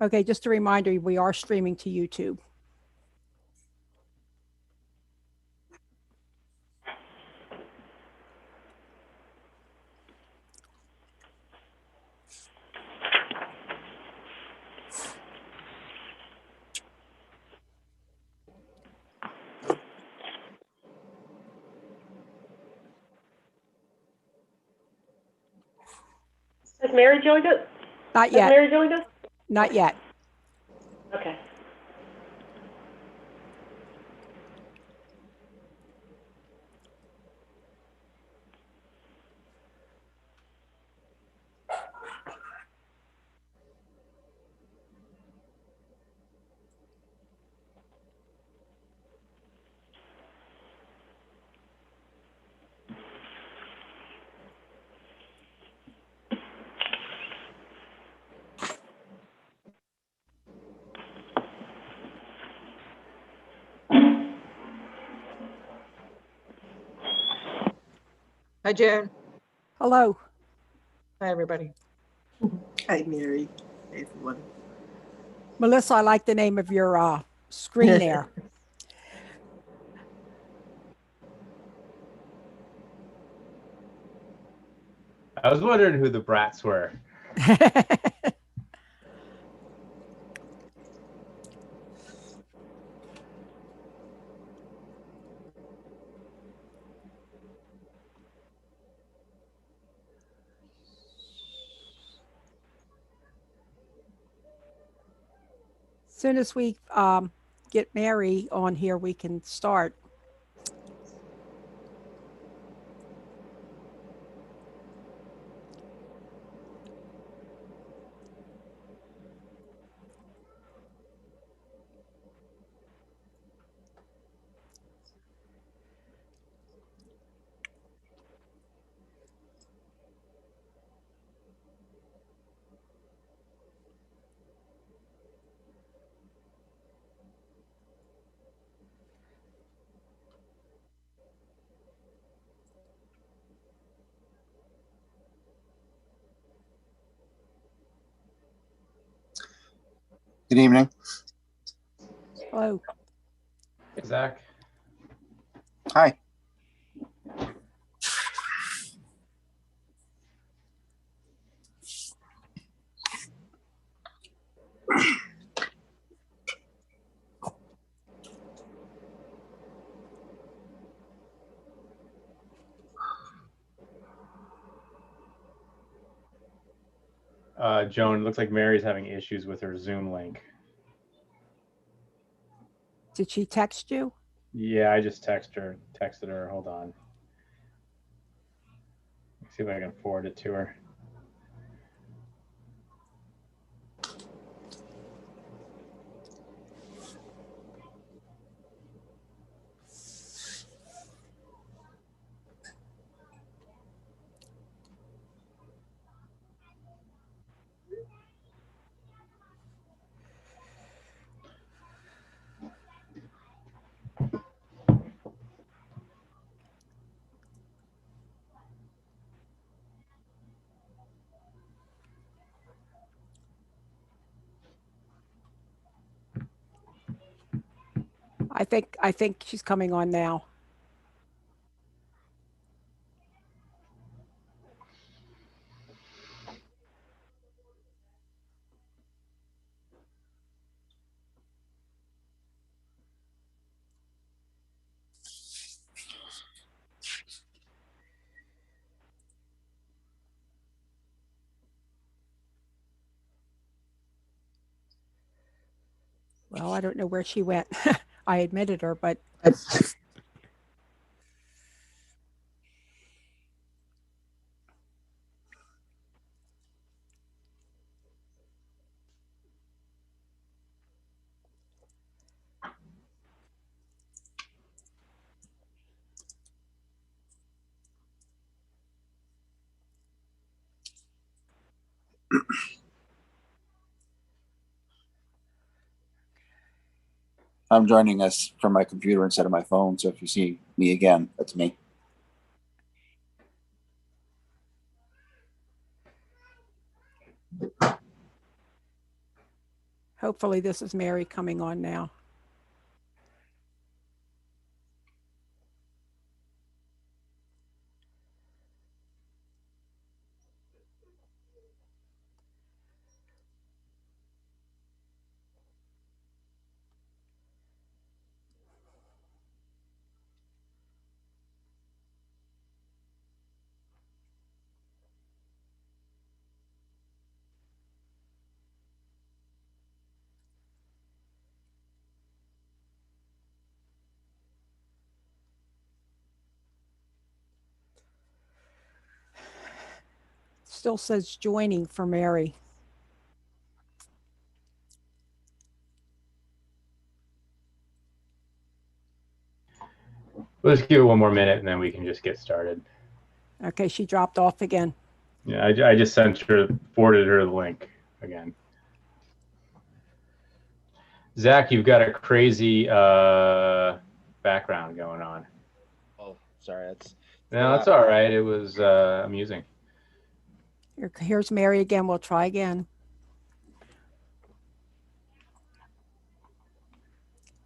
Okay, just a reminder, we are streaming to YouTube. Has Mary joined us? Not yet. Has Mary joined us? Not yet. Okay. Hi, Joan. Hello. Hi, everybody. Hi, Mary. Hey, everyone. Melissa, I like the name of your screen there. I was wondering who the brats were. As soon as we get Mary on here, we can start. Good evening. Hello. Hey, Zach. Hi. Joan, looks like Mary's having issues with her Zoom link. Did she text you? Yeah, I just texted her. Hold on. Let's see if I can forward it to her. I think she's coming on now. Well, I don't know where she went. I admitted her, but I'm joining us from my computer instead of my phone. So if you see me again, that's me. Hopefully this is Mary coming on now. Still says joining for Mary. Let's give it one more minute and then we can just get started. Okay, she dropped off again. Yeah, I just forwarded her the link again. Zach, you've got a crazy background going on. Oh, sorry. That's No, that's all right. It was amusing. Here's Mary again. We'll try again.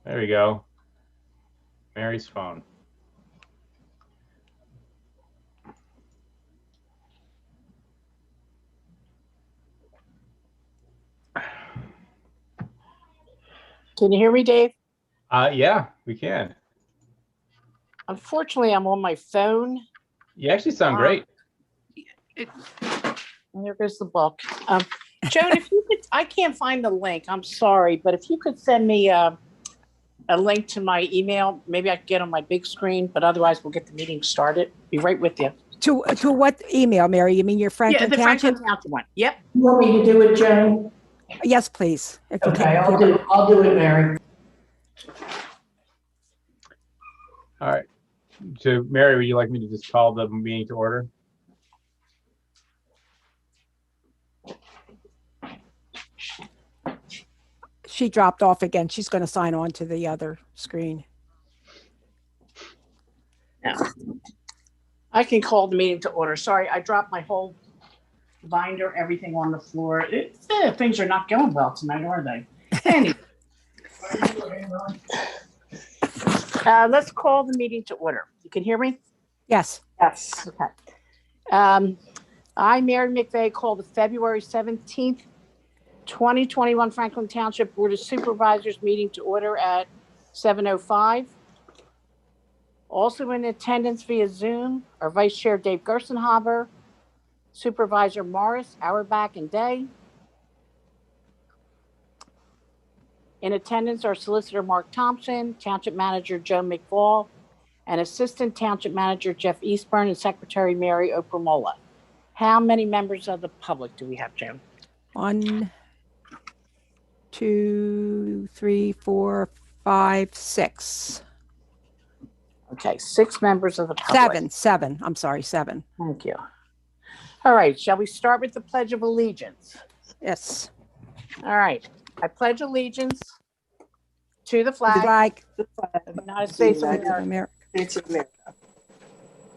There we go. Mary's phone. Can you hear me, Dave? Yeah, we can. Unfortunately, I'm on my phone. You actually sound great. And there goes the book. Joan, if you could, I can't find the link. I'm sorry, but if you could send me a link to my email, maybe I could get on my big screen, but otherwise we'll get the meeting started. Be right with you. To what email, Mary? You mean your Franklin the Township? Franklin Township one. Yep. You want me to do it, Joan? Yes, please. If you Okay, can. I'll do it, Mary. All right. So, Mary, would you like me to just call the meeting to order? She dropped off again. She's going to sign on to the other screen. Yeah. I can call the meeting to order. Sorry, I dropped my whole binder, everything on the floor. Things are not going well tonight, are they? Anyway. Let's call the meeting to order. You can hear me? Yes. Yes. Okay. I, Mary McVeigh, call the February 17th, 2021 Franklin Township Board of Supervisors meeting to order at 7:05. Also in attendance via Zoom are Vice Chair Dave Gerstenhaber, Supervisor Morris, Auerbach, and Day. In attendance are Solicitor Mark Thompson, Township Manager Joe McFall, and Assistant Township Manager Jeff Eastburn, and Secretary Mary Opromola. How many members of the public do we have, Joan? 1, 2, 3, 4, 5, 6. Okay, 6 members of the public. 7. I'm sorry, 7. Thank you. All right, shall we start with the Pledge of Allegiance? Yes. All right, I pledge allegiance to the The flag flag of the United States of of America America. States of America,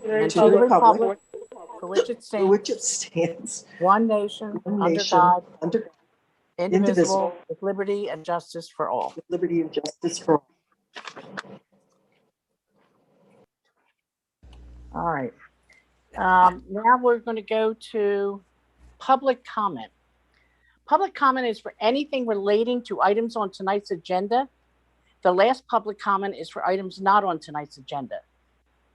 and to the republic for which it for stands, which it stands, one nation, one under nation, God, under God, indivisible, with liberty and justice for all. with liberty and justice for all. All right. Now we're going to go to public comment. Public comment is for anything relating to items on tonight's agenda. The last public comment is for items not on tonight's agenda.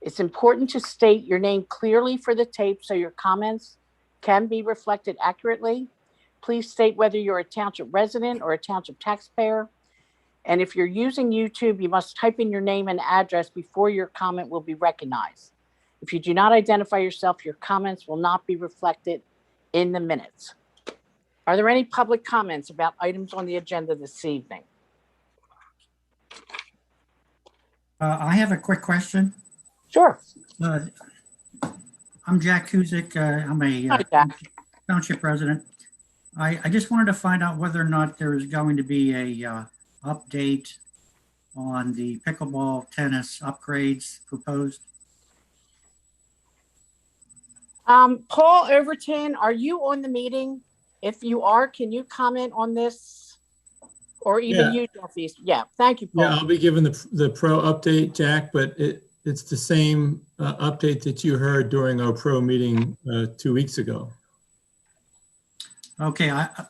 It's important to state your name clearly for the tape so your comments can be reflected accurately. Please state whether you're a township resident or a township taxpayer. And if you're using YouTube, you must type in your name and address before your comment will be recognized. If you do not identify yourself, your comments will not be reflected in the minutes. Are there any public comments about items on the agenda this evening? I have a quick question. Sure. I'm Jack Kuzik. I'm a Hi, Jack. township resident. I just wanted to find out whether or not there is going to be a update on the pickleball tennis upgrades proposed. Paul Overton, are you on the meeting? If you are, can you comment on this? Or even Yeah. you, Jeffy. Yeah, thank you, Yeah, Paul. I'll be giving the pro update, Jack, but it's the same update that you heard during our pro meeting 2 weeks ago. Okay, I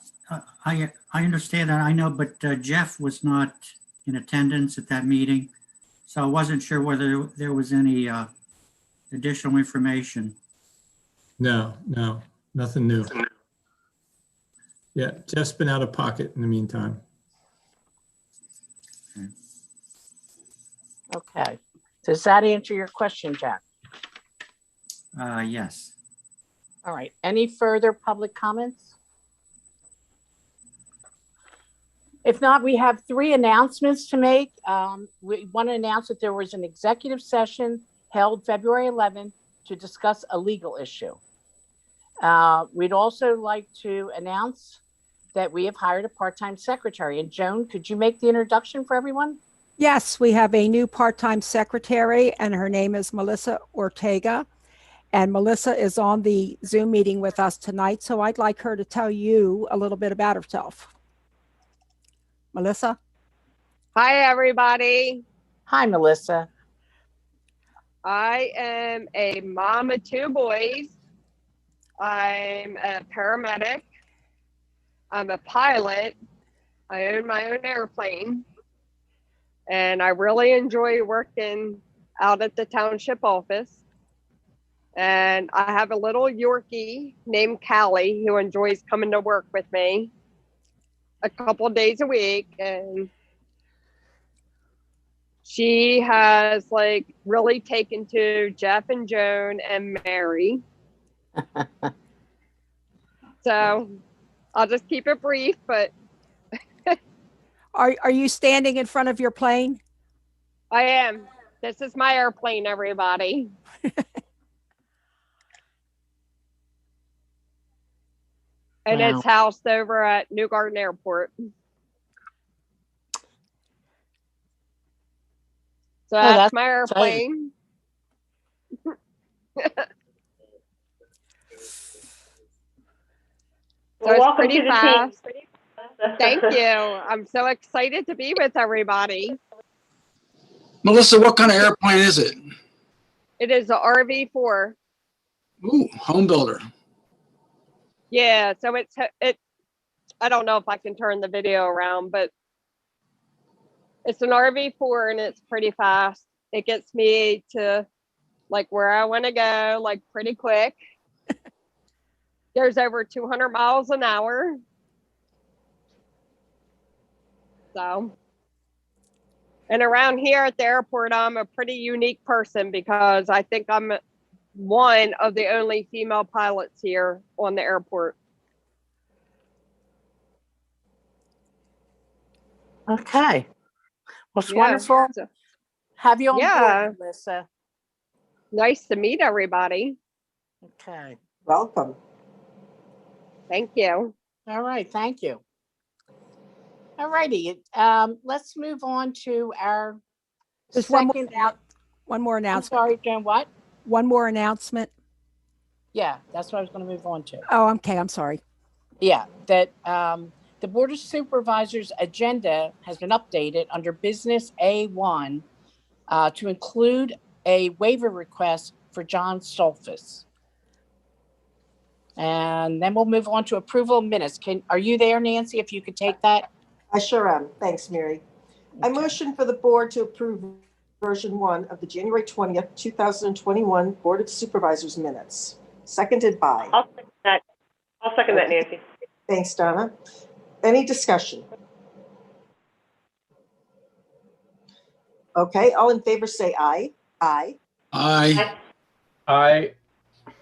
understand that. I know, but Jeff was not in attendance at that meeting. So I wasn't sure whether there was any additional information. No, nothing new. Yeah, Jeff's been out of pocket in the meantime. Okay. Does that answer your question, Jack? Yes. All right. Any further public comments? If not, we have 3 announcements to make. We want to announce that there was an executive session held February 11th to discuss a legal issue. We'd also like to announce that we have hired a part-time secretary. And Joan, could you make the introduction for everyone? Yes, we have a new part-time secretary, and her name is Melissa Ortega. And Melissa is on the Zoom meeting with us tonight, so I'd like her to tell you a little bit about herself. Melissa? Hi, everybody. Hi, Melissa. I am a mom of 2 boys. I'm a paramedic. I'm a pilot. I own my own airplane. And I really enjoy working out at the township office. And I have a little Yorkie named Callie who enjoys coming to work with me a couple days a week. And she has like really taken to Jeff and Joan and Mary. So I'll just keep it brief, but Are you standing in front of your plane? I am. This is my airplane, everybody. And Wow. it's housed over at New Garden Airport. So that's that's my airplane. So it's welcome pretty to the fast. team. Thank you. I'm so excited to be with everybody. Melissa, what kind of airplane is it? It is a RV4. Ooh, home builder. Yeah, so it's I don't know if I can turn the video around, but it's an RV4 and it's pretty fast. It gets me to like where I want to go, like pretty quick. There's over 200 miles an hour. So, and around here at the airport, I'm a pretty unique person because I think I'm one of the only female pilots here on the airport. okay. Well, it's Yeah, wonderful. so- Have you on Yeah. board, Melissa? Nice to meet everybody. Okay. Welcome. Thank you. All right. Thank you. All righty. Let's move on to our There's one more, second out. one more I'm announcement. sorry, Joan, what? One more announcement. Yeah, that's what I was going to move on to. Oh, okay. I'm sorry. Yeah, that the Board of Supervisors agenda has been updated under Business A1 to include a waiver request for John Stoltzfus. And then we'll move on to approval of minutes. Are you there, Nancy, if you could take that? I sure am. Thanks, Mary. I motion for the board to approve version 1 of the January 20th, 2021 Board of Supervisors minutes. Seconded by. I'll second that, Nancy. Thanks, Donna. Any discussion? Okay, all in favor say aye. Aye. Aye.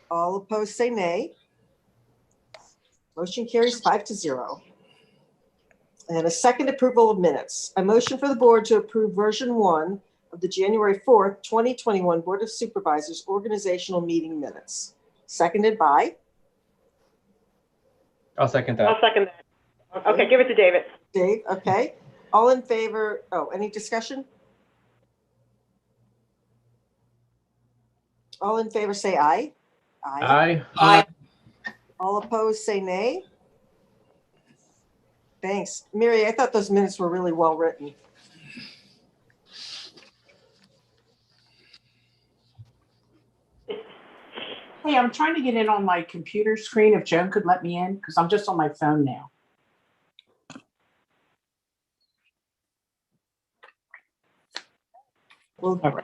All opposed say nay. Motion carries 5-0. And a second approval of minutes. A motion for the board to approve version 1 of the January 4th, 2021 Board of Supervisors organizational meeting minutes. Seconded by. I'll second I'll that. second that. Okay, give it to David. Dave, okay. All in favor, any discussion? All in favor say aye. Aye. Aye. All opposed say nay. Thanks. Mary, I thought those minutes were really well written. Hey, I'm trying to get in on my computer screen if Joan could let me in, because I'm just on my phone now. Well, All right.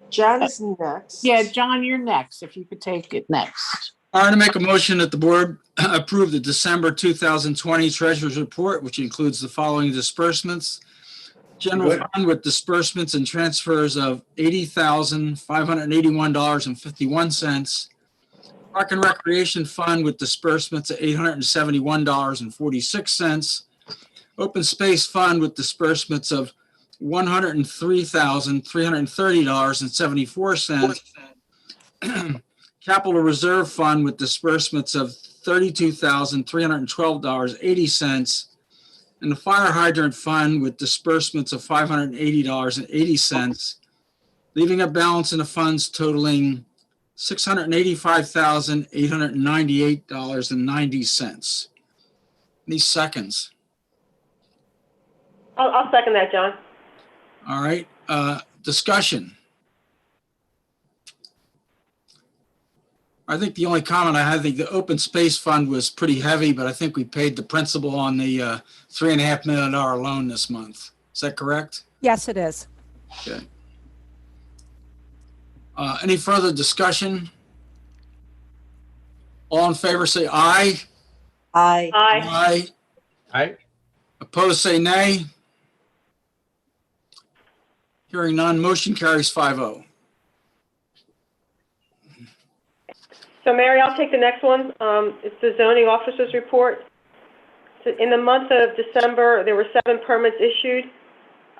John is next. Yeah, John, you're next, if you could take it next. All right, to make a motion that the board approve the December 2020 Treasurer's Report, which includes the following disbursements. General fund with disbursements and transfers of $80,581.51. Park and Recreation Fund with disbursements of $871.46. Open Space Fund with disbursements of $103,330.74. Capital Reserve Fund with disbursements of $32,312.80. And the Fire Hydrant Fund with disbursements of $580.80, leaving a balance in the funds totaling $685,898.90. Any seconds? I'll second that, John. All right, discussion. I think the only comment I had, I think the open space fund was pretty heavy, but I think we paid the principal on the $3.5 million loan this month. Is that correct? Yes, it is. Okay. Any further discussion? All in favor, say aye. Aye. Aye. Aye. Opposed, say nay. Hearing none, motion carries 5-0. So Mary, I'll take the next one. It's the zoning officer's report. So in the month of December, there were 7 permits issued,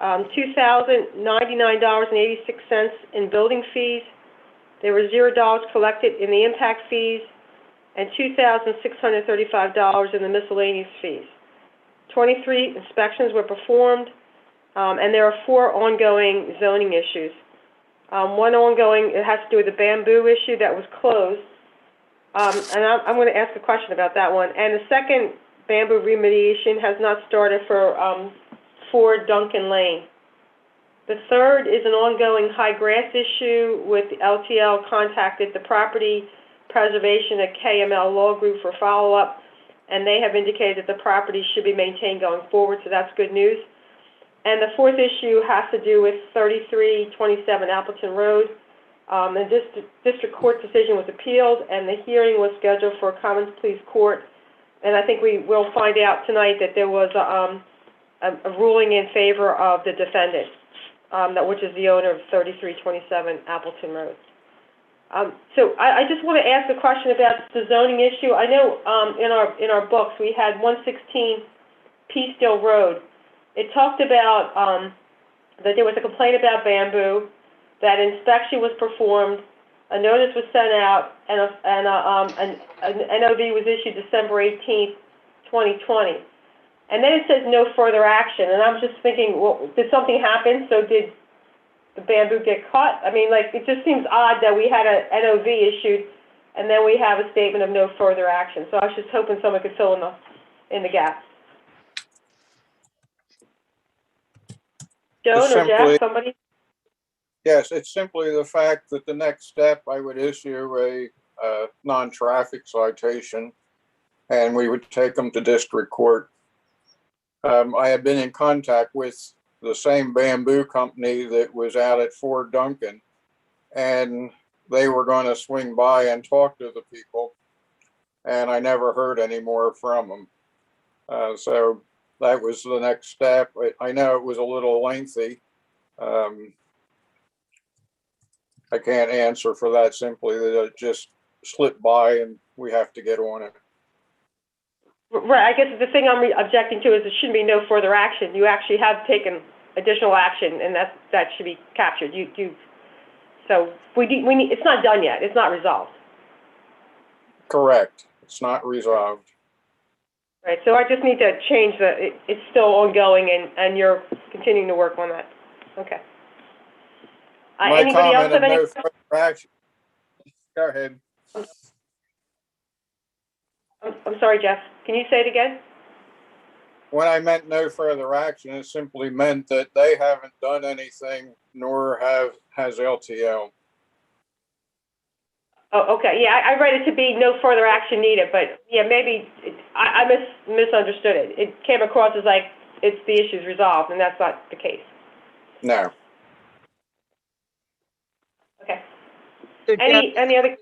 $2,099.86 in building fees. There were $0 collected in the impact fees and $2,635 in the miscellaneous fees. 23 inspections were performed, and there are 4 ongoing zoning issues. One ongoing, it has to do with the bamboo issue that was closed. And I'm going to ask a question about that one. And the second bamboo remediation has not started for 4 Duncan Lane. The third is an ongoing high grass issue with the LTL contacted the Property Preservation at KML Law Group for follow-up, and they have indicated that the property should be maintained going forward, so that's good news. And the fourth issue has to do with 3327 Appleton Road. The district court decision was appealed, and the hearing was scheduled for Commons Pleas Court. And I think we will find out tonight that there was a ruling in favor of the defendant, which is the owner of 3327 Appleton Road. So I just want to ask a question about the zoning issue. I know in our books we had 116 Peasteel Road. It talked about that there was a complaint about bamboo, that inspection was performed, a notice was sent out, and an NOV was issued December 18th, 2020. And then it says no further action. And I'm just thinking, well, did something happen? So did the bamboo get cut? I mean, like, it just seems odd that we had a NOV issued, and then we have a statement of no further action. So I was just hoping someone could fill in the gap. Joan or Jeff, somebody? Yes, it's simply the fact that the next step, I would issue a non-traffic citation, and we would take them to district court. I have been in contact with the same bamboo company that was out at Fort Duncan, and they were going to swing by and talk to the people, and I never heard any more from them. So that was the next step. I know it was a little lengthy. I can't answer for that, simply that it just slipped by and we have to get on it. Right, I guess the thing I'm objecting to is there shouldn't be no further action. You actually have taken additional action, and that should be captured. So we need, it's not done yet. It's not resolved. Correct. It's not resolved. Right, so I just need to change it's still ongoing, and you're continuing to work on that. Okay. My Anybody else have comment any? of no further action. Go ahead. I'm sorry, Jeff. Can you say it again? when I meant no further action, it simply meant that they haven't done anything, nor has LTL. Oh, okay, yeah, I read it to be no further action needed, but yeah, maybe I misunderstood it. It came across as like the issue's resolved, and that's not the case. No. Okay. So Any other?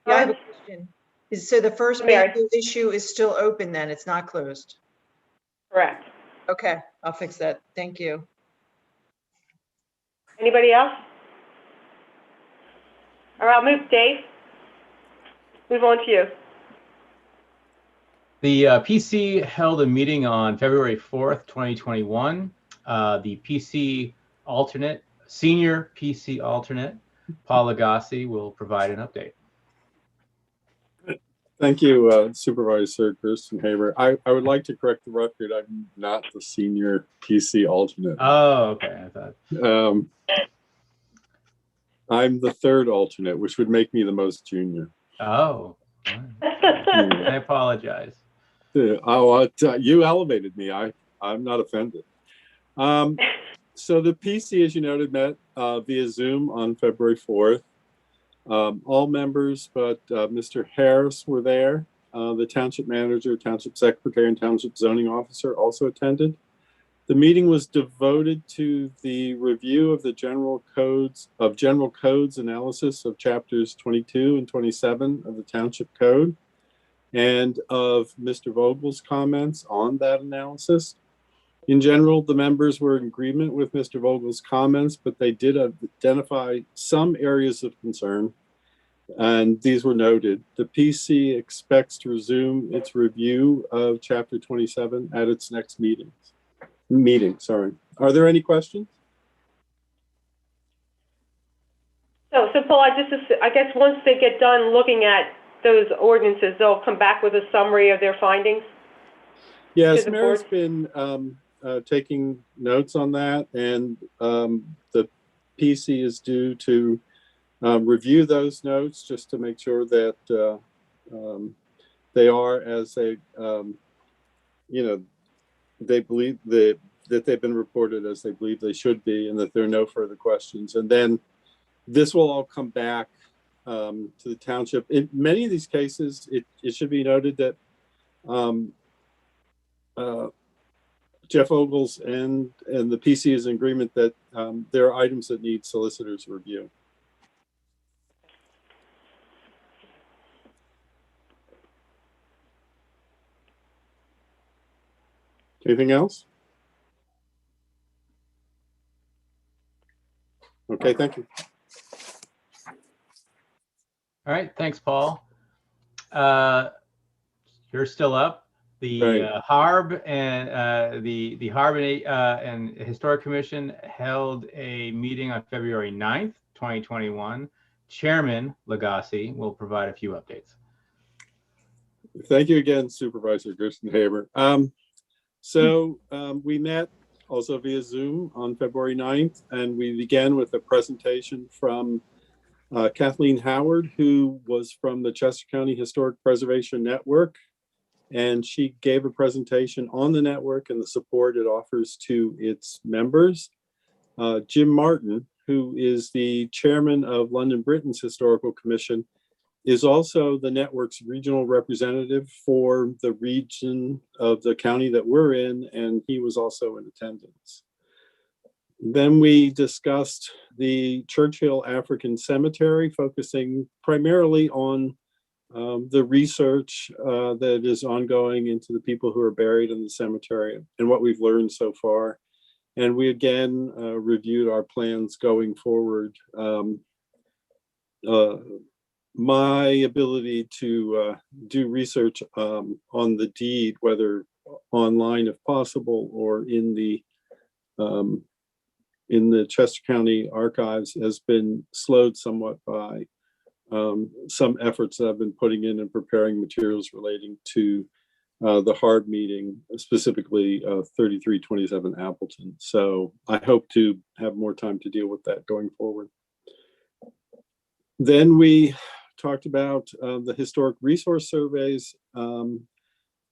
Yeah, I have a comments? question. So the first Mary. bamboo issue is still open then? It's not closed? Correct. Okay, I'll fix that. Thank you. Anybody else? All right, I'll move, Dave. Move on to you. The PC held a meeting on February 4th, 2021. The PC alternate, senior PC alternate, Paul Lagasse, will provide an update. Thank you, Supervisor Kirsten Haber. I would like to correct the record. I'm not the senior PC alternate. Oh, okay. I thought. I'm the third alternate, which would make me the most junior. Oh, I apologize. You elevated me. I'm not offended. So the PC, as you noted, met via Zoom on February 4th. All members but Mr. Harris were there. The township manager, township secretary, and township zoning officer also attended. The meeting was devoted to the review of the general codes analysis of chapters 22 and 27 of the township code, and of Mr. Vogel's comments on that analysis. In general, the members were in agreement with Mr. Vogel's comments, but they did identify some areas of concern, and these were noted. The PC expects to resume its review of Chapter 27 at its next meeting. Are there any questions? So Paul, I guess once they get done looking at those ordinances, they'll come back with a summary of their findings? Yes, Mary's been taking notes on that, and the PC is due to review those notes just to make sure that they are as they believe that they've been reported as they believe they should be, and that there are no further questions. And then this will all come back to the township. In many of these cases, it should be noted that Jeff Ogles and the PC is in agreement that there are items that need solicitor's review. Anything else? Okay, thank you. All right, thanks, Paul. You're still up. The HARB and the HARB and Historic Commission held a meeting on February 9th, 2021. Chairman Lagasse will provide a few updates. Thank you again, Supervisor Kirsten Haber. We met also via Zoom on February 9th, and we began with a presentation from Kathleen Howard, who was from the Chester County Historic Preservation Network, and she gave a presentation on the network and the support it offers to its members. Jim Martin, who is the chairman of London Britain's Historical Commission, is also the network's regional representative for the region of the county that we're in, and he was also in attendance. Then we discussed the Churchill African Cemetery, focusing primarily on the research that is ongoing into the people who are buried in the cemetery and what we've learned so far. And we again reviewed our plans going forward. My ability to do research on the deed, whether online if possible or in the Chester County archives, has been slowed somewhat by some efforts that I've been putting in preparing materials relating to the HARB meeting, specifically 3327 Appleton. So I hope to have more time to deal with that going forward. Then we talked about the historic resource surveys,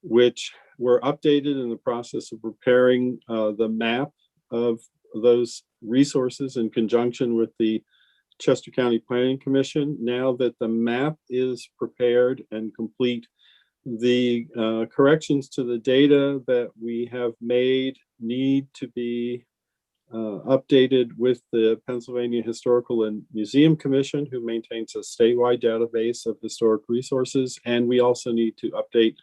which were updated in the process of preparing the map of those resources in conjunction with the Chester County Planning Commission. Now that the map is prepared and complete, the corrections to the data that we have made need to be updated with the Pennsylvania Historical and Museum Commission, who maintains a statewide database of historic resources. And we also need to update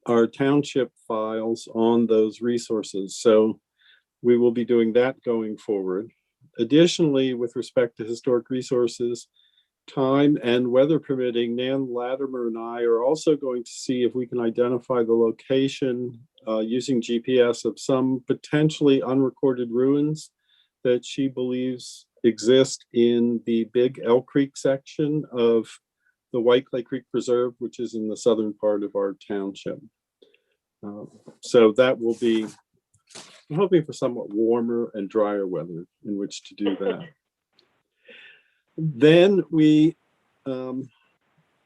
our township files on those resources. So we will be doing that going forward. Additionally, with respect to historic resources, time and weather permitting, Nan Latimer and I are also going to see if we can identify the location using GPS of some potentially unrecorded ruins that she believes exist in the Big Elk Creek section of the White Clay Creek Preserve, which is in the southern part of our township. So that will be, I'm hoping for somewhat warmer and drier weather in which to do that. Then we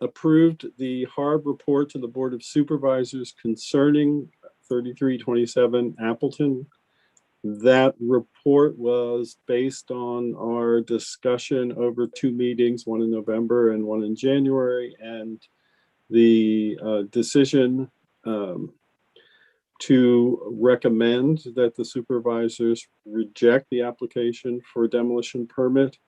approved the HARB report to the Board of Supervisors concerning 3327 Appleton. That report was based on our discussion over 2 meetings, one in November and one in January, and the decision to recommend that the supervisors reject the application for a demolition permit.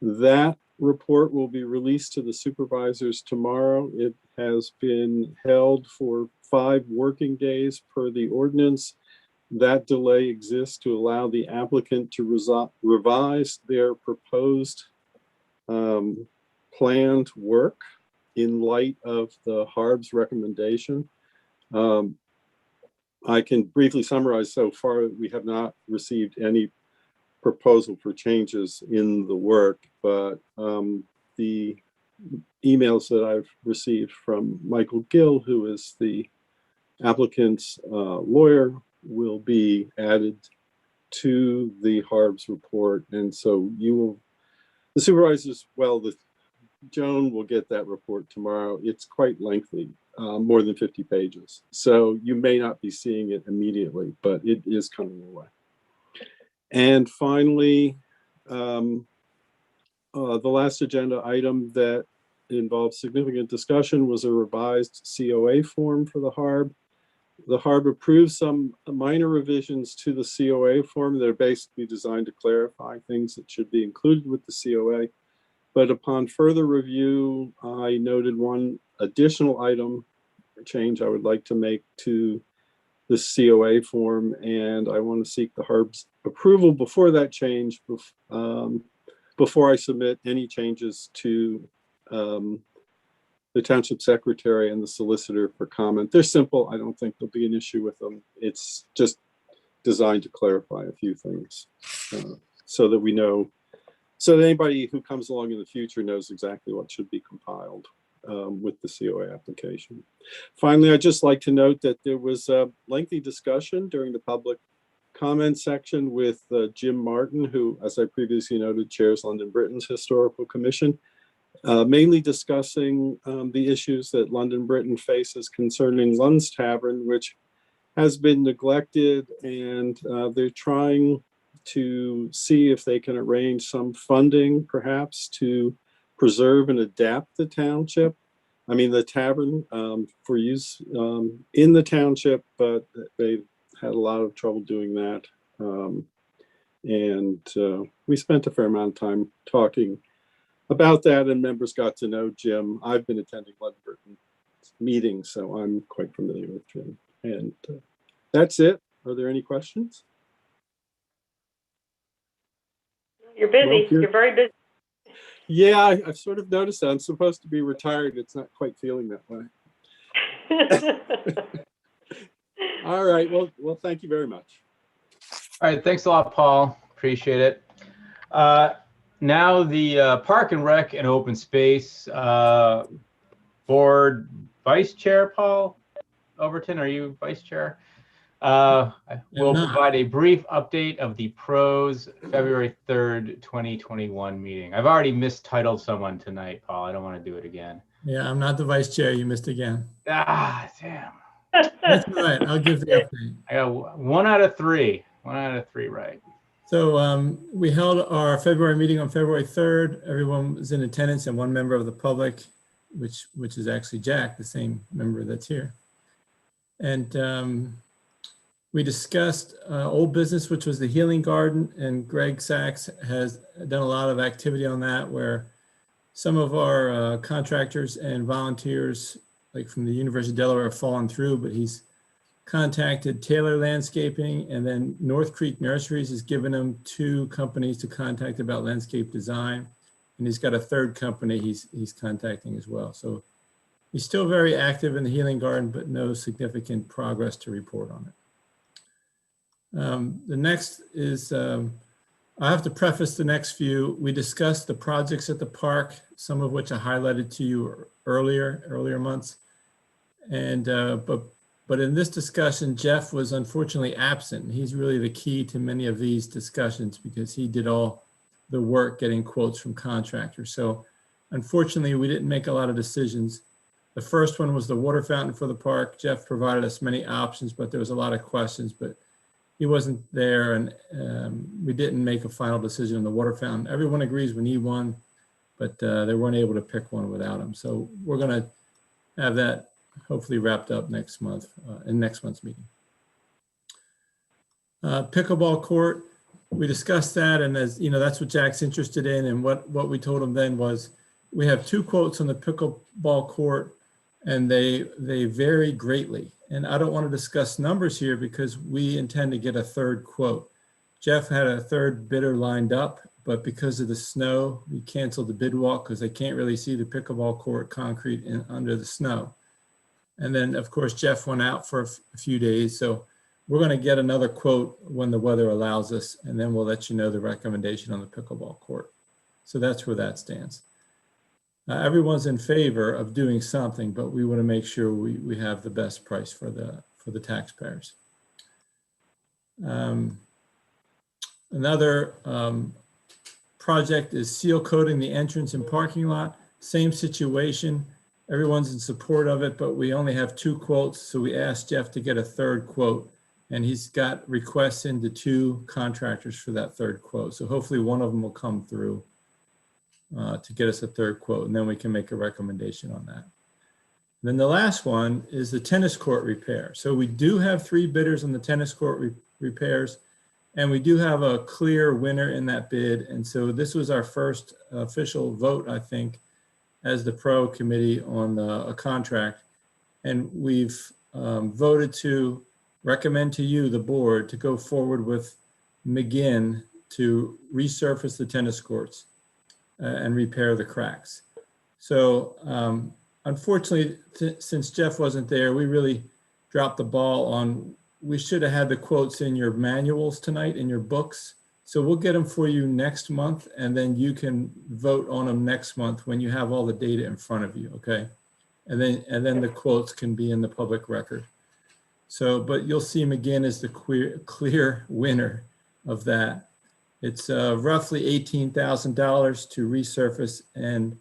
That report will be released to the supervisors tomorrow. It has been held for 5 working days per the ordinance. That delay exists to allow the applicant to revise their proposed planned work in light of the HARB's recommendation. I can briefly summarize so far, we have not received any proposal for changes in the work, but the emails that I've received from Michael Gill, who is the applicant's lawyer, will be added to the HARB's report. And so you will, the supervisors, well, Joan will get that report tomorrow. It's quite lengthy, more than 50 pages. So you may not be seeing it immediately, but it is coming your way. And finally, the last agenda item that involved significant discussion was a revised COA form for the HARB. The HARB approved some minor revisions to the COA form that are basically designed to clarify things that should be included with the COA. But upon further review, I noted one additional item or change I would like to make to the COA form, and I want to seek the HARB's approval before that change, before I submit any changes to the township secretary and the solicitor for comment. They're simple. I don't think there'll be an issue with them. It's just designed to clarify a few things so that we know, so that anybody who comes along in the future knows exactly what should be compiled with the COA application. Finally, I'd just like to note that there was a lengthy discussion during the public comment section with Jim Martin, who, as I previously noted, chairs London Britain's Historical Commission, mainly discussing the issues that London Britain faces concerning Lund's Tavern, which has been neglected, and they're trying to see if they can arrange some funding, perhaps, to preserve and adapt the township. I mean, the tavern for use in the township, but they've had a lot of trouble doing that. We spent a fair amount of time talking about that, and members got to know Jim. I've been attending London Britain meetings, so I'm quite familiar with Jim. And that's it. Are there any questions? You're busy. You're very busy. Yeah, I've sort of noticed that. I'm supposed to be retired. It's not quite feeling that way. All right. Well, thank you very much. All right. Thanks a lot, Paul. Appreciate it. Now the Park and Rec and Open Space Board Vice Chair, Paul Overton, are you Vice Chair? We'll provide a brief update of the PROS February 3rd, 2021 meeting. I've already mistitled someone tonight, Paul. I don't want to do it again. Yeah, I'm not the vice chair. You missed again. Ah, damn. That's all right. I'll give the update. I got 1 out of 3. 1 out of 3 right. So we held our February meeting on February 3rd. Everyone was in attendance and one member of the public, which is actually Jack, the same member that's here. And we discussed old business, which was the healing garden, and Greg Sachs has done a lot of activity on that, where some of our contractors and volunteers, like from the University of Delaware, have fallen through, but he's contacted Taylor Landscaping, and then North Creek Nurseries has given him 2 companies to contact about landscape design. And he's got a 3rd company he's contacting as well. So he's still very active in the healing garden, but no significant progress to report on it. The next is, I have to preface the next few. We discussed the projects at the park, some of which I highlighted to you earlier months. And, but in this discussion, Jeff was unfortunately absent. He's really the key to many of these discussions because he did all the work getting quotes from contractors. So unfortunately, we didn't make a lot of decisions. The first one was the water fountain for the park. Jeff provided us many options, but there was a lot of questions, but he wasn't there, and we didn't make a final decision on the water fountain. Everyone agrees we need one, but they weren't able to pick one without him. So we're gonna have that hopefully wrapped up next month, in next month's meeting. Pickleball court, we discussed that, and as you know, that's what Jack's interested in, and what we told him then was we have 2 quotes on the pickleball court, and they vary greatly. And I don't want to discuss numbers here because we intend to get a 3rd quote. Jeff had a 3rd bidder lined up, but because of the snow, we canceled the bid walk because they can't really see the pickleball court concrete under the snow. And then, of course, Jeff went out for a few days. So we're going to get another quote when the weather allows us, and then we'll let you know the recommendation on the pickleball court. So that's where that stands. Everyone's in favor of doing something, but we want to make sure we have the best price for the taxpayers. Another project is seal coating the entrance and parking lot. Same situation. Everyone's in support of it, but we only have 2 quotes. So we asked Jeff to get a 3rd quote, and he's got requests into 2 contractors for that 3rd quote. So hopefully one of them will come through to get us a 3rd quote, and then we can make a recommendation on that. And then the last one is the tennis court repair. So we do have 3 bidders on the tennis court repairs, and we do have a clear winner in that bid. And so this was our first official vote, I think, as the pro committee on a contract. And we've voted to recommend to you, the board, to go forward with McGinn to resurface the tennis courts and repair the cracks. So unfortunately, since Jeff wasn't there, we really dropped the ball on, we should have had the quotes in your manuals tonight, in your books. So we'll get them for you next month, and then you can vote on them next month when you have all the data in front of you, okay? And then the quotes can be in the public record. So, but you'll see McGinn is the clear winner of that. It's roughly $18,000 to resurface and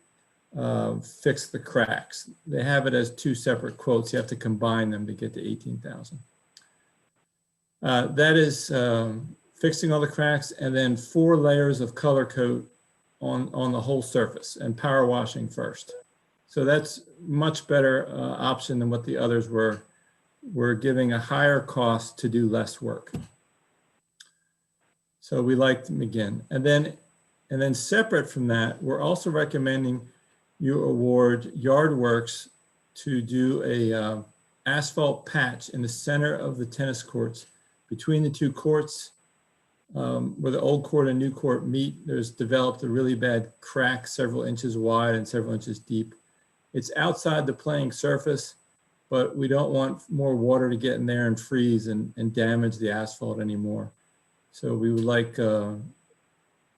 fix the cracks. They have it as 2 separate quotes. You have to combine them to get to $18,000. That is fixing all the cracks, and then 4 layers of color coat on the whole surface, and power washing first. So that's much better option than what the others were. We're giving a higher cost to do less work. So we liked them again. And then separate from that, we're also recommending you award Yardworks to do a asphalt patch in the center of the tennis courts between the 2 courts where the old court and new court meet. There's developed a really bad crack, several inches wide and several inches deep. It's outside the playing surface, but we don't want more water to get in there and freeze and damage the asphalt anymore. So we would like to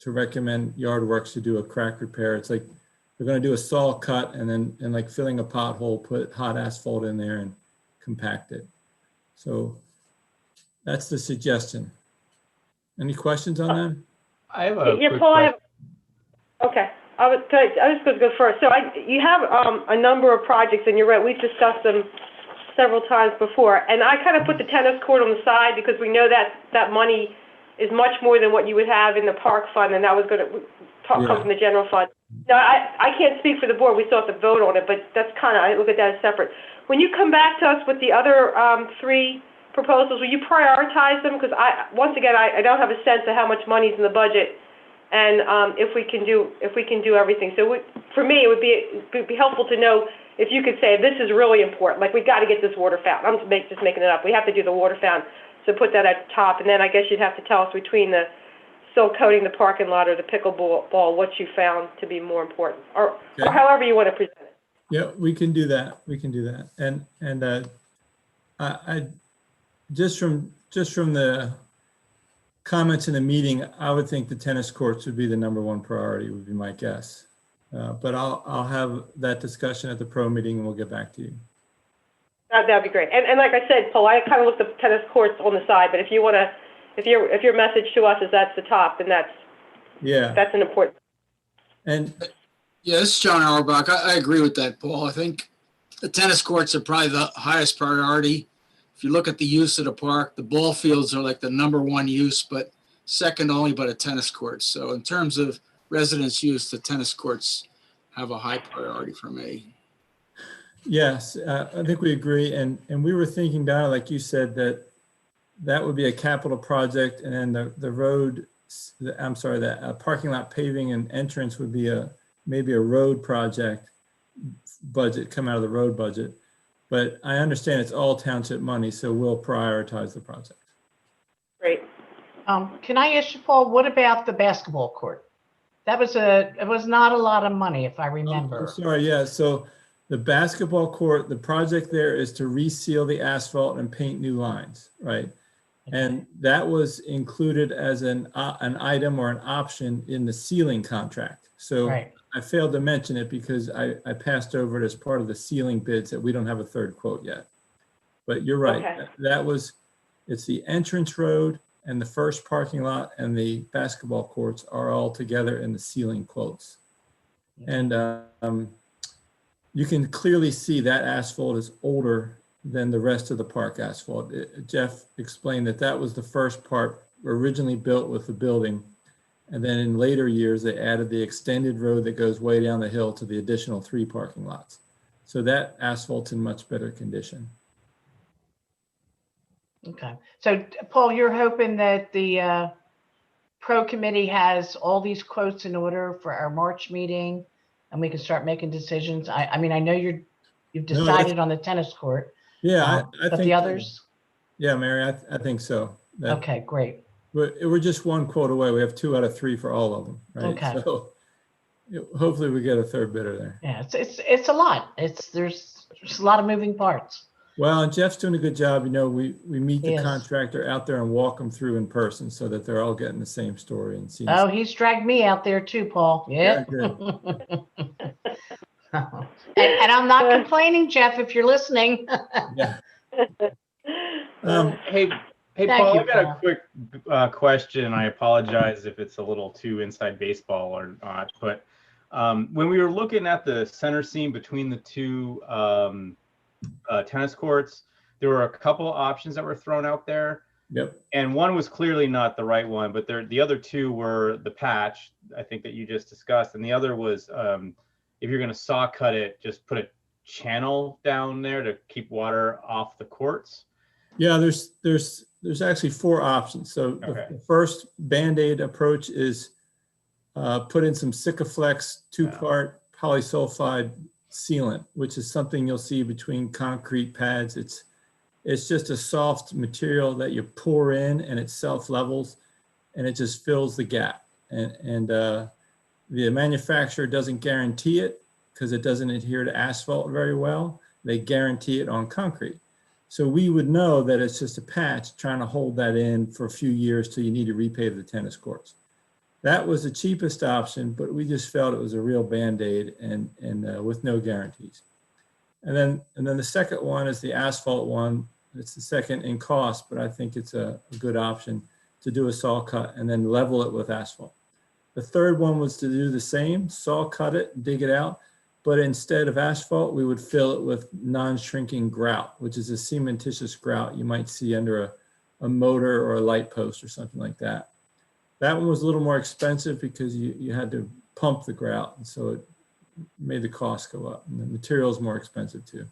recommend Yardworks to do a crack repair. It's like we're going to do a saw cut and like filling a pothole, put hot asphalt in there and compact it. So that's the suggestion. Any questions on that? I have a quick Paul, question. Okay. I was going to go first. So you have a number of projects, and you're right, we've discussed them several times before, and I kind of put the tennis court on the side because we know that that money is much more than what you would have in the park fund, and that was going to come from the general fund. Now, I can't speak for the board. We still have to vote on it, but that's kind of, I look at that as separate. When you come back to us with the other three proposals, will you prioritize them? Because once again, I don't have a sense of how much money's in the budget, and if we can do everything. So for me, it would be helpful to know if you could say this is really important. Like, we got to get this water fountain. I'm just making it up. We have to do the water fountain. So put that at the top, and then I guess you'd have to tell us between the still coating the parking lot or the pickleball what you found to be more important, or however you want to present it. Yeah, we can do that. We can do that. And I just from the comments in the meeting, I would think the tennis courts would be the #1 priority, would be my guess. But I'll have that discussion at the pro meeting and we'll get back to you. That'd be great. And like I said, Paul, I kind of looked at tennis courts on the side, but if you want to, if your message to us is that's the top, then that's an important. And yeah, this is John Auerbach. I agree with that, Paul. I think the tennis courts are probably the highest priority. If you look at the use of the park, the ball fields are like the #1 use, but second only but a tennis court. So in terms of residents' use, the tennis courts have a high priority for me. Yes, I think we agree. And we were thinking down, like you said, that would be a capital project, and then the road, the parking lot paving and entrance would be maybe a road project budget, come out of the road budget. But I understand it's all township money, so we'll prioritize the project. Great. Can I ask you, Paul, what about the basketball court? It was not a lot of money, if I remember. I'm sorry, yeah. So the basketball court, the project there is to reseal the asphalt and paint new lines, right? And that was included as an item or an option in the sealing contract. So I failed to mention it because I passed over it as part of the sealing bids that we don't have a third quote yet. But you're right. Okay. It's the entrance road and the first parking lot and the basketball courts are all together in the sealing quotes. And you can clearly see that asphalt is older than the rest of the park asphalt. Jeff explained that was the first part originally built with the building. And then in later years, they added the extended road that goes way down the hill to the additional 3 parking lots. So that asphalt's in much better condition. Okay. So Paul, you're hoping that the pro committee has all these quotes in order for our March meeting and we can start making decisions. I mean, I know you've decided on the tennis court. Yeah, I but think the others? Yeah, Mary, I think so. Okay, great. We're just 1 quote away. We have 2 out of 3 for all of them, right? Okay. So hopefully we get a third bidder there. Yeah, it's a lot. There's a lot of moving parts. Well, and Jeff's doing a good job. You know, we meet the contractor out there and walk them through in person so that they're all getting the same story and seeing. Oh, he's dragged me out there too, Paul. Yeah. And I'm not complaining, Jeff, if you're listening. Yeah. Hey, Paul, I got a quick question. I apologize if it's a little too inside baseball or not, but when we were looking at the center seam between the 2 tennis courts, there were a couple of options that were thrown out there. Yep. And one was clearly not the right one, but the other 2 were the patch, I think, that you just discussed. And the other was if you're going to saw cut it, just put a channel down there to keep water off the courts. Yeah, there's actually 4 options. So the first Band-Aid approach is put in some Sikaflex 2-part polysulfide sealant, which is something you'll see between concrete pads. It's just a soft material that you pour in and it self-levels and it just fills the gap. And the manufacturer doesn't guarantee it because it doesn't adhere to asphalt very well. They guarantee it on concrete. So we would know that it's just a patch trying to hold that in for a few years till you need to repave the tennis courts. That was the cheapest option, but we just felt it was a real Band-Aid and with no guarantees. And then the second one is the asphalt one. It's the second in cost, but I think it's a good option to do a saw cut and then level it with asphalt. The third one was to do the same, saw cut it, dig it out, but instead of asphalt, we would fill it with non-shrinking grout, which is a cementitious grout you might see under a motor or a light post or something like that. That one was a little more expensive because you had to pump the grout, and so it made the cost go up, and the material is more expensive too.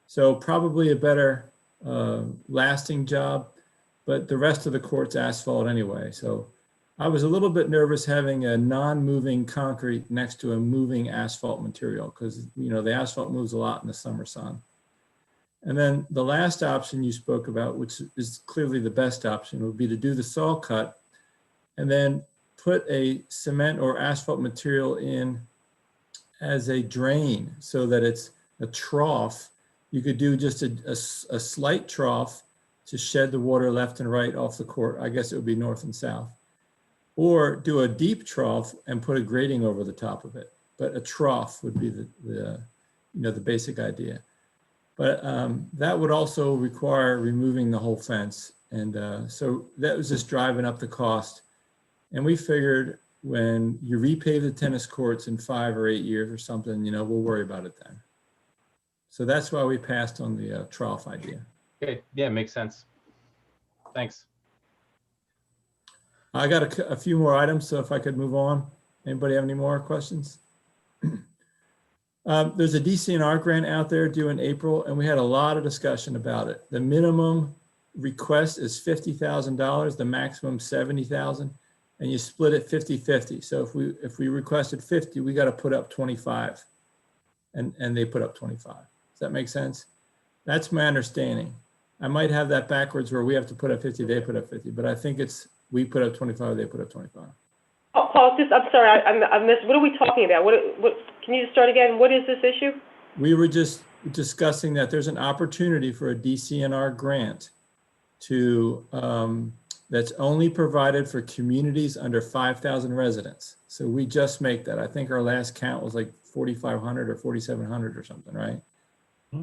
So probably a better lasting job, but the rest of the court's asphalt anyway. So I was a little bit nervous having a non-moving concrete next to a moving asphalt material because, you know, the asphalt moves a lot in the summer sun. And then the last option you spoke about, which is clearly the best option, would be to do the saw cut and then put a cement or asphalt material in as a drain so that it's a trough. You could do just a slight trough to shed the water left and right off the court. I guess it would be north and south. Or do a deep trough and put a grating over the top of it. But a trough would be the basic idea. But that would also require removing the whole fence. And so that was just driving up the cost. And we figured when you repave the tennis courts in 5 or 8 years or something, you know, we'll worry about it then. So that's why we passed on the trough idea. Okay, yeah, makes sense. Thanks. I got a few more items, so if I could move on. Anybody have any more questions? There's a DCNR grant out there due in April, and we had a lot of discussion about it. The minimum request is $50,000, the maximum $70,000, and you split it 50-50. So if we requested 50, we got to put up 25, and they put up 25. Does that make sense? That's my understanding. I might have that backwards where we have to put up 50, they put up 50, but I think it's we put up 25, they put up 25. Oh, Paul, I'm sorry, I missed. What are we talking about? What? Can you just start again? What is this issue? We were just discussing that there's an opportunity for a DCNR grant to that's only provided for communities under 5,000 residents. So we just make that. I think our last count was like 4,500 or 4,700 or something, right?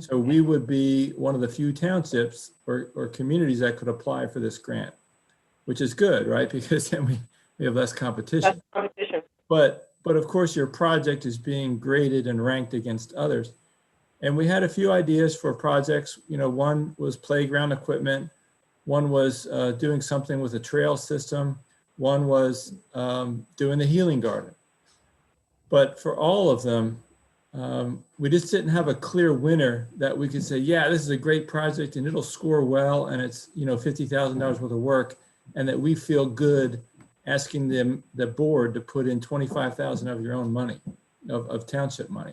So we would be one of the few townships or communities that could apply for this grant, which is good, right? Because then we have less competition. That's competition. But of course, your project is being graded and ranked against others. And we had a few ideas for projects. You know, one was playground equipment. One was doing something with a trail system. One was doing the healing garden. But for all of them, we just didn't have a clear winner that we could say, yeah, this is a great project and it'll score well and it's, you know, $50,000 worth of work, and that we feel good asking the board to put in $25,000 of your own money, of township money.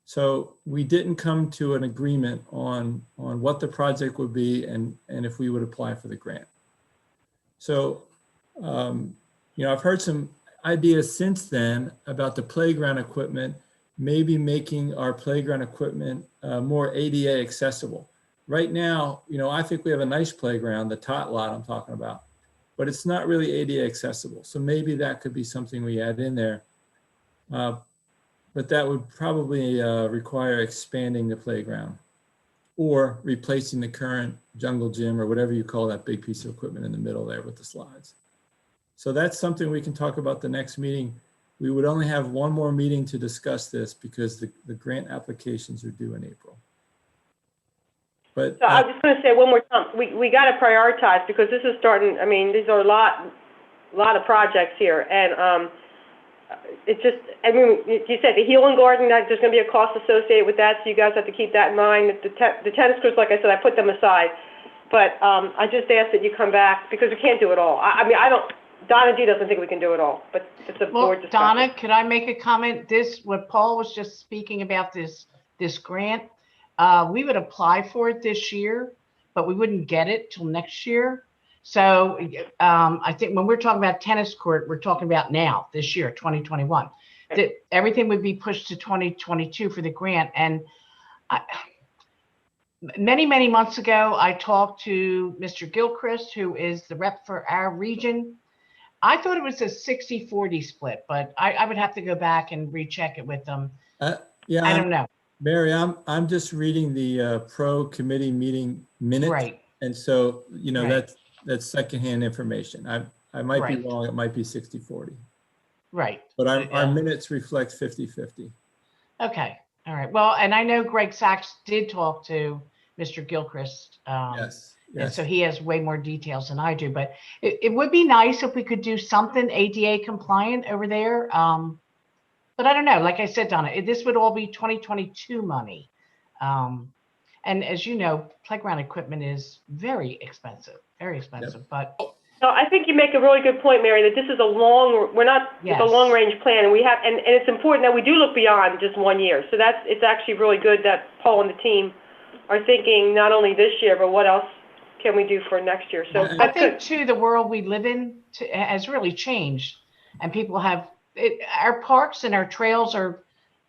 So we didn't come to an agreement on what the project would be and if we would apply for the grant. So, you know, I've heard some ideas since then about the playground equipment, maybe making our playground equipment more ADA accessible. Right now, you know, I think we have a nice playground, the tot lot I'm talking about, but it's not really ADA accessible. So maybe that could be something we add in there. But that would probably require expanding the playground or replacing the current jungle gym or whatever you call that big piece of equipment in the middle there with the slides. So that's something we can talk about the next meeting. We would only have one more meeting to discuss this because the grant applications are due in April. But So I'm just going to say one more time, we got to prioritize because this is starting, I mean, these are a lot of projects here. And it's just, I mean, you said the healing garden, there's going to be a cost associated with that. So you guys have to keep that in mind. The tennis courts, like I said, I put them aside. But I just ask that you come back because we can't do it all. I mean, Donna G doesn't think we can do it all, but it's a board discussion. Donna, could I make a comment? What Paul was just speaking about this grant, we would apply for it this year, but we wouldn't get it till next year. So I think when we're talking about tennis court, we're talking about now, this year, 2021. That everything would be pushed to 2022 for the grant. And many months ago, I talked to Mr. Gilchrist, who is the rep for our region. I thought it was a 60-40 split, but I would have to go back and recheck it with them. Yeah, I don't know. Mary, I'm just reading the pro committee meeting minutes. Right. And so, you know, Right. that's secondhand information. I might be wrong. It might be 60-40. Right. But our minutes reflect 50-50. Okay, all right. Well, and I know Greg Sachs did talk to Mr. Gilchrist. Yes, And so yes. he has way more details than I do, but it would be nice if we could do something ADA compliant over there. But I don't know, like I said, Donna, this would all be 2022 money. And as you know, playground equipment is very expensive, but No, I think you make a really good point, Mary, that this is we're not, it's a Yes. long-range plan, and and it's important that we do look beyond just 1 year. So it's actually really good that Paul and the team are thinking not only this year, but what else can we do for next year? So I that's think good. too, the world we live in has really changed, and people have our parks and our trails are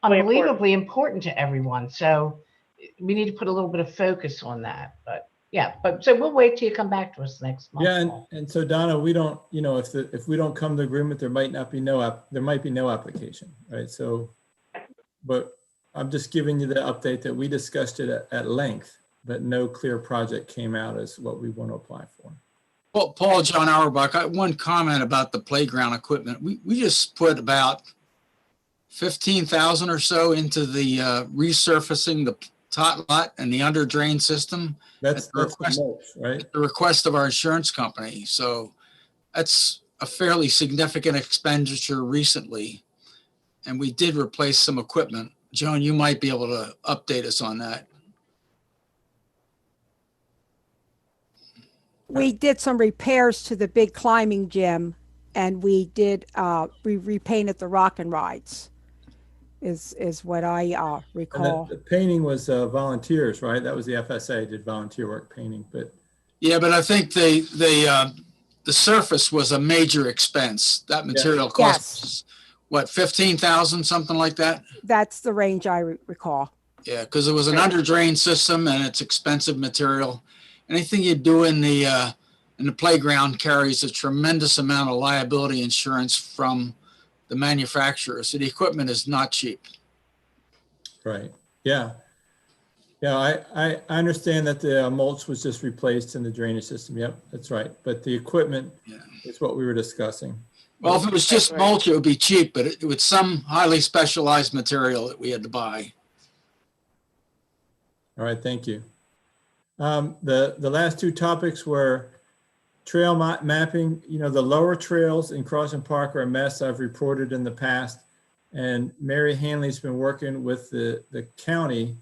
unbelievably important to everyone. So we need to put a little bit of focus on that. But yeah, so we'll wait till you come back to us next month. Yeah, and so Donna, we don't, if we don't come to agreement, there might be no application, right? So, but I'm just giving you the update that we discussed it at length, but no clear project came out as what we want to apply for. Well, Paul, John Auerbach, I one comment about the playground equipment. We just put about 15,000 or so into the resurfacing the tot lot and the under drain system. That's the mulch, right? At the request of our insurance company. So that's a fairly significant expenditure recently. And we did replace some equipment. Joan, you might be able to update us on that. We did some repairs to the big climbing gym, and we did we repainted the rock and rides. Is what I recall. And the painting was volunteers, right? That was the FSA did volunteer work painting, but yeah, but I think the surface was a major expense. That material cost us, what, 15,000, something like that? That's the range I recall. Yeah, because it was an under drain system and it's expensive material. Anything you do in the playground carries a tremendous amount of liability insurance from the manufacturer. So the equipment is not cheap. Right. Yeah. Yeah, I understand that the mulch was just replaced in the drainage system. Yep, that's right. But the equipment is what we were discussing. Well, if it was just mulch, it would be cheap, but it was some highly specialized material that we had to buy. All right, thank you. The last two topics were trail mapping. You know, the lower trails in Crossing Park are a mess. I've reported in the past, and Mary Hanley's been working with the county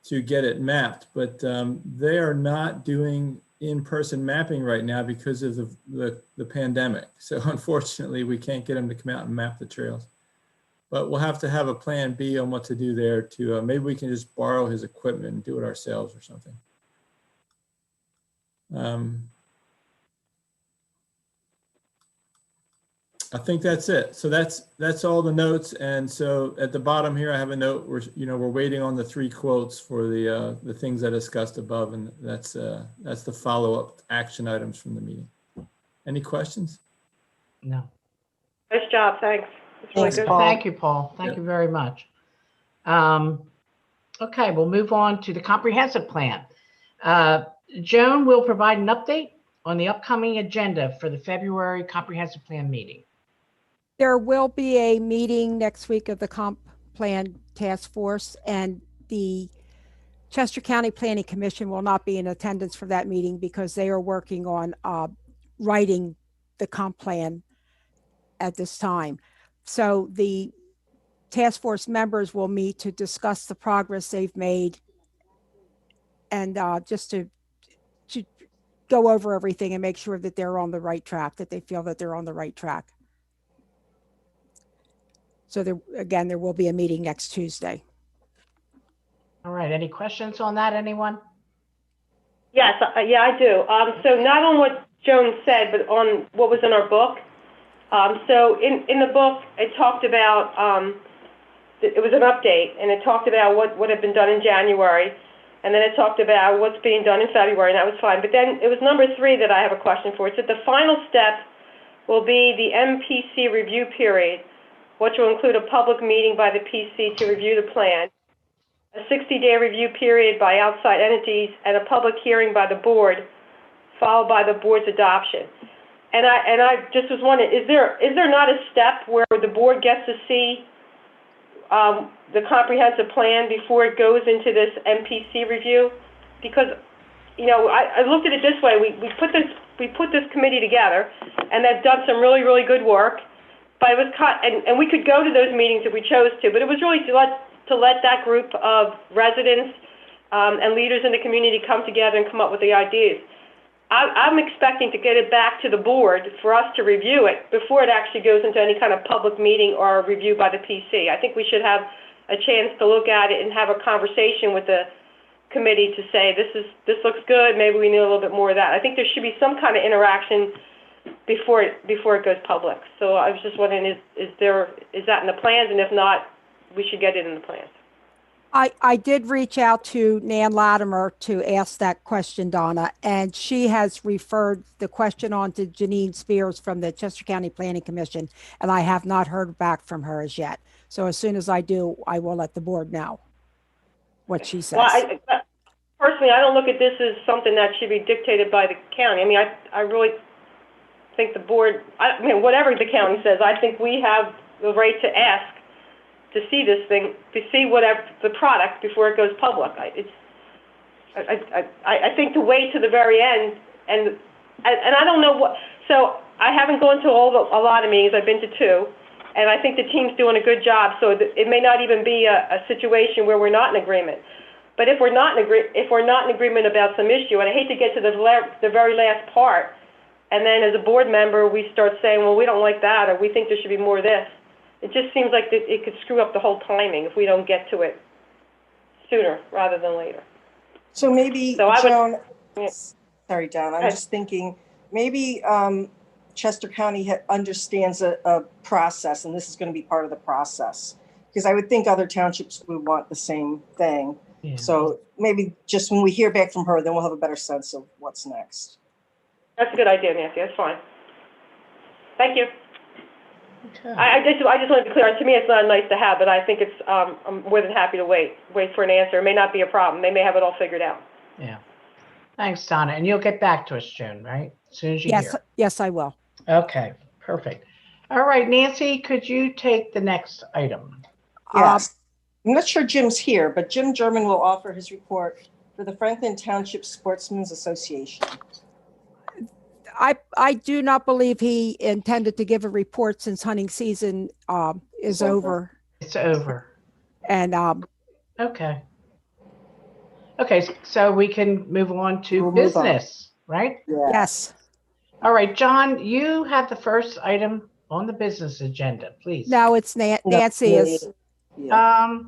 to get it mapped, but they are not doing in-person mapping right now because of the pandemic. So unfortunately, we can't get them to come out and map the trails. But we'll have to have a plan B on what to do there to, maybe we can just borrow his equipment and do it ourselves or something. I think that's it. So that's all the notes. And so at the bottom here, I have a note where, we're waiting on the 3 quotes for the things I discussed above. And that's the follow-up action items from the meeting. Any questions? No. Nice job. Thanks. Thanks, Paul. Thank you, Paul. Thank you very much. Okay, we'll move on to the comprehensive plan. Joan will provide an update on the upcoming agenda for the February comprehensive plan meeting. There will be a meeting next week of the Comp Plan Task Force, and the Chester County Planning Commission will not be in attendance for that meeting because they are working on writing the comp plan at this time. So the task force members will meet to discuss the progress they've made and just to go over everything and make sure that they're on the right track, that they feel that they're on the right track. So there will be a meeting next Tuesday. All right, any questions on that, anyone? Yes, yeah, I do. So not on what Joan said, but on what was in our book. So in the book, it talked about, it was an update, and it talked about what had been done in January, and then it talked about what's being done in February, and that was fine. But then it was number 3 that I have a question for. It said the final step will be the MPC review period, which will include a public meeting by the PC to review the plan, a 60-day review period by outside entities, and a public hearing by the board, followed by the board's adoption. And I just was wondering, is there not a step where the board gets to see the comprehensive plan before it goes into this MPC review? Because, you know, I looked at it this way, we put this committee together, and they've done some really, really good work, but it was and we could go to those meetings if we chose to, but it was really to let that group of residents and leaders in the community come together and come up with the ideas. I'm expecting to get it back to the board for us to review it before it actually goes into any kind of public meeting or review by the PC. I think we should have a chance to look at it and have a conversation with the committee to say, this looks good, maybe we need a little bit more of that. I think there should be some kind of interaction before it goes public. So I was just wondering, is that in the plans? And if not, we should get it in the plans. I did reach out to Nan Latimer to ask that question, Donna, and she has referred the question on to Janine Spears from the Chester County Planning Commission, and I have not heard back from her as yet. So as soon as I do, I will let the board know what she says. Well, personally, I don't look at this as something that should be dictated by the county. I mean, I really think the board, I mean, whatever the county says, I think we have the right to ask to see this thing, to see whatever the product before it goes public. I think to wait to the very end, and I don't know what. So I haven't gone to a lot of meetings. I've been to 2, and I think the team's doing a good job. So it may not even be a situation where we're not in agreement. But if we're not in agreement about some issue, and I hate to get to the very last part, and then as a board member we start saying, well, we don't like that, or we think there should be more of this. It just seems like it could screw up the whole timing if we don't get to it sooner rather than later. So maybe, Joan, sorry, Don, I'm just thinking, maybe Chester County understands a process, and this is going to be part of the process. Because I would think other townships would want the same thing. Yeah. So maybe just when we hear back from her, then we'll have a better sense of what's next. That's a good idea, Nancy. That's fine. Thank you. Okay. I just want to be clear. To me, it's not nice to have, but I think it's. I'm more than happy to wait for an answer. It may not be a problem. They may have it all figured out. Yeah. Thanks, Donna. And you'll get back to us, June, right? As soon as you hear. Yes, I will. Okay. Perfect. All right, Nancy, could you take the next item? Yes. I'm not sure Jim's here, but Jim German will offer his report for the Franklin Township Sportsmen's Association. I do not believe he intended to give a report since hunting season is over. It's over. And okay. Okay, so we can move on to business, right? Yeah. Yes. All right, John, you have the first item on the business agenda, please. No, it's Nancy is. Yeah.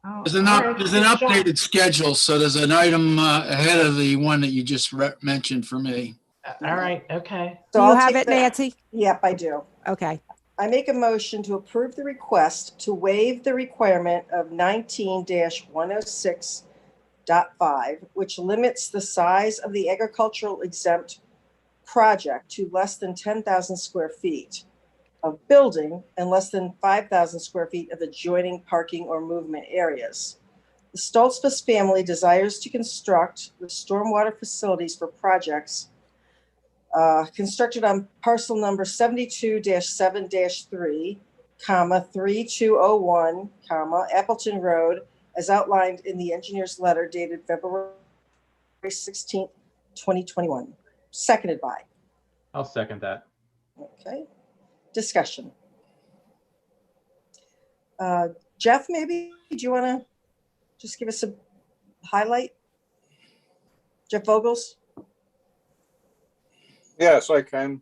There's an updated schedule, so there's an item ahead of the one that you just mentioned for me. All right, okay. So do you have it, Nancy? Yep, I do. Okay. I make a motion to approve the request to waive the requirement of 19-106.5, which limits the size of the agricultural exempt project to less than 10,000 square feet of building and less than 5,000 square feet of adjoining parking or movement areas. The Stoltzfus family desires to construct the stormwater facilities for projects constructed on parcel number 72-7-3, 3201, Appleton Road, as outlined in the engineer's letter dated February 16th, 2021. Seconded by. I'll second that. Okay. Discussion. Jeff, maybe, do you want to just give us a highlight? Jeff Vogels? Yes, I can.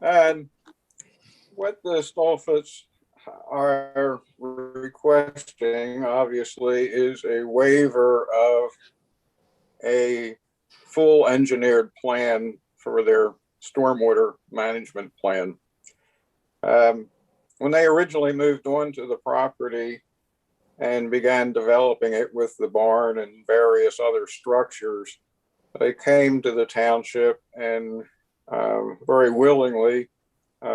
And what the Stoltzfus are requesting, obviously, is a waiver of a full engineered plan for their stormwater management plan. When they originally moved onto the property and began developing it with the barn and various other structures, they came to the township and very willingly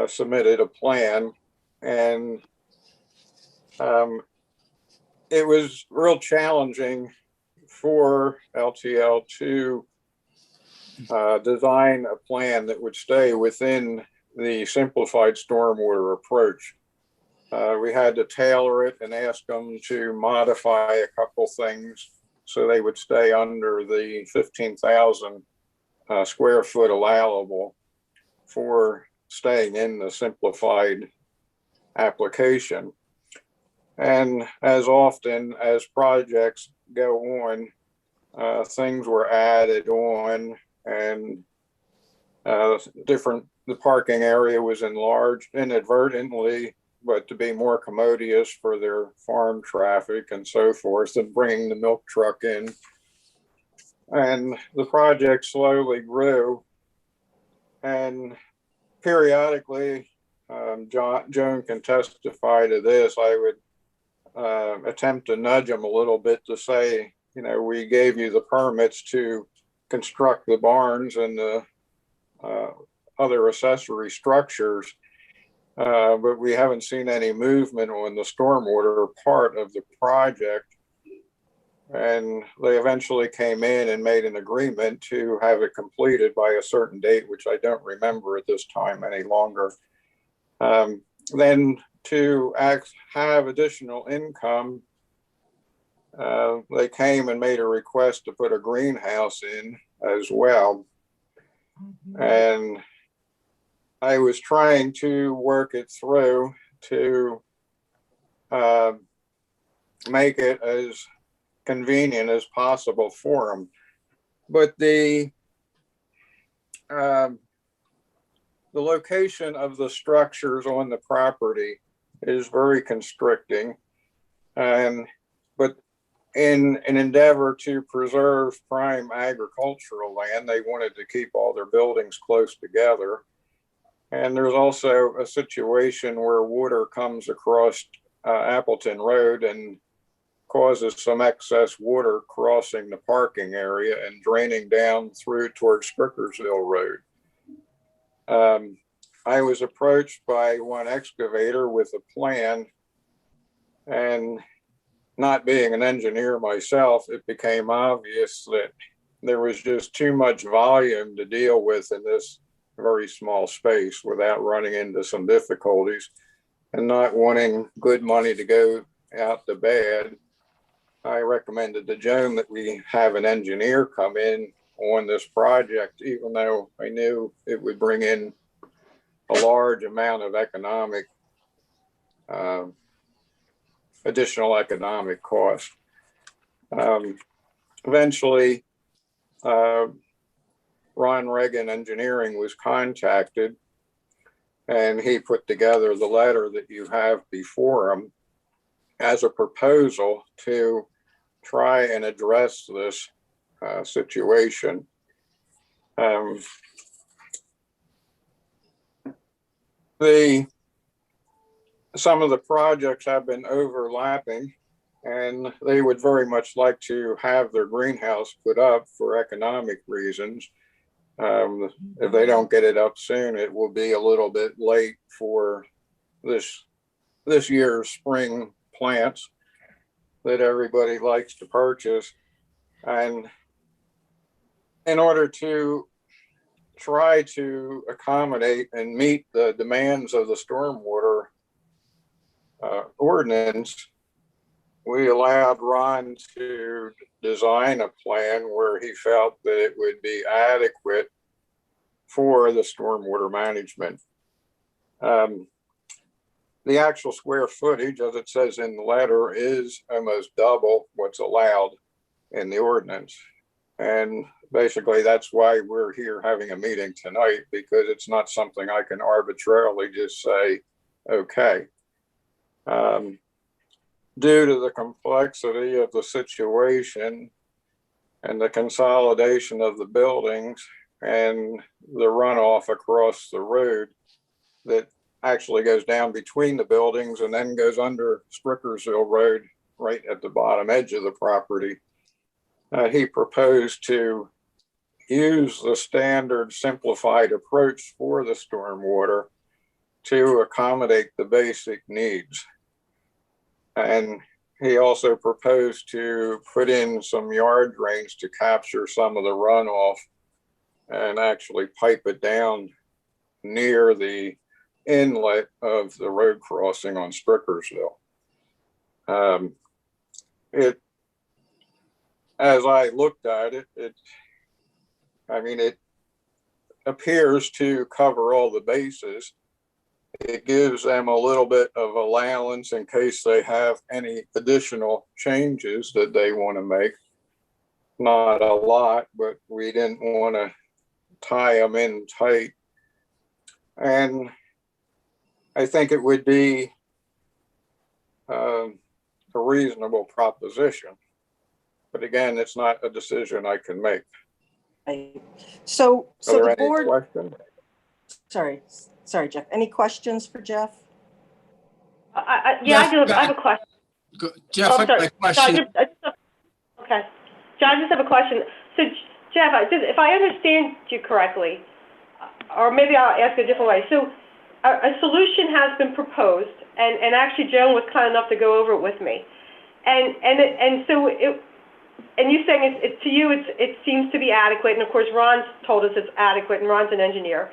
submitted a plan. And it was real challenging for LTL to design a plan that would stay within the simplified stormwater approach. We had to tailor it and ask them to modify a couple things so they would stay under the 15,000 square foot allowable for staying in the simplified application. And as often as projects go on, things were added on, and the parking area was enlarged inadvertently, but to be more commodious for their farm traffic and so forth, and bringing the milk truck in. And the project slowly grew, and periodically, Joan can testify to this, I would attempt to nudge them a little bit to say, you know, we gave you the permits to construct the barns and the other accessory structures, but we haven't seen any movement on the stormwater part of the project. And they eventually came in and made an agreement to have it completed by a certain date, which I don't remember at this time any longer. Then to have additional income, they came and made a request to put a greenhouse in as well. And I was trying to work it through to make it as convenient as possible for them. But the location of the structures on the property is very constricting. But in an endeavor to preserve prime agricultural land, they wanted to keep all their buildings close together. And there's also a situation where water comes across Appleton Road and causes some excess water crossing the parking area and draining down through towards Strickersville Road. I was approached by one excavator with a plan, and not being an engineer myself, it became obvious that there was just too much volume to deal with in this very small space without running into some difficulties, and not wanting good money to go out to bad. I recommended to Joan that we have an engineer come in on this project, even though I knew it would bring in a large amount of additional economic cost. Eventually, Ron Reagan Engineering was contacted, and he put together the letter that you have before him as a proposal to try and address this situation. Some of the projects have been overlapping, and they would very much like to have their greenhouse put up for economic reasons. If they don't get it up soon, it will be a little bit late for this year's spring plants that everybody likes to purchase. And in order to try to accommodate and meet the demands of the stormwater ordinance, we allowed Ron to design a plan where he felt that it would be adequate for the stormwater management. The actual square footage, as it says in the letter, is almost double what's allowed in the ordinance. And basically that's why we're here having a meeting tonight, because it's not something I can arbitrarily just say, okay. Due to the complexity of the situation and the consolidation of the buildings and the runoff across the road that actually goes down between the buildings and then goes under Strickersville Road right at the bottom edge of the property, he proposed to use the standard simplified approach for the stormwater to accommodate the basic needs. And he also proposed to put in some yard drains to capture some of the runoff and actually pipe it down near the inlet of the road crossing on Strickersville. As I looked at it, it appears to cover all the bases. It gives them a little bit of allowance in case they have any additional changes that they want to make. Not a lot, but we didn't want to tie them in tight. And I think it would be a reasonable proposition. But again, it's not a decision I can make. So Are there the any board, questions? sorry, Jeff. Any questions for Jeff? I have a question. Jeff, I have a question. Okay. John, I just have a question. So, Jeff, if I understand you correctly, or maybe I'll ask a different way. So, a solution has been proposed, and actually Joan was kind enough to go over it with me. And so you're saying to you it seems to be adequate, and of course Ron's told us it's adequate, and Ron's an engineer.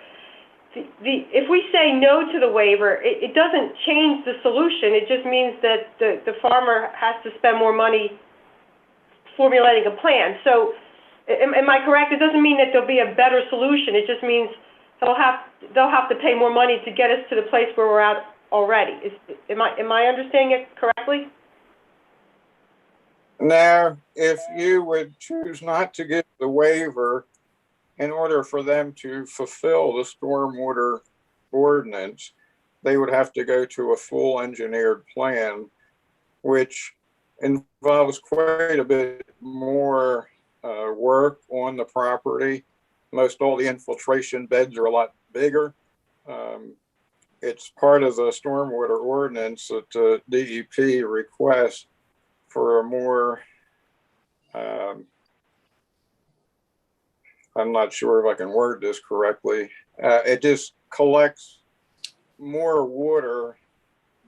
If we say no to the waiver, it doesn't change the solution. It just means that the farmer has to spend more money formulating a plan. So, am I correct? It doesn't mean that there'll be a better solution. It just means they'll have to pay more money to get us to the place where we're at already. Am I understanding it correctly? Now, if you would choose not to give the waiver, in order for them to fulfill the stormwater ordinance, they would have to go to a full engineered plan, which involves quite a bit more work on the property. Most all the infiltration beds are a lot bigger. It's part of the stormwater ordinance that the DEP requests for a more, I'm not sure if I can word this correctly. It just collects more water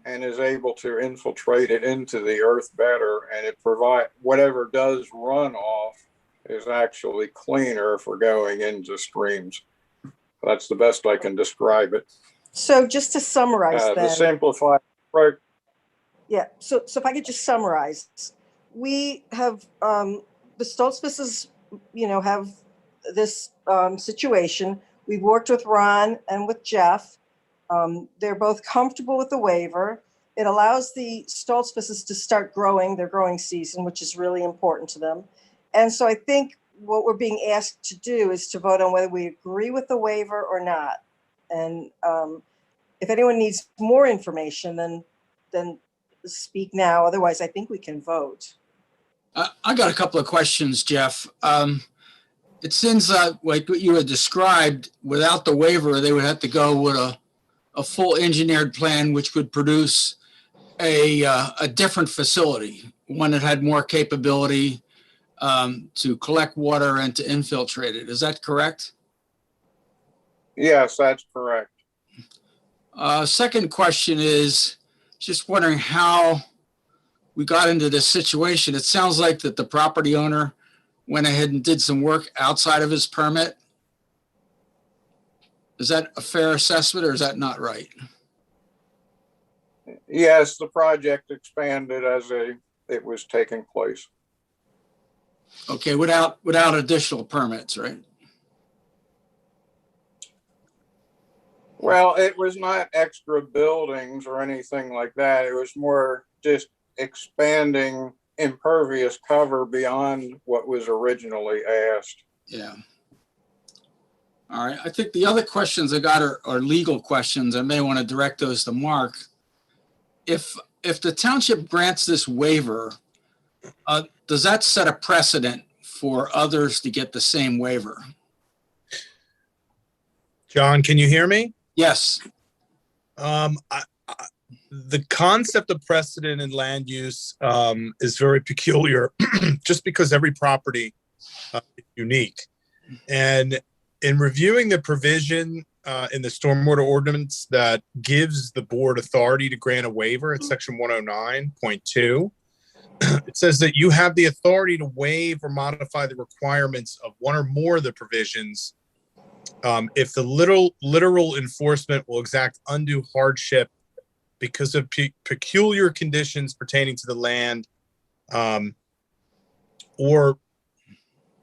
and is able to infiltrate it into the earth better, and it provides whatever does run off is actually cleaner for going into streams. That's the best I can describe it. So just to summarize The then. simplified, right? Yeah, so if I could just summarize, we have, the Stoltzfuses, have this situation. We've worked with Ron and with Jeff. They're both comfortable with the waiver. It allows the Stoltzfuses to start growing their growing season, which is really important to them. And so I think what we're being asked to do is to vote on whether we agree with the waiver or not. And if anyone needs more information, then speak now. Otherwise, I think we can vote. I got a couple of questions, Jeff. It seems like what you had described, without the waiver, they would have to go with a full engineered plan, which would produce a different facility, one that had more capability to collect water and to infiltrate it. Is that correct? Yes, that's correct. Second question is just wondering how we got into this situation. It sounds like that the property owner went ahead and did some work outside of his permit. Is that a fair assessment, or is that not right? Yes, the project expanded as it was taking place. Okay, without additional permits, right? Well, it was not extra buildings or anything like that. It was more just expanding impervious cover beyond what was originally asked. Yeah. All right. I think the other questions I got are legal questions. I may want to direct those to Mark. If the township grants this waiver, does that set a precedent for others to get the same waiver? John, can you hear me? Yes. The concept of precedent in land use is very peculiar just because every property is unique. And in reviewing the provision in the stormwater ordinance that gives the board authority to grant a waiver at section 109.2, it says that you have the authority to waive or modify the requirements of one or more of the provisions if the literal enforcement will exact undue hardship because of peculiar conditions pertaining to the land, or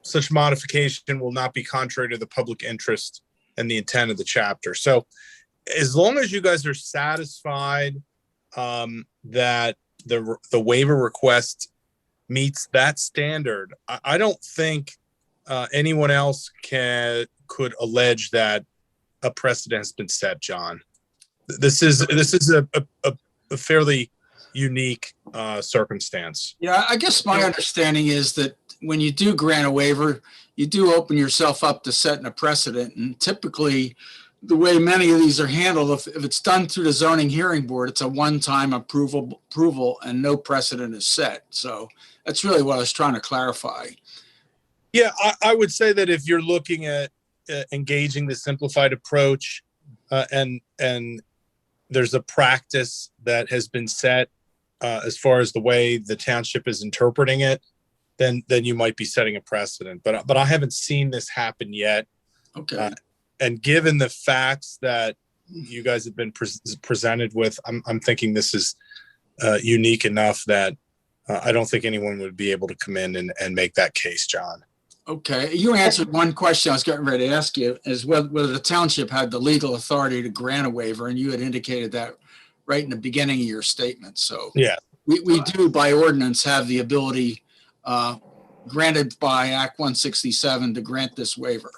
such modification will not be contrary to the public interest and the intent of the chapter. So as long as you guys are satisfied that the waiver request meets that standard, I don't think anyone else could allege that a precedent has been set, John. This is a fairly unique circumstance. Yeah, I guess my understanding is that when you do grant a waiver, you do open yourself up to setting a precedent. And typically, the way many of these are handled, if it's done through the zoning hearing board, it's a one-time approval and no precedent is set. So that's really what I was trying to clarify. Yeah, I would say that if you're looking at engaging the simplified approach and there's a practice that has been set as far as the way the township is interpreting it, then you might be setting a precedent. But I haven't seen this happen yet. Okay. And given the facts that you guys have been presented with, I'm thinking this is unique enough that I don't think anyone would be able to come in and make that case, John. Okay. You answered one question I was getting ready to ask you, is whether the township had the legal authority to grant a waiver, and you had indicated that right in the beginning of your statement. So yeah, we do by ordinance have the ability granted by Act 167 to grant this waiver.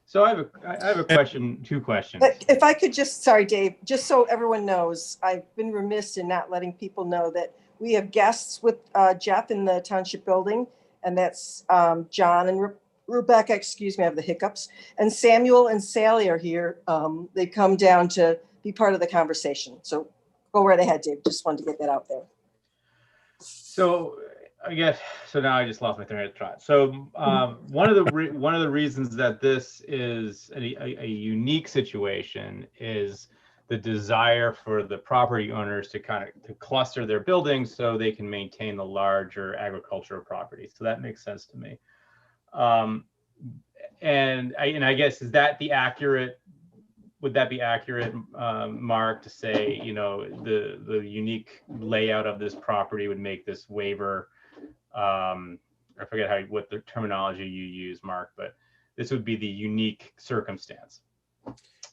So I have a question, two questions. But if I could just, sorry, Dave, just so everyone knows, I've been remiss in not letting people know that we have guests with Jeff in the township building, and that's John and Rebecca, excuse me, I have the hiccups, and Samuel and Sally are here. They come down to be part of the conversation. So go right ahead, Dave. Just wanted to get that out there. So I guess, so now I just lost my train of thought. So one of the reasons that this is a unique situation is the desire for the property owners to cluster their buildings so they can maintain the larger agricultural properties. So that makes sense to me. And I guess, is that the accurate? Would that be accurate, Mark, to say, the unique layout of this property would make this waiver? I forget what the terminology you use, Mark, but this would be the unique circumstance.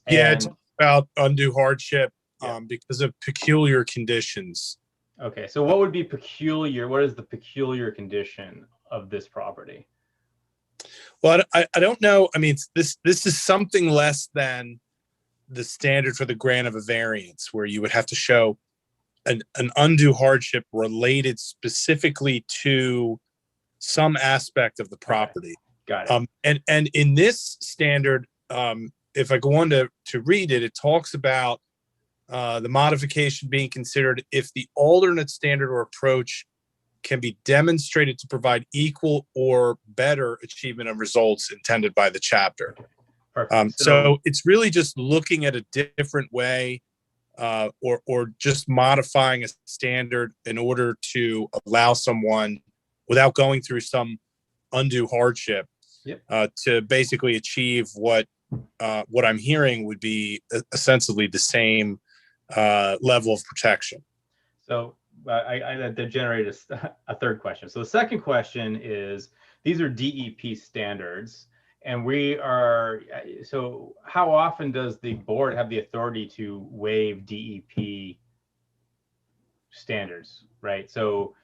Yeah, it's about undue hardship because of peculiar conditions. Okay, so what would be peculiar? What is the peculiar condition of this property? Well, I don't know. I mean, this is something less than the standard for the grant of a variance, where you would have to show an undue hardship related specifically to some aspect of the property. Got it. And in this standard, if I go on to read it, it talks about the modification being considered if the alternate standard or approach can be demonstrated to provide equal or better achievement of results intended by the chapter. So it's really just looking at a different way or just modifying a standard in order to allow someone, without going through some undue hardship, to basically achieve what I'm hearing would be ostensibly the same level of protection. So that generated a third question. So the second question is, these are DEP standards, and so how often does the board have the authority to waive DEP standards, right? So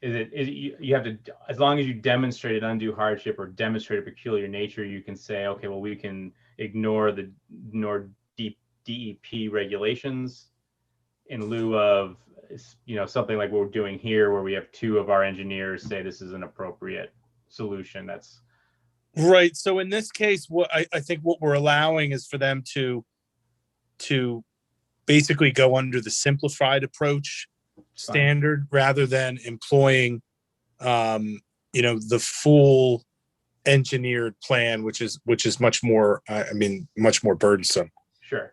you have to, as long as you demonstrate an undue hardship or demonstrate a peculiar nature, you can say, okay, well, we can ignore DEP regulations in lieu of, something like what we're doing here, where we have two of our engineers say this is an appropriate solution. That's right. So in this case, what I think what we're allowing is for them to basically go under the simplified approach standard rather than employing, the full engineered plan, which is much more, much more burdensome. Sure.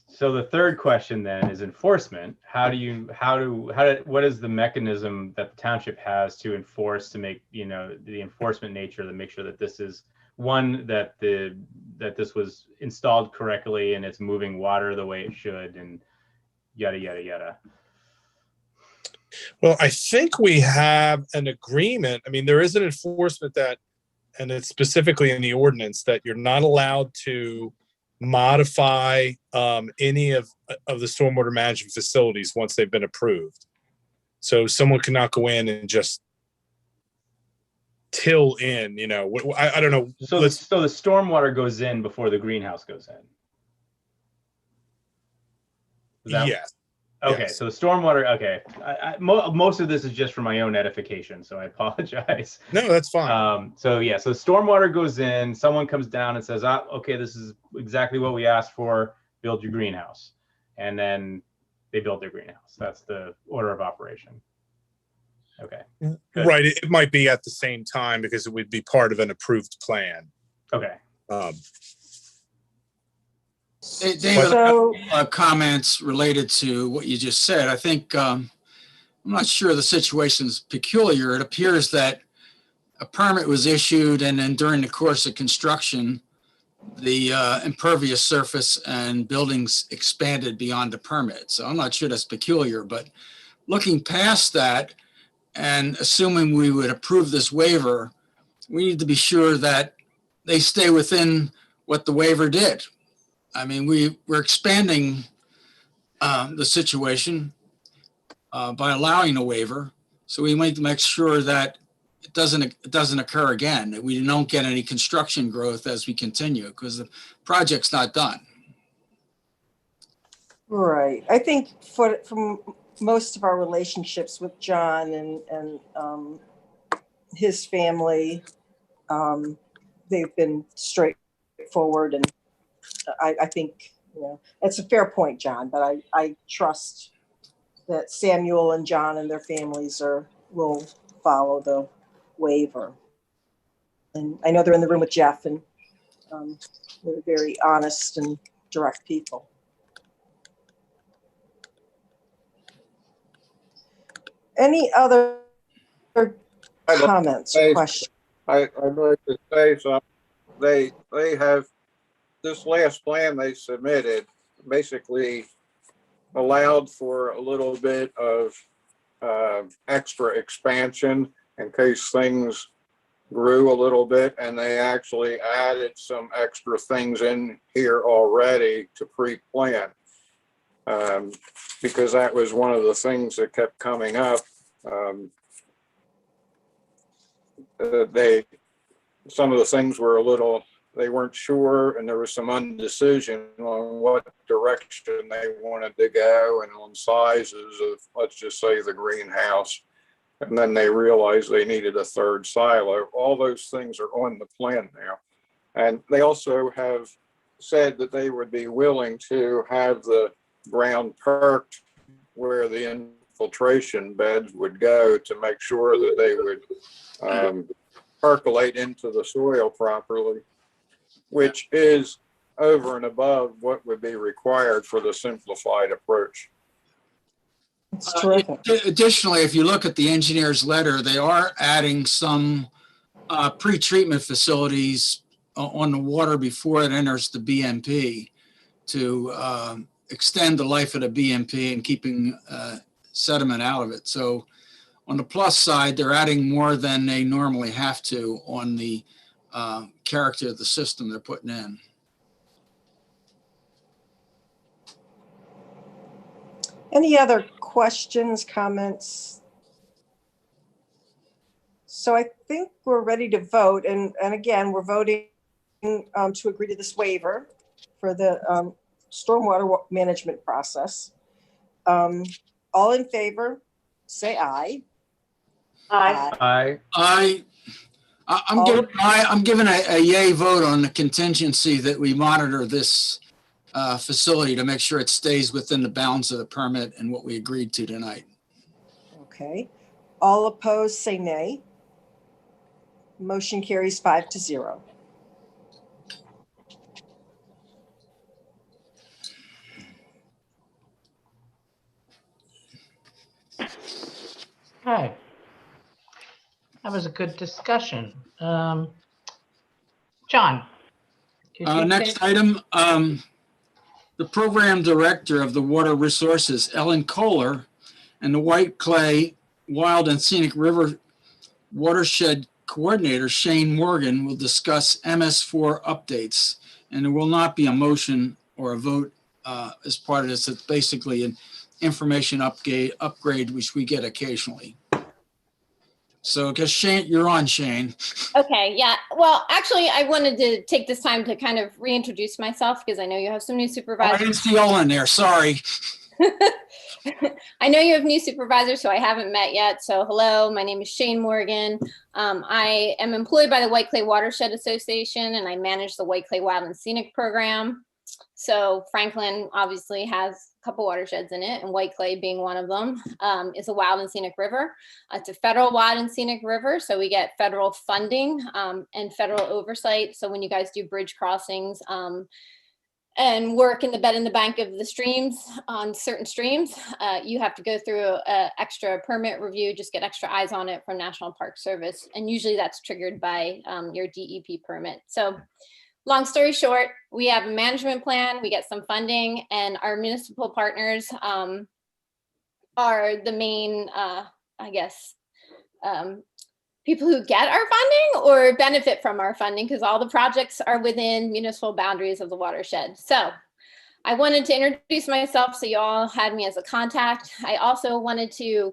So the third question then is enforcement. What is the mechanism that the township has to enforce, to make, the enforcement nature, to make sure that this is one, that this was installed correctly and it's moving water the way it should, and yada, yada, yada. Well, I think we have an agreement. I mean, there is an enforcement that, and it's specifically in the ordinance, that you're not allowed to modify any of the stormwater management facilities once they've been approved. So someone cannot go in and just till in, you know, I don't know. So the stormwater goes in before the greenhouse goes in. Yes. Okay, Yes. so the stormwater, okay. Most of this is just for my own edification, so I apologize. No, that's fine. So yeah, so stormwater goes in, someone comes down and says, okay, this is exactly what we asked for, build your greenhouse. And then they build their greenhouse. That's the order of operation. Okay. Good. Right. It might be at the same time because it would be part of an approved plan. Okay. David, comments related to what you just said. I think, I'm not sure the situation's peculiar. It appears that a permit was issued and then during the course of construction, the impervious surface and buildings expanded beyond the permit. So I'm not sure that's peculiar, but looking past that and assuming we would approve this waiver, we need to be sure that they stay within what the waiver did. I mean, we're expanding the situation by allowing a waiver. So we need to make sure that it doesn't occur again, that we don't get any construction growth as we continue, because the project's not done. Right. I think from most of our relationships with John and his family, they've been straightforward, and I think, you know, it's a fair point, John, but I trust that Samuel and John and their families will follow the waiver. And I know they're in the room with Jeff, and they're very honest and direct people. Any other comments or questions? I'd like to say something. They have, this last plan they submitted basically allowed for a little bit of extra expansion in case things grew a little bit, and they actually added some extra things in here already to pre-plan. Because that was one of the things that kept coming up. Some of the things were they weren't sure, and there was some indecision on what direction they wanted to go and on sizes of, let's just say, the greenhouse. And then they realized they needed a third silo. All those things are on the plan now. And they also have said that they would be willing to have the ground perked where the infiltration beds would go to make sure that they would percolate into the soil properly, which is over and above what would be required for the simplified approach. Additionally, if you look at the engineer's letter, they are adding some pre-treatment facilities on the water before it enters the BMP to extend the life of the BMP and keeping sediment out of it. So on the plus side, they're adding more than they normally have to on the character of the system they're putting in. Any other questions, comments? So I think we're ready to vote. And again, we're voting to agree to this waiver for the stormwater management process. All in favor, say aye. Aye. Aye. I'm giving a yay vote on the contingency that we monitor this facility to make sure it stays within the bounds of the permit and what we agreed to tonight. Okay. All opposed, say nay. Motion carries 5-0. Okay. That was a good discussion. John. could you Next finish? item, the program director of the Water Resources, Ellen Kohler, and the White Clay Wild and Scenic River Watershed Coordinator, Shane Morgan, will discuss MS4 updates. And there will not be a motion or a vote as part of this. It's basically an information upgrade, which we get occasionally. So I guess Shane, you're on, Shane. Okay, yeah. Well, actually, I wanted to take this time to kind of reintroduce myself because I know you have some new Oh, I supervisors. didn't see all in there, sorry. I know you have new supervisors who I haven't met yet. So hello, my name is Shane Morgan. I am employed by the White Clay Watershed Association and I manage the White Clay Wild and Scenic Program. So Franklin obviously has a couple watersheds in it, and White Clay being one of them, is a wild and scenic river. It's a federal wild and scenic river, so we get federal funding and federal oversight. So when you guys do bridge crossings and work in the bed and the bank of the streams on certain streams, you have to go through an extra permit review, just get extra eyes on it from National Park Service. And usually that's triggered by your DEP permit. So long story short, we have a management plan, we get some funding, and our municipal partners are the main, I guess, people who get our funding or benefit from our funding, because all the projects are within municipal boundaries of the watershed. So I wanted to introduce myself so you all had me as a contact. I also wanted to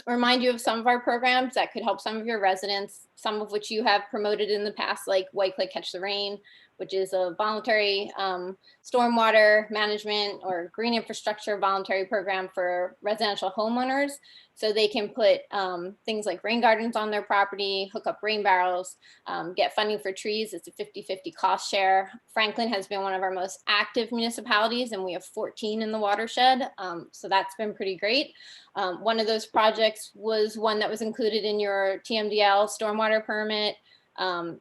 remind you of some of our programs that could help some of your residents, some of which you have promoted in the past, like White Clay Catch the Rain, which is a voluntary stormwater management or green infrastructure voluntary program for residential homeowners. So they can put things like rain gardens on their property, hook up rain barrels, get funding for trees. It's a 50-50 cost share. Franklin has been one of our most active municipalities, and we have 14 in the watershed. So that's been pretty great. One of those projects was one that was included in your TMDL stormwater permit.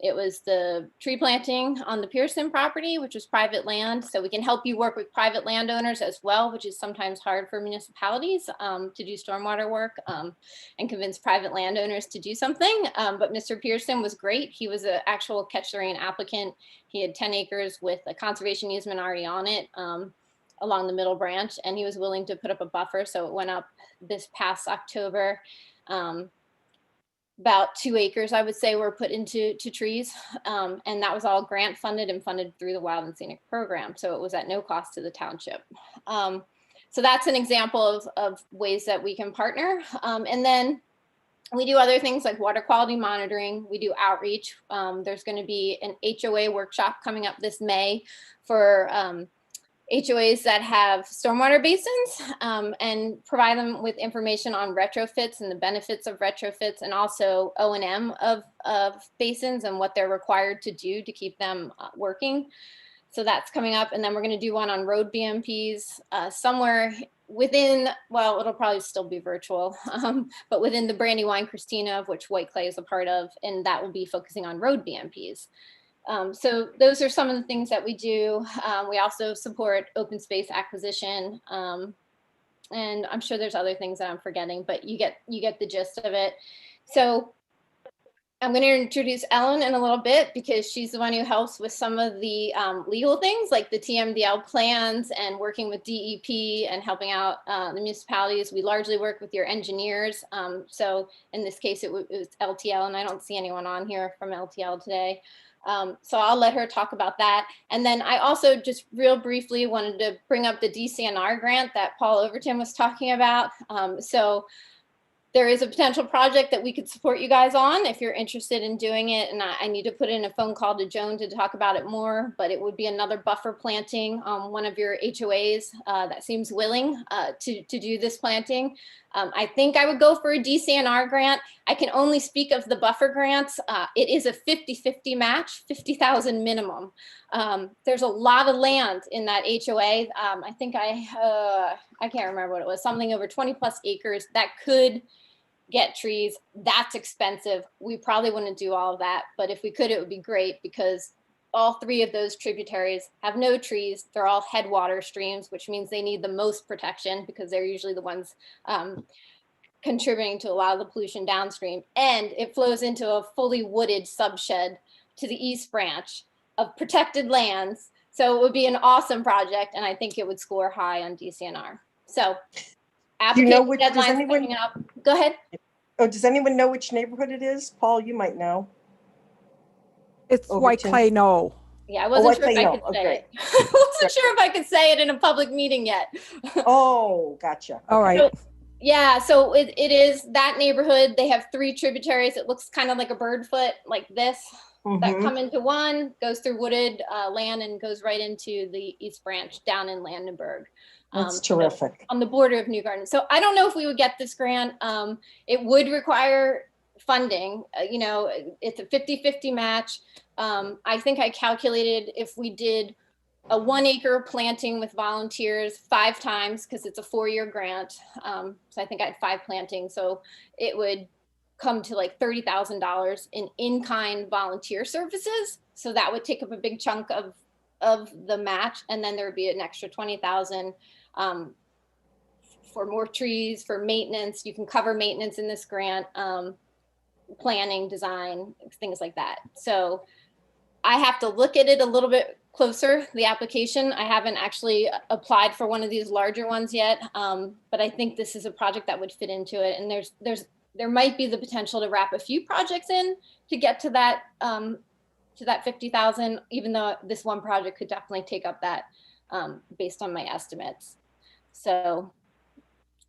It was the tree planting on the Pearson property, which was private land. So we can help you work with private landowners as well, which is sometimes hard for municipalities to do stormwater work and convince private landowners to do something. But Mr. Pearson was great. He was an actual catch the rain applicant. He had 10 acres with a conservation easement already on it along the middle branch, and he was willing to put up a buffer. So it went up this past October. About 2 acres, I would say, were put into trees. And that was all grant funded and funded through the Wild and Scenic Program. So it was at no cost to the township. So that's an example of ways that we can partner. And then we do other things like water quality monitoring. We do outreach. There's going to be an HOA workshop coming up this May for HOAs that have stormwater basins and provide them with information on retrofits and the benefits of retrofits, and also O&M of basins and what they're required to do to keep them working. So that's coming up. And then we're going to do one on road BMPs somewhere within, well, it'll probably still be virtual, but within the Brandywine Christina, of which White Clay is a part of, and that will be focusing on road BMPs. So those are some of the things that we do. We also support open space acquisition. And I'm sure there's other things that I'm forgetting, but you get the gist of it. So I'm going to introduce Ellen in a little bit because she's the one who helps with some of the legal things like the TMDL plans and working with DEP and helping out the municipalities. We largely work with your engineers. So in this case, it was LTL, and I don't see anyone on here from LTL today. So I'll let her talk about that. And then I also just real briefly wanted to bring up the DCNR grant that Paul Overton was talking about. So there is a potential project that we could support you guys on if you're interested in doing it. And I need to put in a phone call to Joan to talk about it more, but it would be another buffer planting on one of your HOAs that seems willing to do this planting. I think I would go for a DCNR grant. I can only speak of the buffer grants. It is a 50-50 match, 50,000 minimum. There's a lot of land in that HOA. I think I can't remember what it was, something over 20 plus acres that could get trees. That's expensive. We probably wouldn't do all of that, but if we could, it would be great because all three of those tributaries have no trees. They're all headwater streams, which means they need the most protection because they're usually the ones contributing to a lot of the pollution downstream. And it flows into a fully wooded subshed to the East Branch of protected lands. So it would be an awesome project, and I think it would score high on DCNR. So Do you know application which, does deadline's anyone, coming up. Go ahead. oh, does anyone know which neighborhood it is? Paul, you might know. It's White Overton. Clay Knoll. Yeah, I Oh, wasn't White sure if Clay I Knoll. could Oh, say great. it. I wasn't sure if I could say it in a public meeting yet. Oh, gotcha. All right. So, yeah, so it is that neighborhood. They have 3 tributaries. It looks kind of like a bird foot, like this, that Mhm. come into one, goes through wooded land and goes right into the East Branch down in Landenberg. That's terrific. On the border of New Garden. So I don't know if we would get this grant. It would require funding. You know, it's a 50-50 match. I think I calculated if we did a 1 acre planting with volunteers 5 times, because it's a 4-year grant. So I think I had 5 plantings. So it would come to like $30,000 in in-kind volunteer services. So that would take up a big chunk of the match. And then there would be an extra 20,000 for more trees, for maintenance. You can cover maintenance in this grant, planning, design, things like that. So I have to look at it a little bit closer, the application. I haven't actually applied for one of these larger ones yet, but I think this is a project that would fit into it. And there might be the potential to wrap a few projects in to get to that 50,000, even though this one project could definitely take up that based on my estimates. So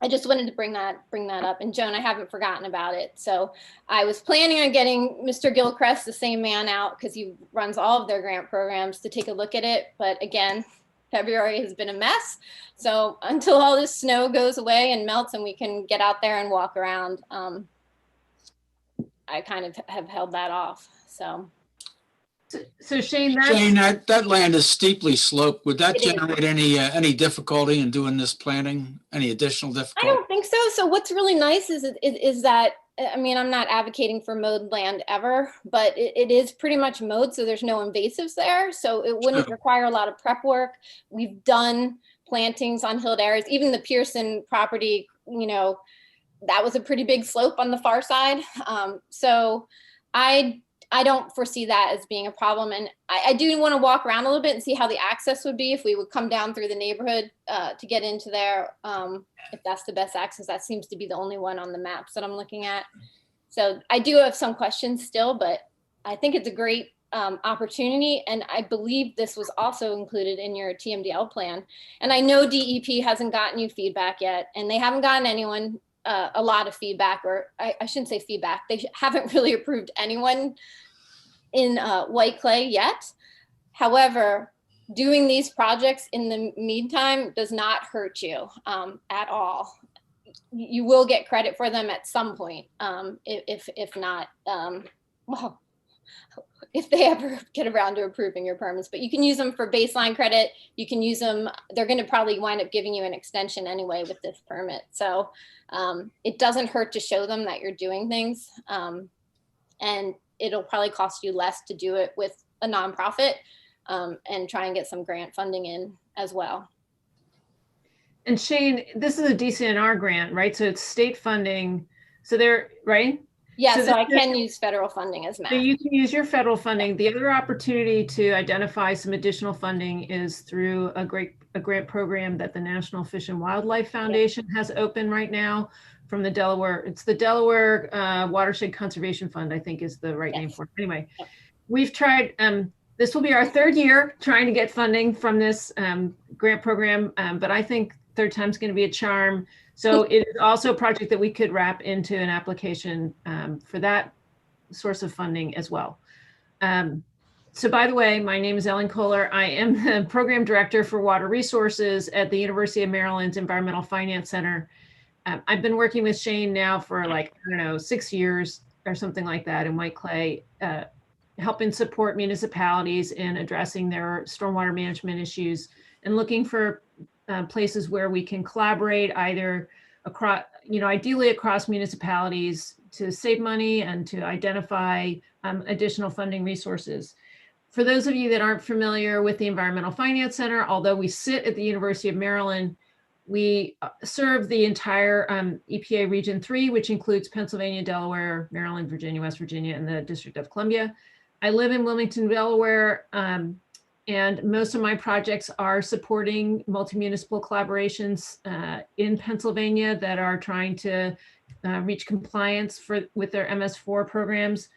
I just wanted to bring that up. And Joan, I haven't forgotten about it. So I was planning on getting Mr. Gilchrist, the same man, out, because he runs all of their grant programs, to take a look at it. But again, February has been a mess. So until all this snow goes away and melts and we can get out there and walk around, I kind of have held that off. So Shane, that land is steeply sloped. Would that It is. generate any difficulty in doing this planting? Any additional I difficulty? don't think so. So what's really nice is that, I mean, I'm not advocating for mowed land ever, but it is pretty much mowed. So there's no invasives there. So it wouldn't require a lot of prep work. We've done plantings on hilled areas, even the Pearson property, you know, that was a pretty big slope on the far side. So I don't foresee that as being a problem. And I do want to walk around a little bit and see how the access would be if we would come down through the neighborhood to get into there. If that's the best access, that seems to be the only one on the maps that I'm looking at. So I do have some questions still, but I think it's a great opportunity. And I believe this was also included in your TMDL plan. And I know DEP hasn't gotten you feedback yet, and they haven't gotten anyone a lot of feedback, or I shouldn't say feedback. They haven't really approved anyone in White Clay yet. However, doing these projects in the meantime does not hurt you at all. You will get credit for them at some point, if not, well, if they ever get around to approving your permits. But you can use them for baseline credit. You can use them. They're going to probably wind up giving you an extension anyway with this permit. So it doesn't hurt to show them that you're doing things. And it'll probably cost you less to do it with a nonprofit and try and get some grant funding in as well. and Shane, this is a DCNR grant, right? So it's state funding. So they're right. Yeah, so I this- can use federal funding as match. So you can use your federal funding. The other opportunity to identify some additional funding is through a grant program that the National Fish and Wildlife Foundation has open right now from the Delaware. It's the Delaware Watershed Conservation Fund, I think is the right name for it. Anyway, we've tried, this will be our 3rd year trying to get funding from this grant program, but I think 3rd time's going to be a charm. So it is also a project that we could wrap into an application for that source of funding as well. So by the way, my name is Ellen Kohler. I am the program director for water resources at the University of Maryland's Environmental Finance Center. I've been working with Shane now for like, I don't know, 6 years or something like that in White Clay, helping support municipalities in addressing their stormwater management issues and looking for places where we can collaborate either across, ideally across municipalities to save money and to identify additional funding resources. For those of you that aren't familiar with the Environmental Finance Center, although we sit at the University of Maryland, we serve the entire EPA Region 3, which includes Pennsylvania, Delaware, Maryland, Virginia, West Virginia, and the District of Columbia. I live in Wilmington, Delaware, and most of my projects are supporting multi-municipal collaborations in Pennsylvania that are trying to reach compliance with their MS4 programs,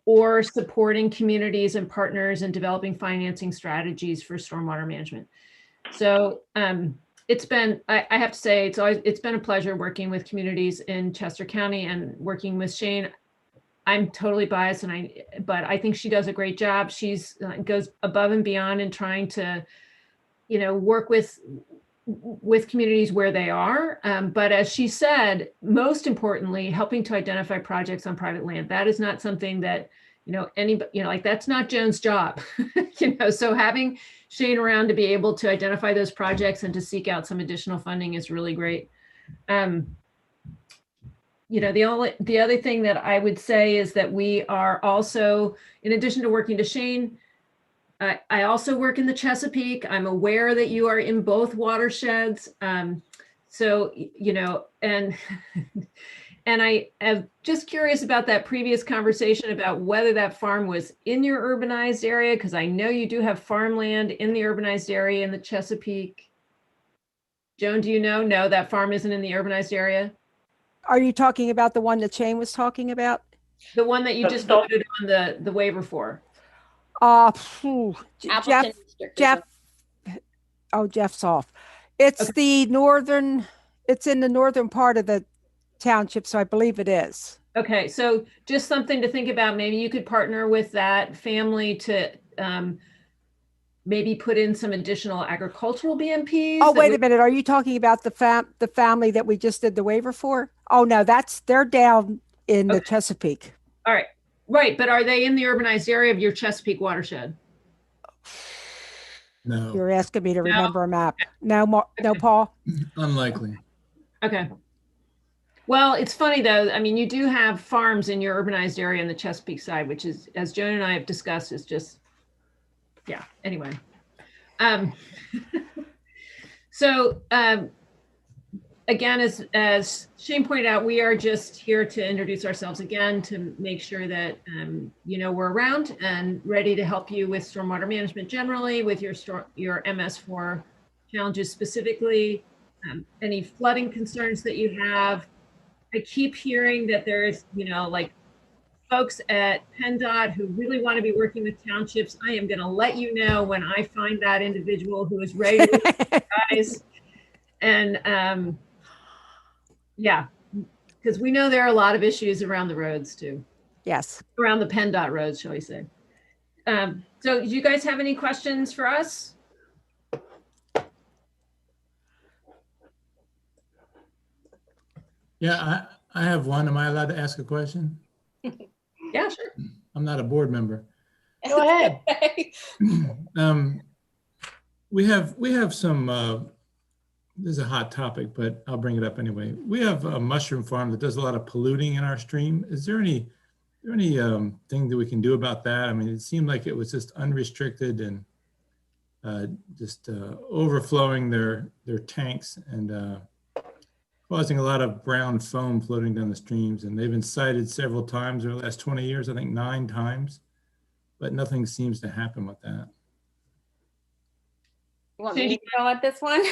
or supporting communities and partners in developing financing strategies for stormwater management. So it's been, I have to say, it's been a pleasure working with communities in Chester County and working with Shane. I'm totally biased, but I think she does a great job. She's goes above and beyond in trying to, work with communities where they are. But as she said, most importantly, helping to identify projects on private land. That is not something that, anybody, like that's not Joan's job, so having Shane around to be able to identify those projects and to seek out some additional funding is really great. The other thing that I would say is that we are also, in addition to working to Shane, I also work in the Chesapeake. I'm aware that you are in both watersheds. So, and I am just curious about that previous conversation about whether that farm was in your urbanized area, because I know you do have farmland in the urbanized area in the Chesapeake. Joan, do you know? No, that farm isn't in the urbanized area. Are you talking about the one that Shane was talking about? The one that you just voted on the waiver for? Jeff. Oh, Jeff's off. It's okay. It's in the northern part of the township, so I believe it is. Okay, so just something to think about. Maybe you could partner with that family to maybe put in some additional agricultural BMPs. Oh, wait a minute. Are you talking about the family that we just did the waiver for? Oh, no, they're down in the Chesapeake. All right. Right. But are they in the urbanized area of your Chesapeake watershed? No. You're asking me to remember a map. No, no, Paul? Unlikely. Okay. Well, it's funny though. I mean, you do have farms in your urbanized area in the Chesapeake side, which is, as Joan and I have discussed, is just, yeah, anyway. So again, as Shane pointed out, we are just here to introduce ourselves again to make sure that we're around and ready to help you with stormwater management generally, with your MS4 challenges specifically, any flooding concerns that you have. I keep hearing that there's like folks at PennDOT who really want to be working with townships. I am going to let you know when I find that individual who is ready to work with you guys. And yeah, because we know there are a lot of issues around the roads too. Yes. Around the PennDOT roads, shall we say. So do you guys have any questions for us? Yeah, I have one. Am I allowed to ask a question? Yeah, sure. I'm not a board member. Go ahead. We have some, this is a hot topic, but I'll bring it up anyway. We have a mushroom farm that does a lot of polluting in our stream. Is there any thing that we can do about that? I mean, it seemed like it was just unrestricted and just overflowing their tanks and causing a lot of brown foam floating down the streams. And they've been cited several times over the last 20 years, I think 9 times, but nothing seems to happen with that. You want me to go at this one?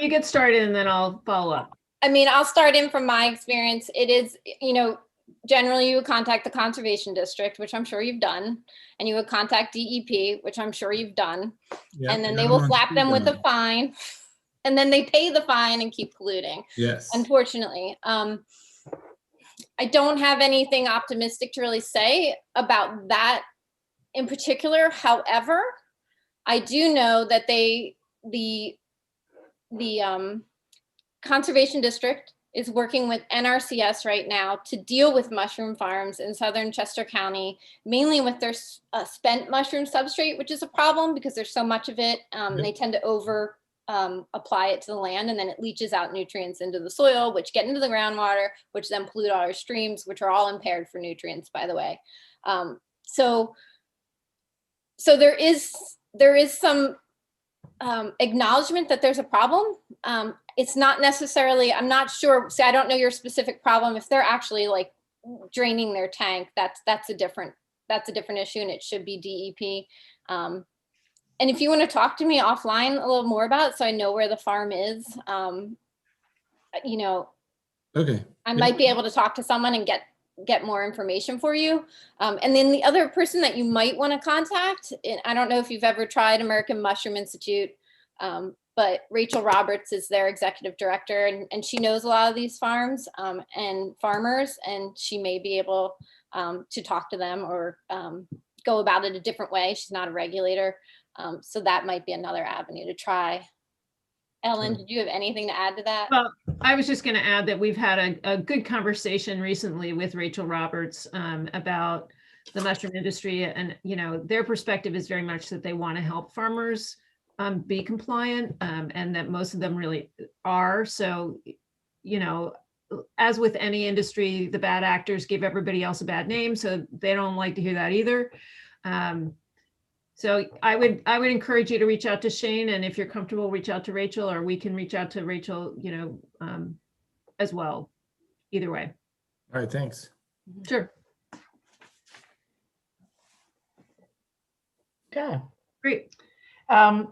You get started and then I'll follow up. I mean, I'll start in from my experience. It is, generally you would contact the conservation district, which I'm sure you've done, and you would contact DEP, which I'm sure you've done. Yep, and then they will slap them with a fine, and then they pay the fine and keep polluting. Yes. Unfortunately. I don't have anything optimistic to really say about that in particular. However, I do know that the conservation district is working with NRCS right now to deal with mushroom farms in southern Chester County, mainly with their spent mushroom substrate, which is a problem because there's so much of it. They tend to apply it to the land, and then it leaches out nutrients into the soil, which get into the groundwater, which then pollute all our streams, which are all impaired for nutrients, by the way. So there is some acknowledgement that there's a problem. It's not necessarily, I'm not sure, see, I don't know your specific problem, if they're actually like draining their tank, that's a different issue, and it should be DEP. And if you want to talk to me offline a little more about it, so I know where the farm is, you know, Okay. I might be able to talk to someone and get more information for you. And then the other person that you might want to contact, and I don't know if you've ever tried American Mushroom Institute, but Rachel Roberts is their executive director, and she knows a lot of these farms and farmers, and she may be able to talk to them or go about it a different way. She's not a regulator. So that might be another avenue to try. Ellen, did you have anything to add to that? Well, I was just going to add that we've had a good conversation recently with Rachel Roberts about the mushroom industry, and you know, their perspective is very much that they want to help farmers be compliant, and that most of them really are. So, you know, as with any industry, the bad actors give everybody else a bad name, so they don't like to hear that either. So I would encourage you to reach out to Shane, and if you're comfortable, reach out to Rachel, or we can reach out to Rachel, you know, as well. Either way. All right, thanks. Sure. Okay. Great. Can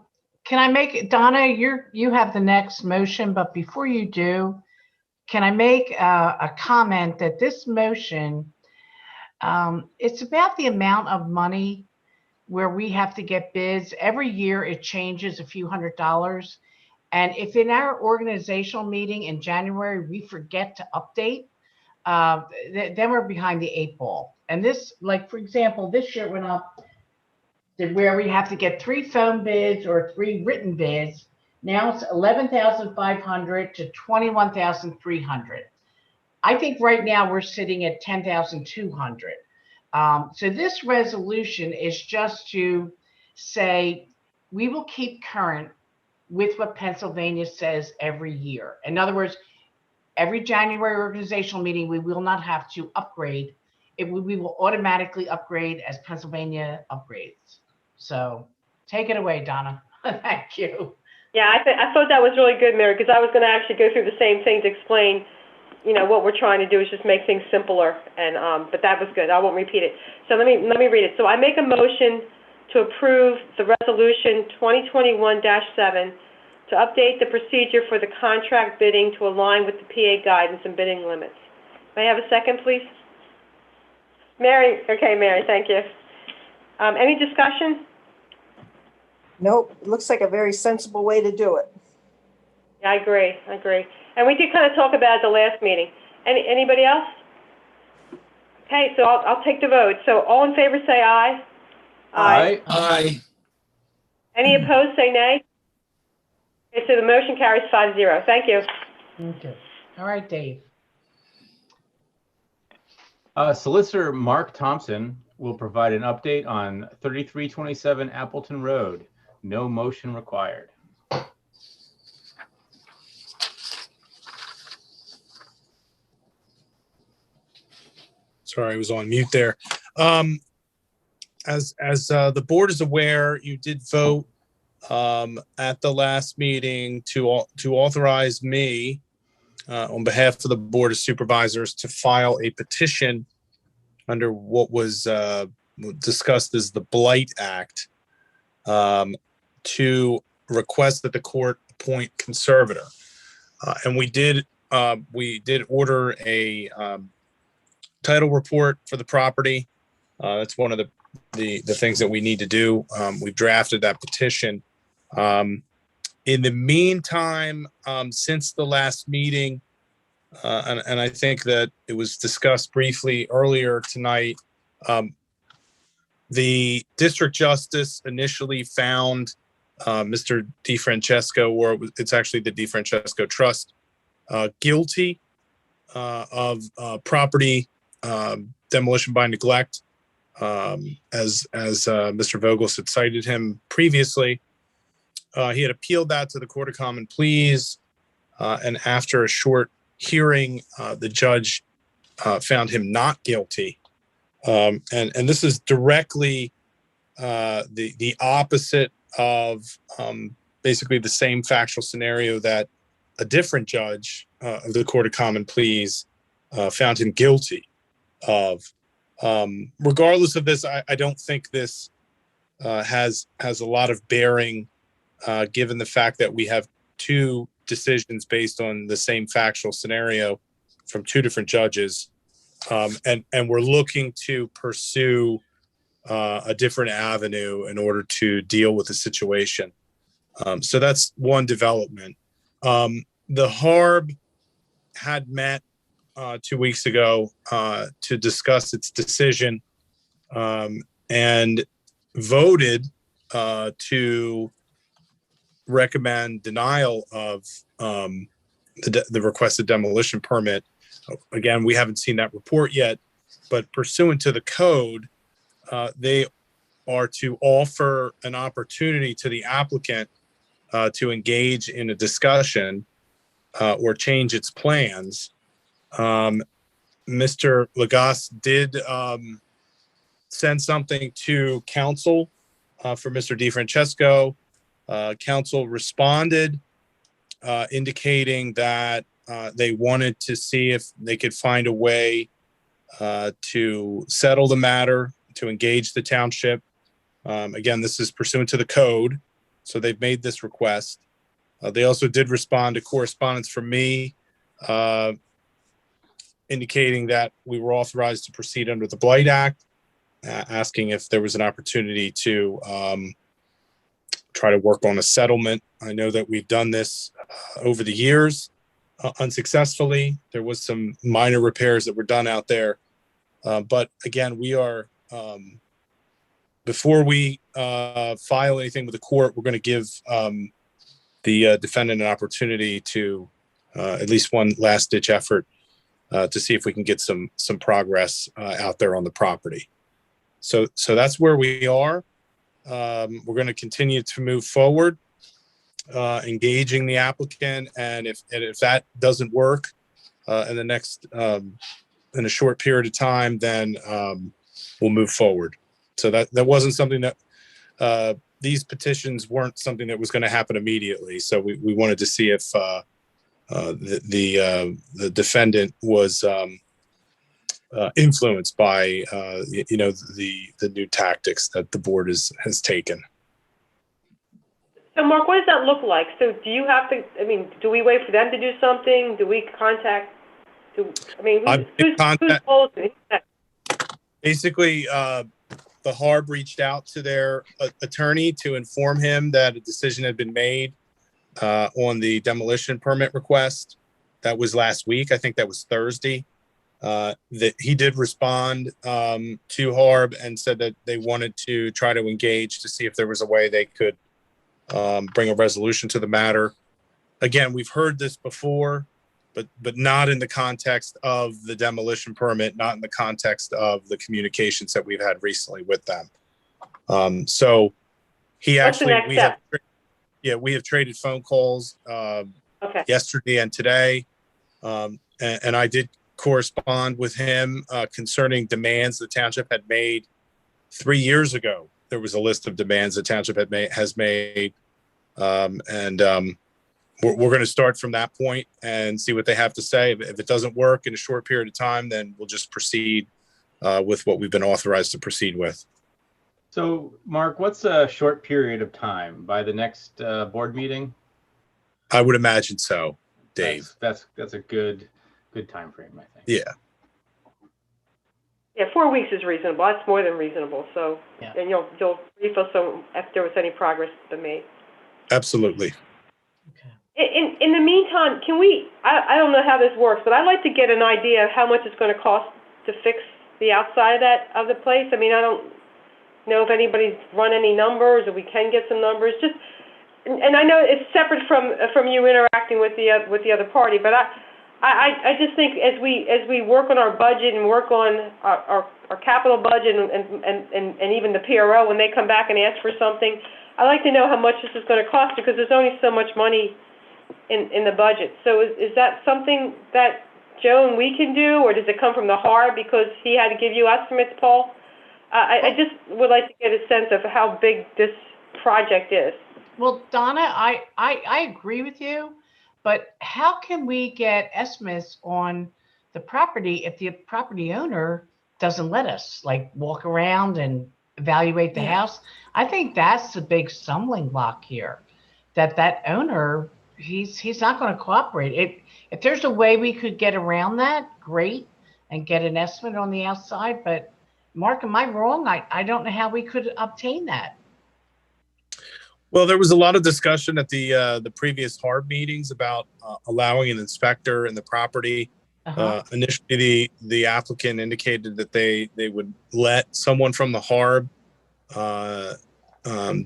I make, Donna, you have the next motion, but before you do, can I make a comment that this motion, it's about the amount of money where we have to get bids. Every year it changes a few $100s. And if in our organizational meeting in January, we forget to update, then we're behind the 8 ball. And this, like, for example, this year went up to where we have to get 3 phone bids or 3 written bids. Now it's 11,500 to 21,300. I think right now we're sitting at 10,200. So this resolution is just to say we will keep current with what Pennsylvania says every year. In other words, every January organizational meeting, we will not have to upgrade. We will automatically upgrade as Pennsylvania upgrades. So take it away, Donna. Thank you. Yeah, I thought that was really good, Mary, because I was going to actually go through the same thing to explain, you know, what we're trying to do is just make things simpler, and but that was good. I won't repeat it. So let me read it. So I make a motion to approve the resolution 2021-7 to update the procedure for the contract bidding to align with the PA guidance and bidding limits. May I have a second, please? Mary, okay, Mary, thank you. Any discussion? Nope, it looks like a very sensible way to do it. Yeah, I agree. And we did kind of talk about it at the last meeting. Anybody else? Okay, so I'll take the vote. So all in favor say aye. Aye. Aye. Any opposed say nay. Okay, so the motion carries 5-0. Thank you. Okay. All right, Dave. Solicitor Mark Thompson will provide an update on 3327 Appleton Road. No motion required. Sorry, I was on mute there. As the board is aware, you did vote at the last meeting to authorize me on behalf of the Board of Supervisors to file a petition under what was discussed as the Blight Act to request that the court appoint conservator. And we did order a title report for the property. That's one of the things that we need to do. We've drafted that petition. In the meantime, since the last meeting, and I think that it was discussed briefly earlier tonight, the district justice initially found Mr. DeFrancesco, or it's actually the DeFrancesco Trust, guilty of property demolition by neglect, as Mr. Vogels had cited him previously. He had appealed that to the Court of Common Pleas, and after a short hearing, the judge found him not guilty. And this is directly the opposite of basically the same factual scenario that a different judge of the Court of Common Pleas found him guilty. of. Regardless of this, I don't think this has a lot of bearing, given the fact that we have two decisions based on the same factual scenario from two different judges, and we're looking to pursue a different avenue in order to deal with the situation. So that's one development. The HARB had met 2 weeks ago to discuss its decision, and voted to recommend denial of the requested demolition permit. Again, we haven't seen that report yet, but pursuant to the code, they are to offer an opportunity to the applicant to engage in a discussion or change its plans. Mr. Lagasse did send something to counsel for Mr. DeFrancesco. Counsel responded, indicating that they wanted to see if they could find a way to settle the matter, to engage the township. Again, this is pursuant to the code, so they've made this request. They also did respond to correspondence from me, indicating that we were authorized to proceed under the Blight Act, asking if there was an opportunity to try to work on a settlement. I know that we've done this over the years unsuccessfully. There was some minor repairs that were done out there. But again, we are, before we file anything with the court, we're going to give the defendant an opportunity to at least one last ditch effort to see if we can get some progress out there on the property. So that's where we are. We're going to continue to move forward, engaging the applicant, and if that doesn't work in the next in a short period of time, then we'll move forward. So that wasn't something that these petitions weren't something that was going to happen immediately. So we wanted to see if the defendant was influenced by the new tactics that the board has taken. So Mark, what does that look like? So do you have to, do we wait for them to do something? Do we contact, who's holding it? Basically, the HARB reached out to their attorney to inform him that a decision had been made on the demolition permit request. That was last week. I think that was Thursday. That he did respond to HARB and said that they wanted to try to engage to see if there was a way they could bring a resolution to the matter. Again, we've heard this before, but not in the context of the demolition permit, not in the context of the communications that we've had recently with them. So he actually, we have traded phone calls yesterday and today, and I did correspond with him concerning demands the township had made 3 years ago. There was a list of demands the township has made, and we're going to start from that point and see what they have to say. If it doesn't work in a short period of time, then we'll just proceed with what we've been authorized to proceed with. So, Mark, what's a short period of time? By the next board meeting? I would imagine so, Dave. That's a good time frame, I think. Yeah. Yeah, 4 weeks is reasonable. That's more than reasonable. So, and you'll brief us if there was any progress been made. Absolutely. In the meantime, can we? I don't know how this works, but I'd like to get an idea of how much it's going to cost to fix the outside of the place. I don't know if anybody's run any numbers, or we can get some numbers. And I know it's separate from you interacting with the other party, but I just think as we work on our budget and work on our capital budget and even the PRO, when they come back and ask for something, I'd like to know how much this is going to cost, because there's only so much money in the budget. So is that something that Joe and we can do, or does it come from the HARB because he had to give you estimates, Paul? I just would like to get a sense of how big this project is. Well, Donna, I agree with you, but how can we get estimates on the property if the property owner doesn't let us like walk around and evaluate the Yeah. house. I think that's the big stumbling block here, that owner, he's not going to cooperate. If there's a way we could get around that, great, and get an estimate on the outside. But Mark, am I wrong? I don't know how we could obtain that. Well, there was a lot of discussion at the previous HARB meetings about allowing an inspector in the property. Initially, the applicant indicated that they would let someone from the HARB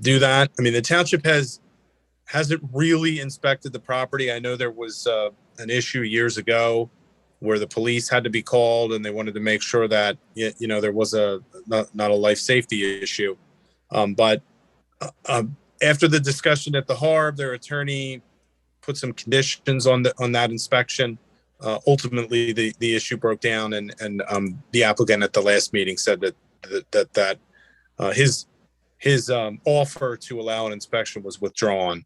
do that. I mean, the township hasn't really inspected the property. I know there was an issue years ago where the police had to be called, and they wanted to make sure that there was not a life safety issue. But after the discussion at the HARB, their attorney put some conditions on that inspection. Ultimately, the issue broke down, and the applicant at the last meeting said that his offer to allow an inspection was withdrawn.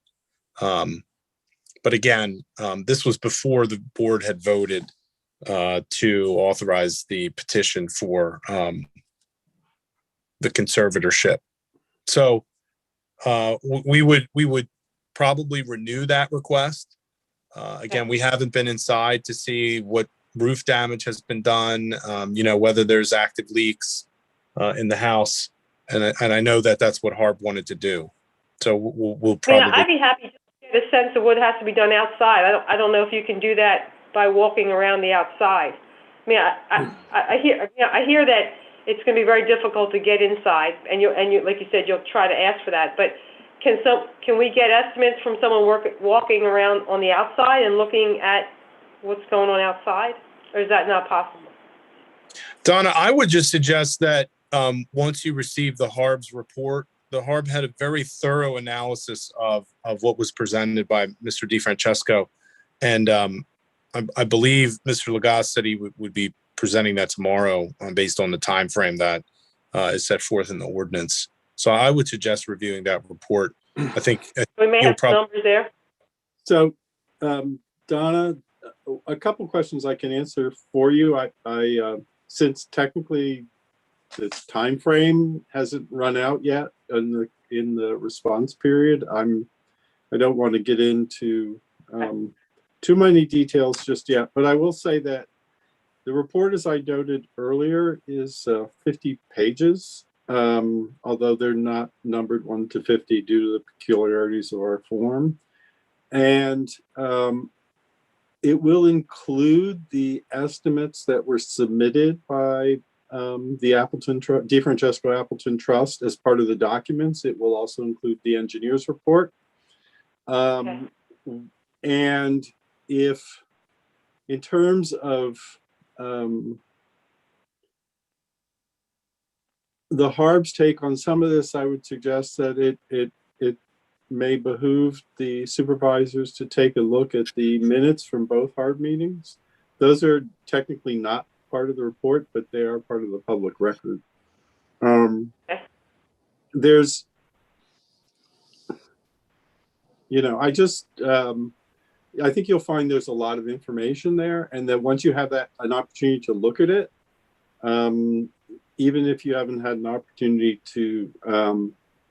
But again, this was before the board had voted to authorize the petition for the conservatorship. So we would probably renew that request. Again, we haven't been inside to see what roof damage has been done, whether there's active leaks in the house. And I know that that's what HARB wanted to do. So we'll probably. I'd be happy to get a sense of what has to be done outside. I don't know if you can do that by walking around the outside. I mean, I hear that it's going to be very difficult to get inside, and you like you said, you'll try to ask for that. But can we get estimates from someone walking around on the outside and looking at what's going on outside, or is that not possible? Donna, I would just suggest that once you receive the HARB's report, the HARB had a very thorough analysis of what was presented by Mr. DeFrancesco, and I believe Mr. Lagasse said he would be presenting that tomorrow based on the time frame that is set forth in the ordinance. So I would suggest reviewing that report. I think we may have numbers there. So, Donna, a couple questions I can answer for you. I since technically the time frame hasn't run out yet in the response period, I don't want to get into too many details just yet. But I will say that the report, as I noted earlier, is 50 pages. Although they're not numbered 1 to 50 due to the peculiarities of our form. And it will include the estimates that were submitted by the DeFrancesco Appleton Trust as part of the documents. It will also include the engineer's report. And if, in terms of the HARB's take on some of this, I would suggest that it may behoove the supervisors to take a look at the minutes from both HARB meetings. Those are technically not part of the report, but they are part of the public record. There's, I think you'll find there's a lot of information there, and that once you have an opportunity to look at it, even if you haven't had an opportunity to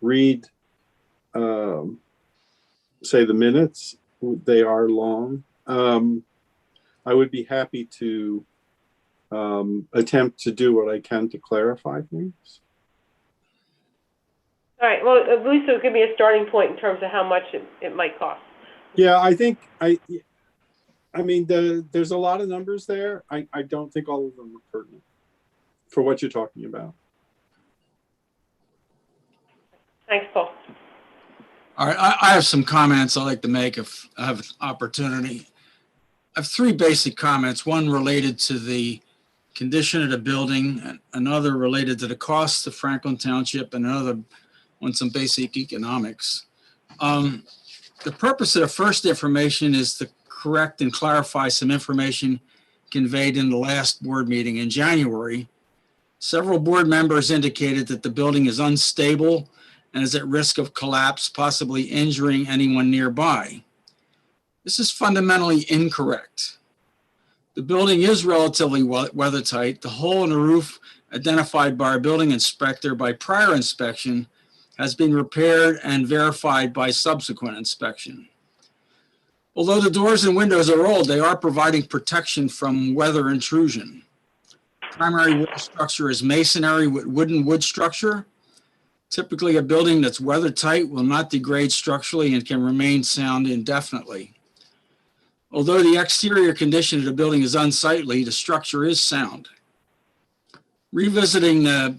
read, say, the minutes, they are long. I would be happy to attempt to do what I can to clarify things. All right. Well, at least it'll give me a starting point in terms of how much it might cost. Yeah, I think I mean, there's a lot of numbers there. I don't think all of them are pertinent for what you're talking about. Thanks, Paul. All right, I have some comments I'd like to make if I have an opportunity. I have 3 basic comments, one related to the condition of the building, another related to the costs of Franklin Township, and another on some basic economics. The purpose of the first information is to correct and clarify some information conveyed in the last board meeting in January. Several board members indicated that the building is unstable and is at risk of collapse, possibly injuring anyone nearby. This is fundamentally incorrect. The building is relatively weather tight. The hole in the roof identified by our building inspector by prior inspection has been repaired and verified by subsequent inspection. Although the doors and windows are old, they are providing protection from weather intrusion. Primary wood structure is masonry with wooden wood structure. Typically, a building that's weather tight will not degrade structurally and can remain sound indefinitely. Although the exterior condition of the building is unsightly, the structure is sound. Revisiting the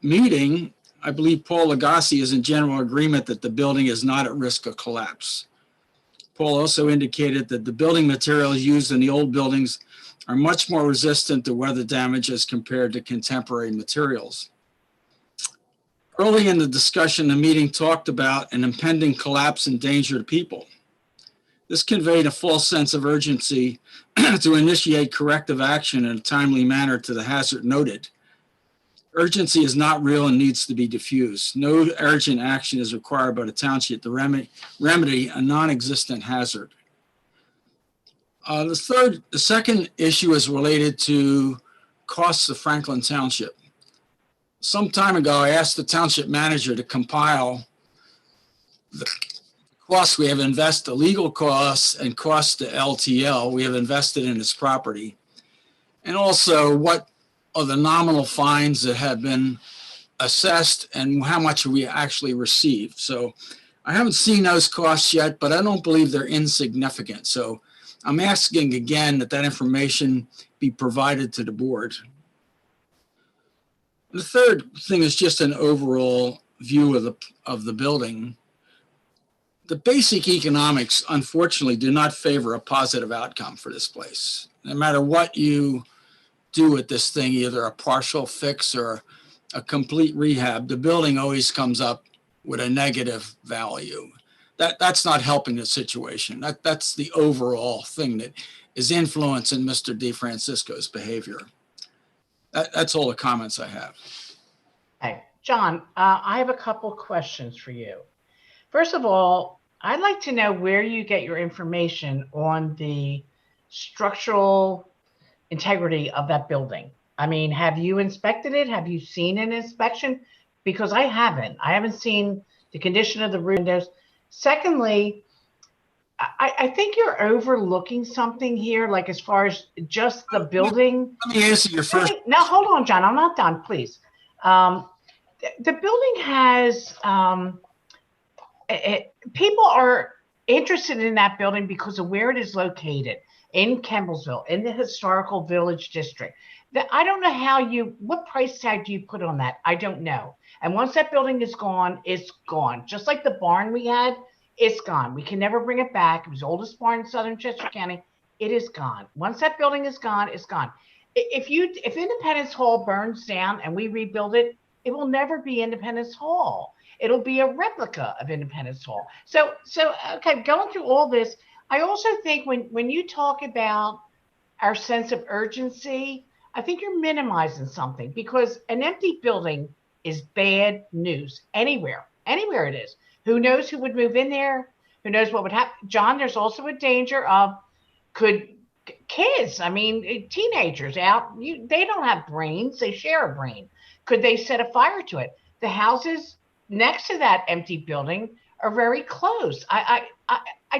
meeting, I believe Paul Lagasse is in general agreement that the building is not at risk of collapse. Paul also indicated that the building materials used in the old buildings are much more resistant to weather damage as compared to contemporary materials. Early in the discussion, the meeting talked about an impending collapse and danger to people. This conveyed a false sense of urgency to initiate corrective action in a timely manner to the hazard noted. Urgency is not real and needs to be diffused. No urgent action is required by the township to remedy a non-existent hazard. The second issue is related to costs of Franklin Township. Some time ago, I asked the township manager to compile the costs we have invested, the legal costs and costs to LTL we have invested in this property, and also what are the nominal fines that have been assessed and how much we actually received. So I haven't seen those costs yet, but I don't believe they're insignificant. So I'm asking again that information be provided to the board. The third thing is just an overall view of the building. The basic economics, unfortunately, do not favor a positive outcome for this place. No matter what you do with this thing, either a partial fix or a complete rehab, the building always comes up with a negative value. That's not helping the situation. That's the overall thing that is influencing Mr. DeFrancisco's behavior. That's all the comments I have. Hey, John, I have a couple questions for you. First of all, I'd like to know where you get your information on the structural integrity of that building. I mean, have you inspected it? Have you seen an inspection? Because I haven't. I haven't seen the condition of the windows. Secondly, I think you're overlooking something here, like as far as just the building. Let me answer your first. Now, hold on, John. I'm not done, please. The building has, people are interested in that building because of where it is located in Campbellsville, in the historical village district. I don't know what price tag do you put on that? I don't know. And once that building is gone, it's gone. Just like the barn we had, it's gone. We can never bring it back. It was the oldest barn in southern Chester County. It is gone. Once that building is gone, it's gone. If Independence Hall burns down and we rebuild it, it will never be Independence Hall. It'll be a replica of Independence Hall. So okay, going through all this, I also think when you talk about our sense of urgency, I think you're minimizing something, because an empty building is bad news anywhere it is. Who knows who would move in there? Who knows what would happen? John, there's also a danger of kids, I mean, teenagers out, they don't have brains, they share a brain. Could they set a fire to it? The houses next to that empty building are very close. I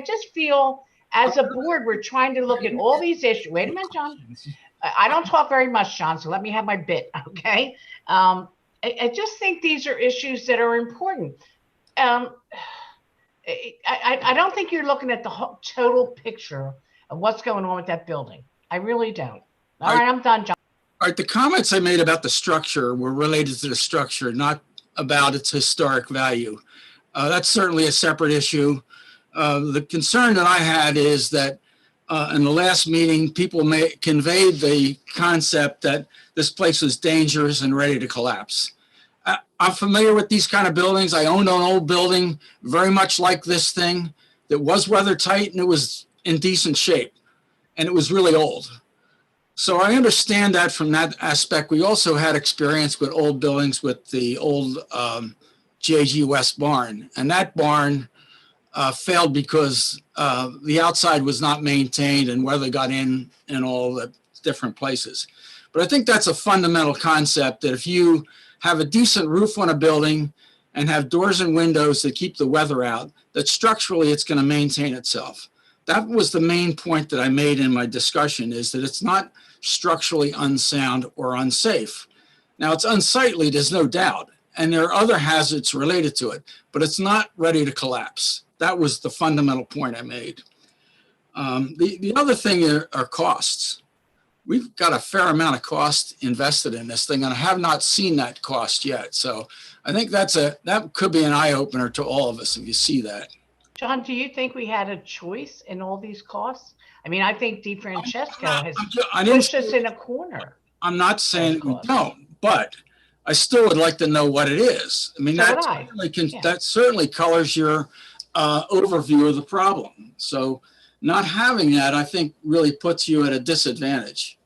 just feel as a board, we're trying to look at all these issues. Wait a minute, John. I don't talk very much, John, so let me have my bit, okay? I just think these are issues that are important. I don't think you're looking at the whole total picture of what's going on with that building. I really don't. All right, I'm done, John. All right, the comments I made about the structure were related to the structure, not about its historic value. That's certainly a separate issue. The concern that I had is that in the last meeting, people conveyed the concept that this place was dangerous and ready to collapse. I'm familiar with these kind of buildings. I owned an old building very much like this thing that was weather tight and it was in decent shape and it was really old. So I understand that from that aspect. We also had experience with old buildings with the old J.G. West barn, and that barn failed because the outside was not maintained and weather got in all the different places. But I think that's a fundamental concept, that if you have a decent roof on a building and have doors and windows that keep the weather out, that structurally it's going to maintain itself. That was the main point that I made in my discussion, is that it's not structurally unsound or unsafe. Now, it's unsightly, there's no doubt, and there are other hazards related to it, but it's not ready to collapse. That was the fundamental point I made. The other thing are costs. We've got a fair amount of cost invested in this thing, and I have not seen that cost yet. So I think that could be an eye-opener to all of us if you see that. John, do you think we had a choice in all these costs? I mean, I think DeFrancesco has pushed us in a corner. I'm not saying we don't, but I still would like to know what it is. I mean, that certainly colors your overview of the problem. So not having that, I think, really puts you at a disadvantage.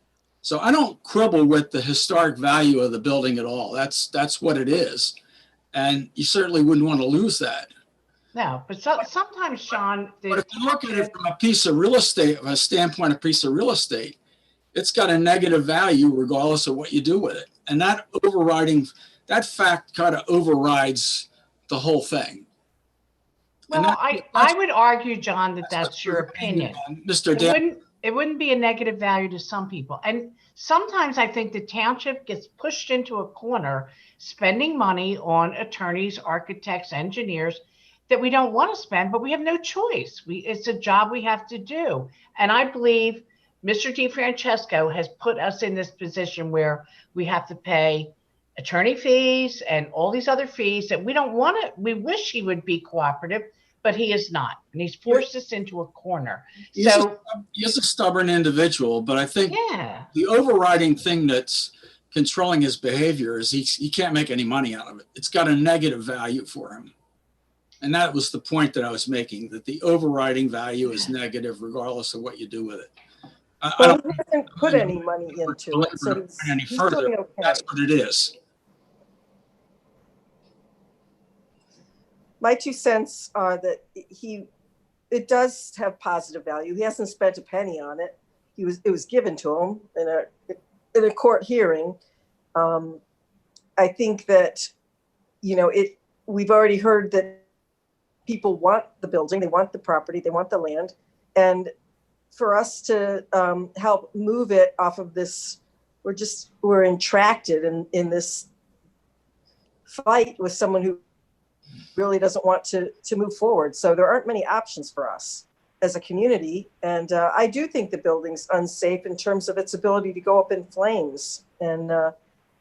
So I don't quibble with the historic value of the building at all. That's what it is. And you certainly wouldn't want to lose that. No, but sometimes, Sean, but if you look at it from a piece of real estate, from a standpoint of piece of real estate, it's got a negative value regardless of what you do with it. And that fact kind of overrides the whole thing. Well, I would argue, John, that's your opinion. Mr. Dan. It wouldn't be a negative value to some people. And sometimes I think the township gets pushed into a corner spending money on attorneys, architects, engineers that we don't want to spend, but we have no choice. It's a job we have to do. And I believe Mr. DeFrancesco has put us in this position where we have to pay attorney fees and all these other fees that we don't want to. We wish he would be cooperative, but he is not. And he's forced us into a corner. He's a stubborn individual, but I think the overriding thing that's controlling his behavior is he can't make any money out of it. It's got a negative value for him. And that was the point that I was making, that the overriding value is negative regardless of what you do with it. Well, he hasn't put any money into it, so any he's further. doing okay. That's what it is. My 2 cents are that it does have positive value. He hasn't spent a penny on it. It was given to him in a court hearing. I think that, we've already heard that people want the building, they want the property, they want the land. And for us to help move it off of this, we're entracted in this fight with someone who really doesn't want to move forward. So there aren't many options for us as a community. And I do think the building's unsafe in terms of its ability to go up in flames. And a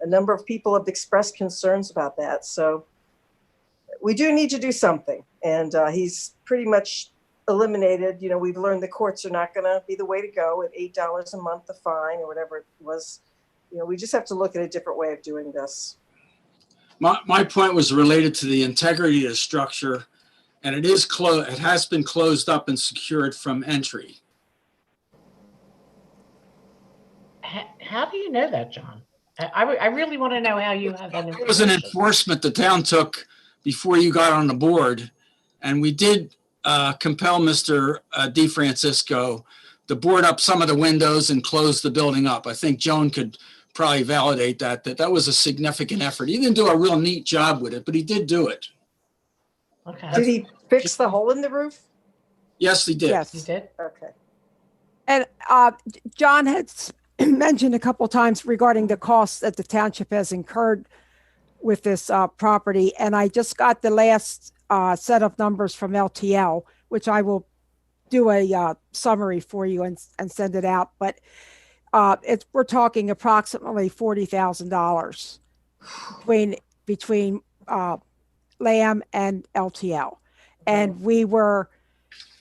number of people have expressed concerns about that. So we do need to do something. And he's pretty much eliminated, we've learned the courts are not going to be the way to go at $8 a month, the fine or whatever it was. We just have to look at a different way of doing this. My point was related to the integrity of the structure, and it has been closed up and secured from entry. How do you know that, John? I really want to know how you have that information. It was an enforcement the town took before you got on the board, and we did compel Mr. DeFrancesco to board up some of the windows and close the building up. I think Joan could probably validate that was a significant effort. He didn't do a real neat job with it, but he did do it. Okay. Did he fix the hole in the roof? Yes, he did. Yes. He did? Okay. And John had mentioned a couple of times regarding the costs that the township has incurred with this property. And I just got the last set of numbers from LTL, which I will do a summary for you and send it out. But we're talking approximately $40,000 between LAM and LTL. And we were,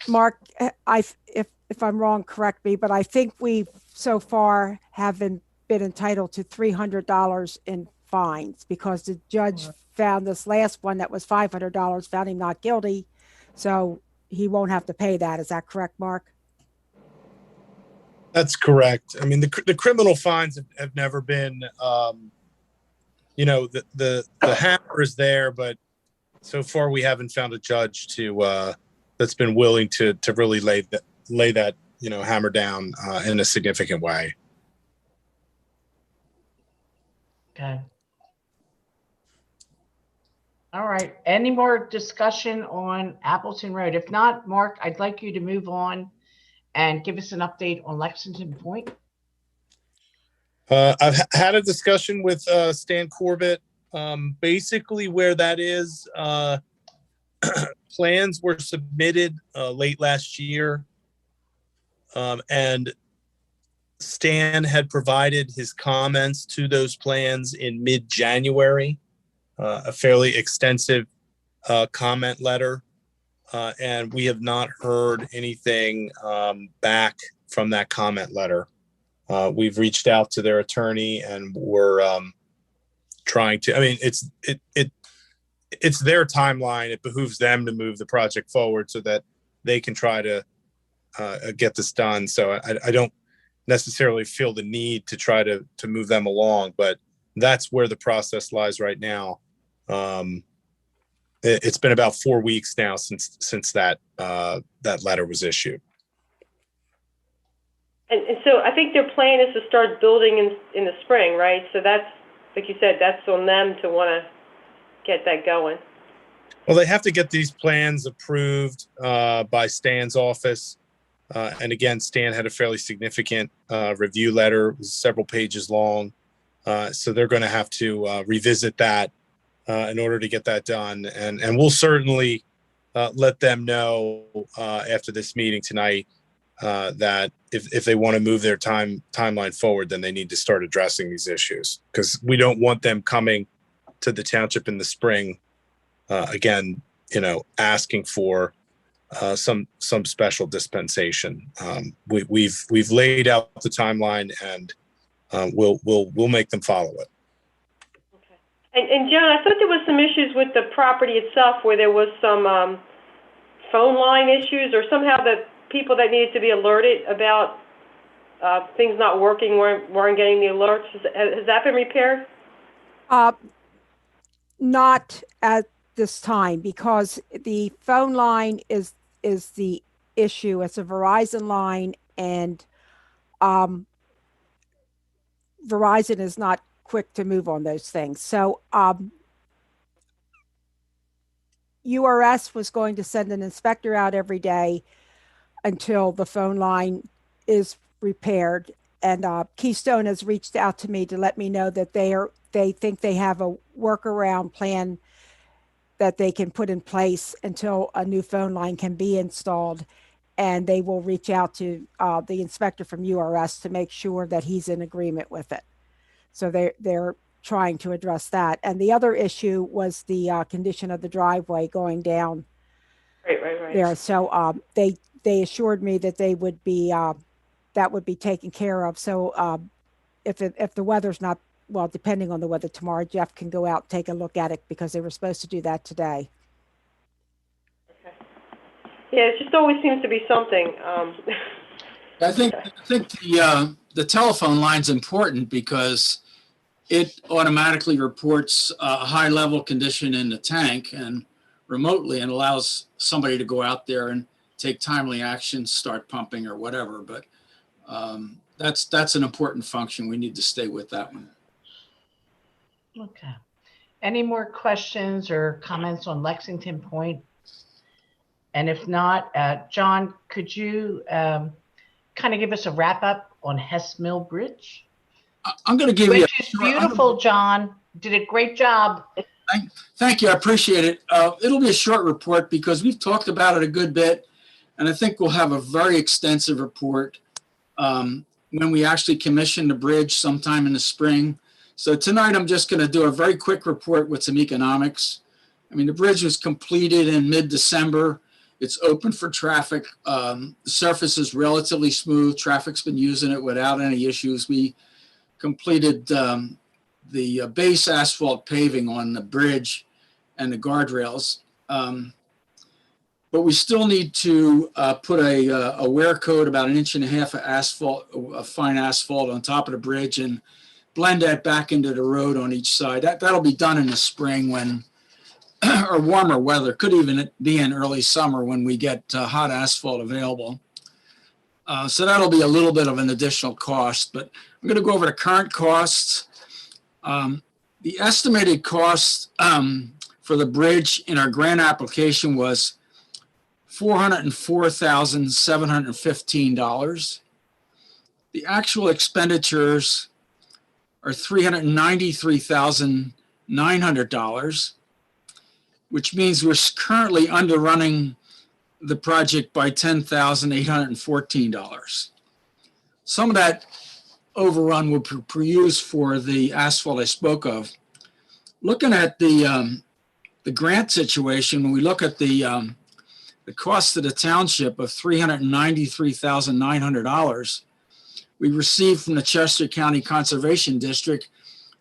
Mark, if I'm wrong, correct me, but I think we so far haven't been entitled to $300 in fines because the judge found this last one that was $500, found him not guilty. So he won't have to pay that. Is that correct, Mark? That's correct. I mean, the criminal fines have never been, the hammer is there, but so far we haven't found a judge to that's been willing to really lay that hammer down in a significant way. Okay. All right. Any more discussion on Appleton Road? If not, Mark, I'd like you to move on and give us an update on Lexington Point. I've had a discussion with Stan Corbett. Basically, where that is, plans were submitted late last year, and Stan had provided his comments to those plans in mid-January, a fairly extensive comment letter, and we have not heard anything back from that comment letter. We've reached out to their attorney, and we're trying to. I mean, it's their timeline. It behooves them to move the project forward so that they can try to get this done. So I don't necessarily feel the need to try to move them along, but that's where the process lies right now. It's been about 4 weeks now since that letter was issued. And so I think their plan is to start building in the spring, right? So that's, like you said, that's on them to want to get that going. Well, they have to get these plans approved by Stan's office. And again, Stan had a fairly significant review letter, several pages long. So they're going to have to revisit that in order to get that done. And we'll certainly let them know after this meeting tonight that if they want to move their timeline forward, then they need to start addressing these issues, because we don't want them coming to the township in the spring again, asking for some special dispensation. We've laid out the timeline, and we'll make them follow it. Okay. And John, I thought there was some issues with the property itself, where there was some phone line issues, or somehow the people that needed to be alerted about things not working weren't getting the alerts. Has that been repaired? Not at this time, because the phone line is the issue. It's a Verizon line, and Verizon is not quick to move on those things. So URS was going to send an inspector out every day until the phone line is repaired. And Keystone has reached out to me to let me know that they think they have a workaround plan that they can put in place until a new phone line can be installed. And they will reach out to the inspector from URS to make sure that he's in agreement with it. So they're trying to address that. And the other issue was the condition of the driveway going down Right. there. So they assured me that they would be that would be taken care of. So if the weather's not, well, depending on the weather tomorrow, Jeff can go out and take a look at it, because they were supposed to do that today. Okay. Yeah, it just always seems to be something. I think the telephone line's important because it automatically reports a high level condition in the tank and remotely, and allows somebody to go out there and take timely action, start pumping or whatever. But that's an important function. We need to stay with that one. Okay. Any more questions or comments on Lexington Point? And if not, John, could you kind of give us a wrap up on Hess Mill Bridge? I'm going to give you. Which is beautiful, John. Did a great job. Thank you. I appreciate it. It'll be a short report because we've talked about it a good bit, and I think we'll have a very extensive report when we actually commission the bridge sometime in the spring. So tonight I'm just going to do a very quick report with some economics. I mean, the bridge was completed in mid-December. It's open for traffic. The surface is relatively smooth. Traffic's been using it without any issues. We completed the base asphalt paving on the bridge and the guardrails. But we still need to put a wear coat, about 1.5 inches of asphalt, of fine asphalt on top of the bridge, and blend that back into the road on each side. That'll be done in the spring when or warmer weather, could even be in early summer when we get hot asphalt available. So that'll be a little bit of an additional cost, but I'm going to go over the current costs. The estimated cost for the bridge in our grant application was $404,715. The actual expenditures are $393,900, which means we're currently underrunning the project by $10,814. Some of that overrun will be used for the asphalt I spoke of. Looking at the grant situation, when we look at the cost to the township of $393,900, we received from the Chester County Conservation District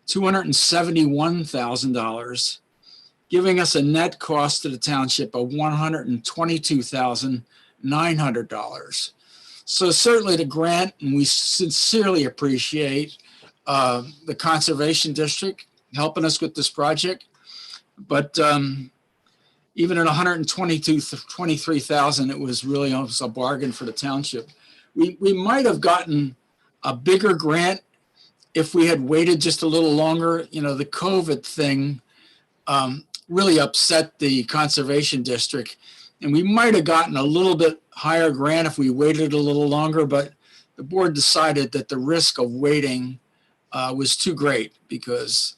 $271,000, giving us a net cost to the township of $122,900. So certainly the grant, and we sincerely appreciate the Conservation District helping us with this project. But even at $123,000, it was really almost a bargain for the township. We might have gotten a bigger grant if we had waited just a little longer. You know, the COVID thing really upset the Conservation District, and we might have gotten a little bit higher grant if we waited a little longer, but the board decided that the risk of waiting was too great because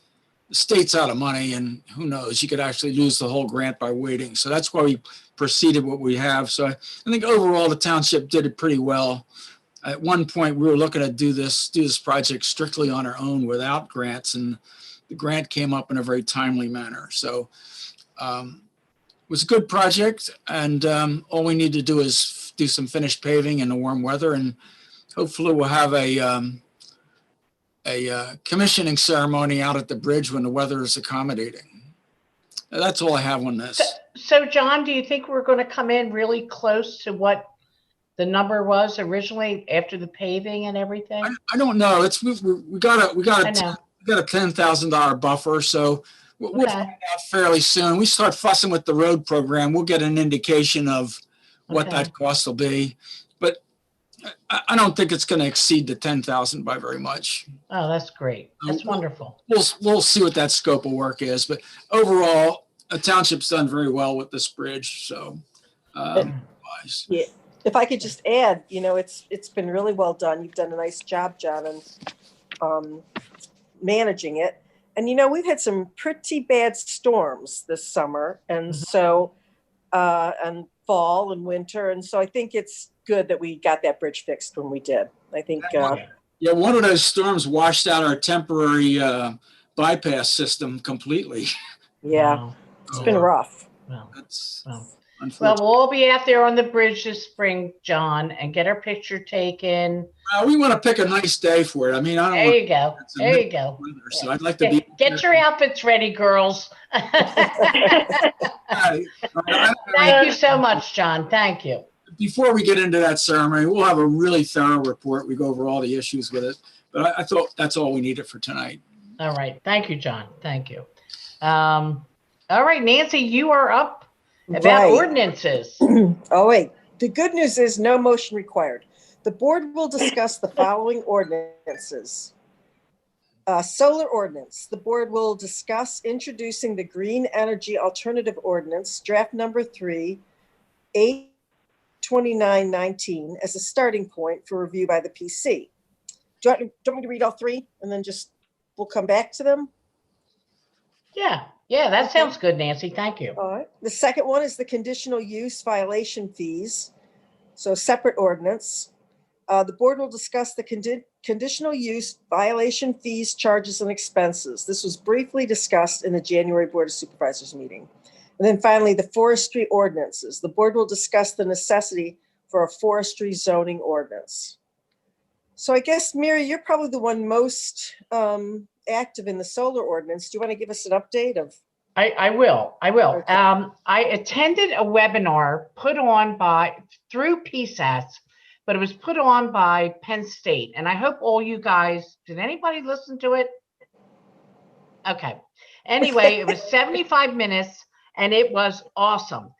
the state's out of money, and who knows, you could actually lose the whole grant by waiting. So that's why we proceeded what we have. So I think overall the township did it pretty well. At one point we were looking to do this project strictly on our own without grants, and the grant came up in a very timely manner. So it was a good project, and all we need to do is do some finished paving in the warm weather, and hopefully we'll have a commissioning ceremony out at the bridge when the weather is accommodating. That's all I have on this. So John, do you think we're going to come in really close to what the number was originally after the paving and everything? I don't know. We got a $10,000 buffer, so we'll find out fairly soon. We start fussing with the road program, we'll get an indication of what that cost will be. But I don't think it's going to exceed the 10,000 by very much. Oh, that's great. That's wonderful. We'll see what that scope of work is, but overall, the township's done very well with this bridge. So, yeah. If I could just add, you know, it's been really well done. You've done a nice job, John, and managing it. And you know, we've had some pretty bad storms this summer, and so and fall and winter, and so I think it's good that we got that bridge fixed when we did. I think. Yeah, one of those storms washed out our temporary bypass system completely. Yeah, it's been rough. That's well, we'll all be out there on the bridge this spring, John, and get our picture taken. We want to pick a nice day for it. I mean, There you go. There you go. Weather, so I'd like to get your outfits ready, girls. Thank you so much, John. Thank you. Before we get into that ceremony, we'll have a really thorough report. We go over all the issues with it. But I thought that's all we needed for tonight. All right. Thank you, John. Thank you. All right, Nancy, you are up. About ordinances. Oh, wait. The good news is no motion required. The board will discuss the following ordinances. Solar ordinance. The board will discuss introducing the Green Energy Alternative Ordinance, draft number 3, 8/29/19, as a starting point for review by the PC. Do you want me to read all three and then we'll come back to them? Yeah, that sounds good, Nancy. Thank you. All right. The second one is the conditional use violation fees. So separate ordinance. The board will discuss the conditional use violation fees, charges, and expenses. This was briefly discussed in the January Board of Supervisors meeting. And then finally, the forestry ordinances. The board will discuss the necessity for a forestry zoning ordinance. So I guess, Mary, you're probably the one most active in the solar ordinance. Do you want to give us an update of? I will. Okay. I attended a webinar put on through PSAS, but it was put on by Penn State. And I hope all you guys, did anybody listen to it? Okay. Anyway, it was 75 minutes and it was awesome.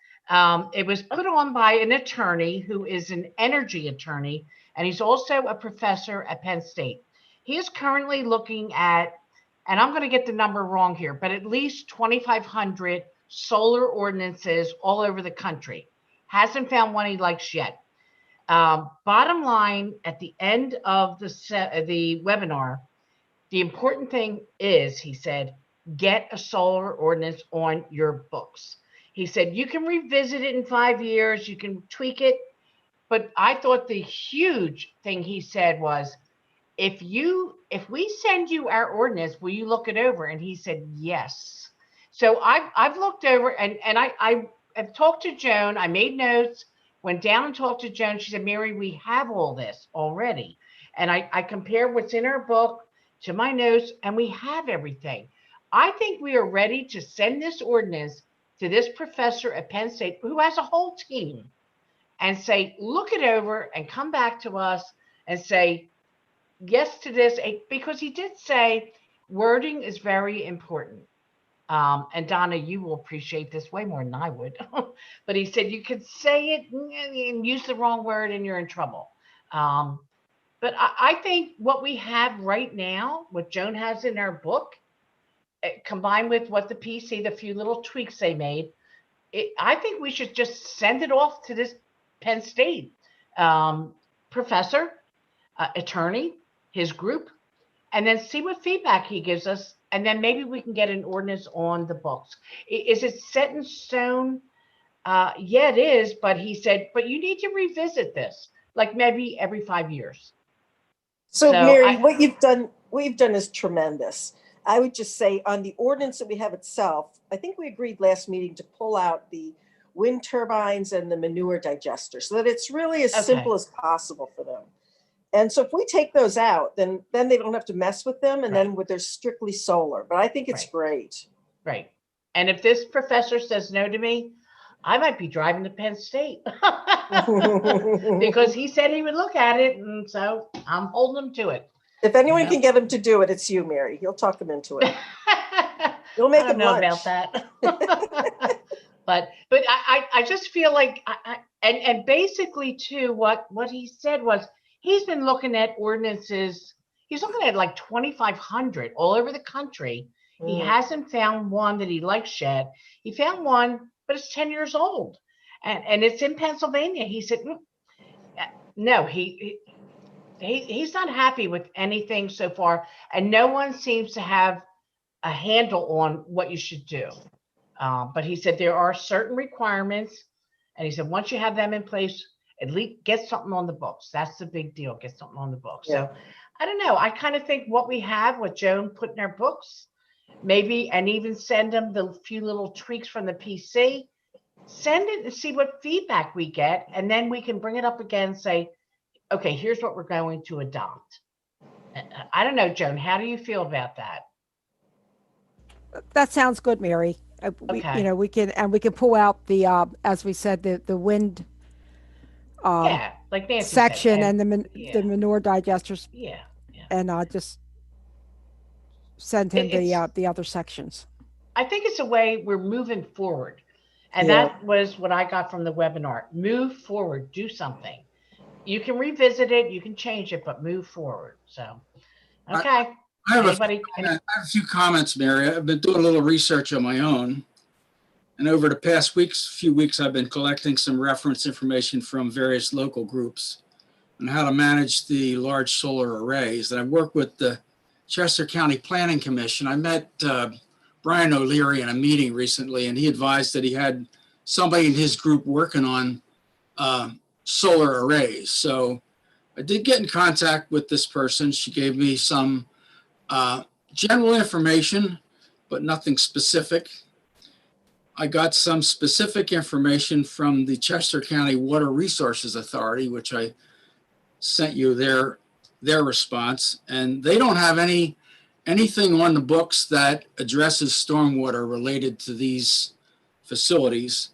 It was put on by an attorney who is an energy attorney, and he's also a professor at Penn State. He is currently looking at, and I'm going to get the number wrong here, but at least 2,500 solar ordinances all over the country. Hasn't found one he likes yet. Bottom line, at the end of the webinar, the important thing is, he said, get a solar ordinance on your books. He said, you can revisit it in 5 years, you can tweak it. But I thought the huge thing he said was, if we send you our ordinance, will you look it over? And he said, yes. So I've looked over, and I have talked to Joan. I made notes, went down and talked to Joan. She said, Mary, we have all this already. And I compared what's in our book to my notes, and we have everything. I think we are ready to send this ordinance to this professor at Penn State who has a whole team and say, look it over and come back to us and say yes to this, because he did say wording is very important. And Donna, you will appreciate this way more than I would. But he said you could say it and use the wrong word and you're in trouble. But I think what we have right now, what Joan has in her book, combined with what the PC, the few little tweaks they made, I think we should just send it off to this Penn State professor, attorney, his group, and then see what feedback he gives us. And then maybe we can get an ordinance on the books. Is it set in stone? Yeah, it is. But he said, but you need to revisit this, like maybe every 5 years. So Mary, what you've done is tremendous. I would just say on the ordinance that we have itself, I think we agreed last meeting to pull out the wind turbines and the manure digester so that it's really as simple as possible for them. And so if we take those out, then they don't have to mess with them, and then they're strictly solar. But I think it's great. Right. And if this professor says no to me, I might be driving to Penn State because he said he would look at it, and so I'm holding him to it. If anyone can get him to do it, it's you, Mary. He'll talk him into it. You'll make him lunch. About that. But I just feel like and basically too what he said was he's been looking at ordinances. He's looking at like 2,500 all over the country. He hasn't found one that he likes yet. He found one, but it's 10 years old, and it's in Pennsylvania. He said, no, he's not happy with anything so far, and no one seems to have a handle on what you should do. But he said there are certain requirements, and he said once you have them in place, at least get something on the books. That's the big deal. Get something on the books. Yeah. So I don't know. I kind of think what we have, what Joan put in our books, maybe, and even send them the few little tweaks from the PC, send it and see what feedback we get. And then we can bring it up again and say, okay, here's what we're going to adopt. I don't know, Joan, how do you feel about that? That sounds good, Mary. Okay. We can pull out the, as we said, the wind like Nancy section said, and the manure digesters. Yeah. And just send him the other sections. I think it's a way we're moving forward. And that was what I got from the webinar. Move forward, do something. You can revisit it, you can change it, but move forward. So, okay. I have a few comments, Mary. I've been doing a little research on my own. And over the past few weeks, I've been collecting some reference information from various local groups on how to manage the large solar arrays. And I worked with the Chester County Planning Commission. I met Brian O'Leary in a meeting recently, and he advised that he had somebody in his group working on solar arrays. So I did get in contact with this person. She gave me some general information, but nothing specific. I got some specific information from the Chester County Water Resources Authority, which I sent you their response, and they don't have anything on the books that addresses stormwater related to these facilities.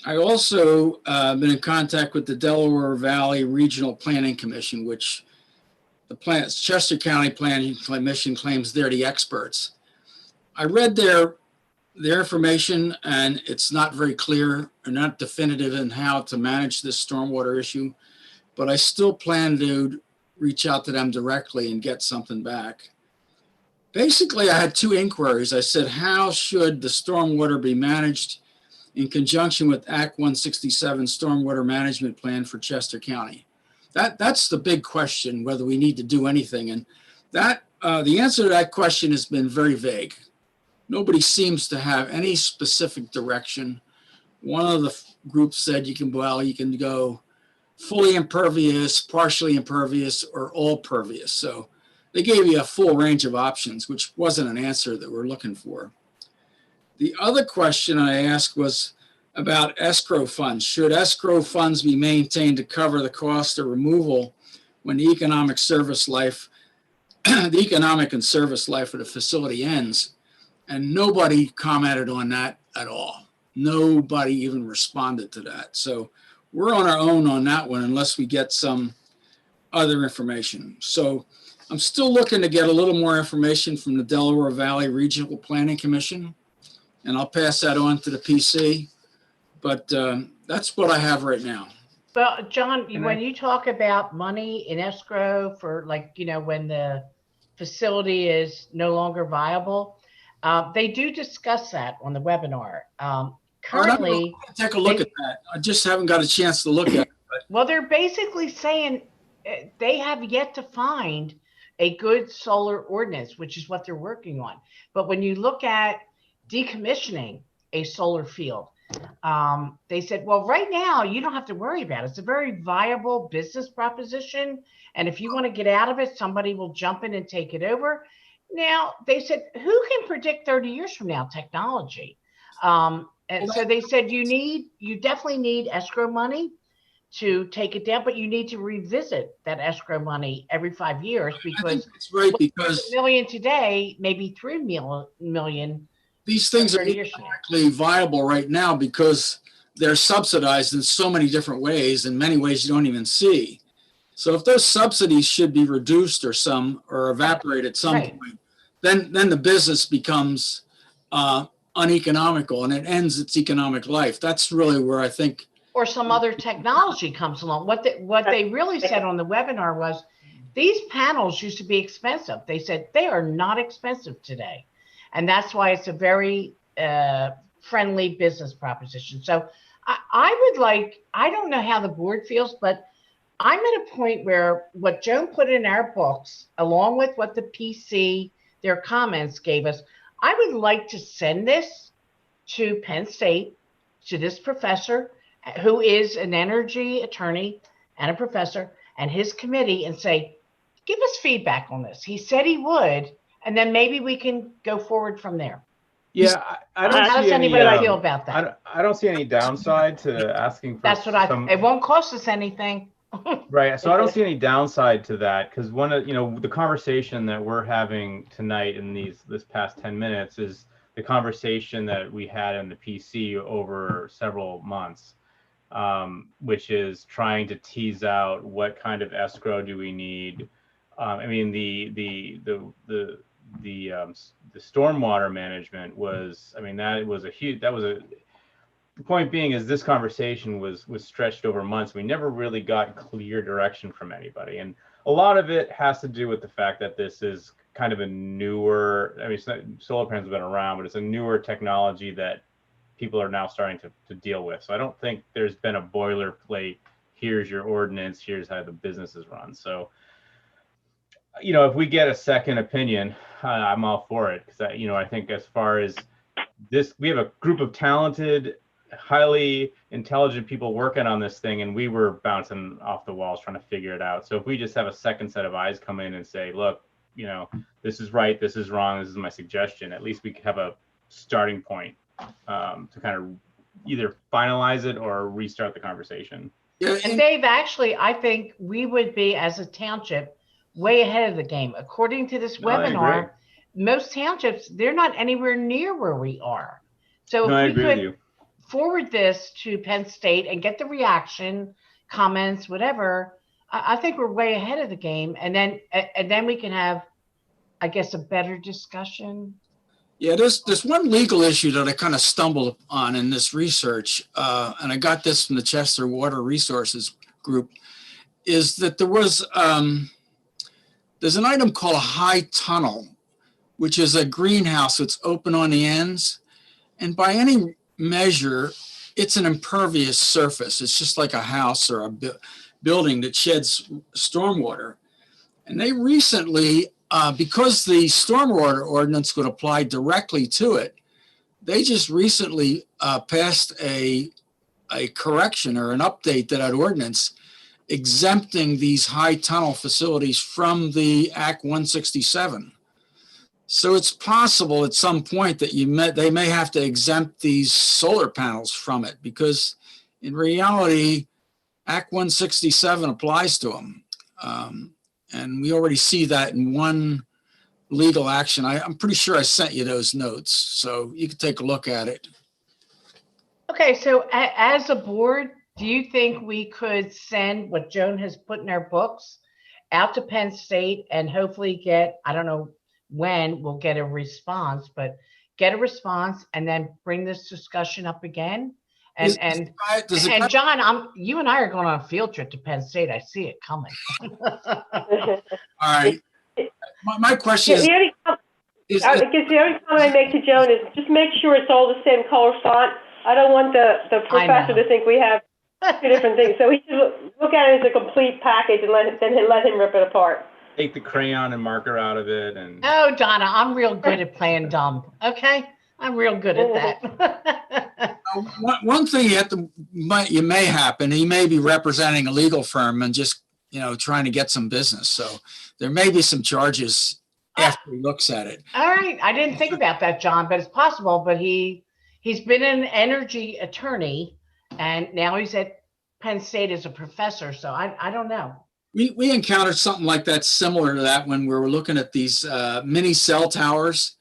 I also been in contact with the Delaware Valley Regional Planning Commission, which the Chester County Planning Commission claims they're the experts. I read their their information, and it's not very clear or not definitive in how to manage this stormwater issue. But I still plan to reach out to them directly and get something back. Basically, I had two inquiries. I said, how should the stormwater be managed in conjunction with Act 167 Stormwater Management Plan for Chester County? That's the big question, whether we need to do anything. And that the answer to that question has been very vague. Nobody seems to have any specific direction. One of the groups said you can go fully impervious, partially impervious, or all pervious. So they gave you a full range of options, which wasn't an answer that we're looking for. The other question I asked was about escrow funds. Should escrow funds be maintained to cover the cost of removal when the economic and service life of the facility ends? And nobody commented on that at all. Nobody even responded to that. So we're on our own on that one unless we get some other information. So I'm still looking to get a little more information from the Delaware Valley Regional Planning Commission, and I'll pass that on to the PC. But that's what I have right now. Well, John, when you talk about money in escrow for, like, you know, when the facility is no longer viable, they do discuss that on the webinar. Currently, take a look at that. I just haven't got a chance to look at it. But. Well, they're basically saying they have yet to find a good solar ordinance, which is what they're working on. But when you look at decommissioning a solar field, they said, well, right now you don't have to worry about it. It's a very viable business proposition. And if you want to get out of it, somebody will jump in and take it over. Now, they said, who can predict 30 years from now technology? And so they said, you definitely need escrow money to take it down, but you need to revisit that escrow money every 5 years, because it's right, because $1 million today, maybe $3 million. These things are economically viable right now because they're subsidized in so many different ways, in many ways you don't even see. So if those subsidies should be reduced or evaporate at some point, then the business becomes uneconomical and it ends its economic life. That's really where I think. Or some other technology comes along. What they really said on the webinar was, these panels used to be expensive. They said they are not expensive today. And that's why it's a very friendly business proposition. So I would like, I don't know how the board feels, but I'm at a point where what Joan put in our books, along with what the PC, their comments gave us, I would like to send this to Penn State, to this professor who is an energy attorney and a professor, and his committee, and say, give us feedback on this. He said he would, and then maybe we can go forward from there. Yeah, I don't How see does any, anybody feel about that? I don't see any downside to asking for That's what it won't cost us anything. Right. So I don't see any downside to that, because one of, the conversation that we're having tonight in this past 10 minutes is the conversation that we had in the PC over several months, which is trying to tease out what kind of escrow do we need. I mean, the stormwater management was, I mean, the point being is this conversation was stretched over months. We never really got clear direction from anybody. And a lot of it has to do with the fact that this is kind of a newer, I mean, solar panels have been around, but it's a newer technology that people are now starting to deal with. So I don't think there's been a boilerplate, here's your ordinance, here's how the business is run. So, if we get a second opinion, I'm all for it. Because, I think as far as this, we have a group of talented, highly intelligent people working on this thing, and we were bouncing off the walls trying to figure it out. So if we just have a second set of eyes come in and say, look, this is right, this is wrong, this is my suggestion, at least we could have a starting point to kind of either finalize it or restart the conversation. And Dave, actually, I think we would be, as a township, way ahead of the game. According to this webinar, most townships, they're not anywhere near where we are. So if we could forward this to Penn State and get the reaction, comments, whatever, I think we're way ahead of the game. And then we can have, I guess, a better discussion. Yeah, there's one legal issue that I kind of stumbled on in this research, and I got this from the Chester Water Resources Group, is that there's an item called a high tunnel, which is a greenhouse that's open on the ends. And by any measure, it's an impervious surface. It's just like a house or a building that sheds stormwater. And they recently, because the stormwater ordinance would apply directly to it, they just recently passed a correction or an update to that ordinance exempting these high tunnel facilities from the Act 167. So it's possible at some point that they may have to exempt these solar panels from it, because in reality, Act 167 applies to them. And we already see that in one legal action. I'm pretty sure I sent you those notes, so you can take a look at it. Okay, so as a board, do you think we could send what Joan has put in our books out to Penn State and hopefully get, I don't know when we'll get a response, but get a response and then bring this discussion up again? And John, you and I are going on a field trip to Penn State. I see it coming. All right. My question is, the only comment I make to Joan is just make sure it's all the same color font. I don't want the professor to think we have two different things. So he should look at it as a complete package and let him rip it apart. Take the crayon and marker out of it. And oh, Donna, I'm real good at playing dumb. Okay, I'm real good at that. One thing you may happen, he may be representing a legal firm and just trying to get some business. So there may be some charges after he looks at it. All right, I didn't think about that, John, but it's possible. But he's been an energy attorney, and now he's at Penn State as a professor. So I don't know. We encountered something like that, similar to that, when we were looking at these mini cell towers,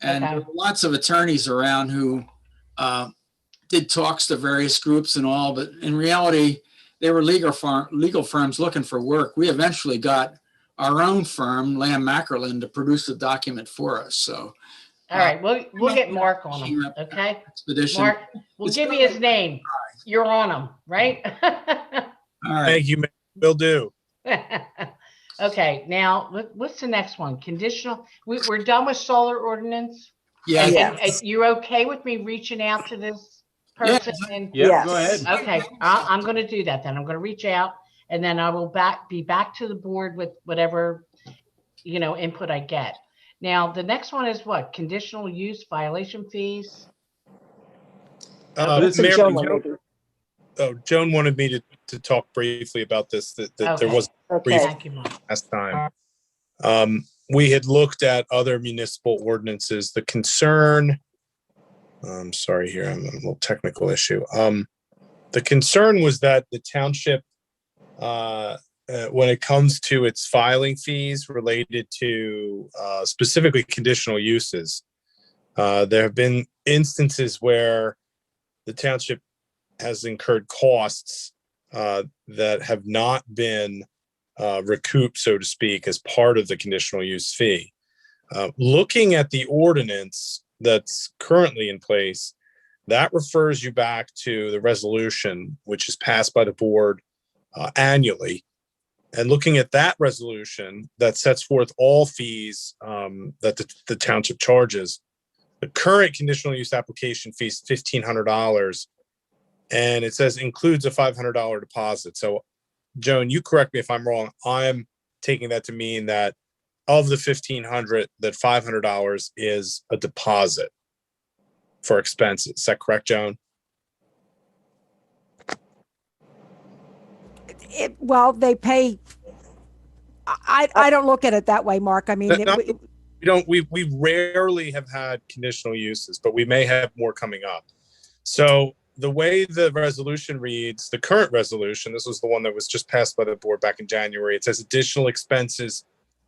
and there were lots of attorneys around who did talks to various groups and all, but in reality, they were legal firms looking for work. We eventually got our own firm, Lamb Mackerlin, to produce the document for us. So, all right, we'll get Mark on him. Okay, expedition. Mark, we'll give you his name. You're on him, right? All right. Thank you, man. Will do. Okay, now what's the next one? Conditional. We're done with solar ordinance. Yeah. And you're okay with me reaching out to this person? Yeah, go ahead. Okay, I'm going to do that then. I'm going to reach out, and then I will be back to the board with whatever input I get. Now the next one is what? Conditional use violation fees. Joan wanted me to talk briefly about this. That there was a brief last time. We had looked at other municipal ordinances. The concern, I'm sorry here, I'm a little technical issue. The concern was that the township, when it comes to its filing fees related to specifically conditional uses, there have been instances where the township has incurred costs that have not been recouped, so to speak, as part of the conditional use fee. Looking at the ordinance that's currently in place, that refers you back to the resolution, which is passed by the board annually. And looking at that resolution that sets forth all fees that the township charges, the current conditional use application fee is $1,500. And it says includes a $500 deposit. So, Joan, you correct me if I'm wrong. I'm taking that to mean that of the $1,500, that $500 is a deposit for expenses. Is that correct, Joan? Well, they pay. I don't look at it that way, Mark. I mean, we rarely have had conditional uses, but we may have more coming up. So the way the resolution reads, the current resolution, this was the one that was just passed by the board back in January. It says additional expenses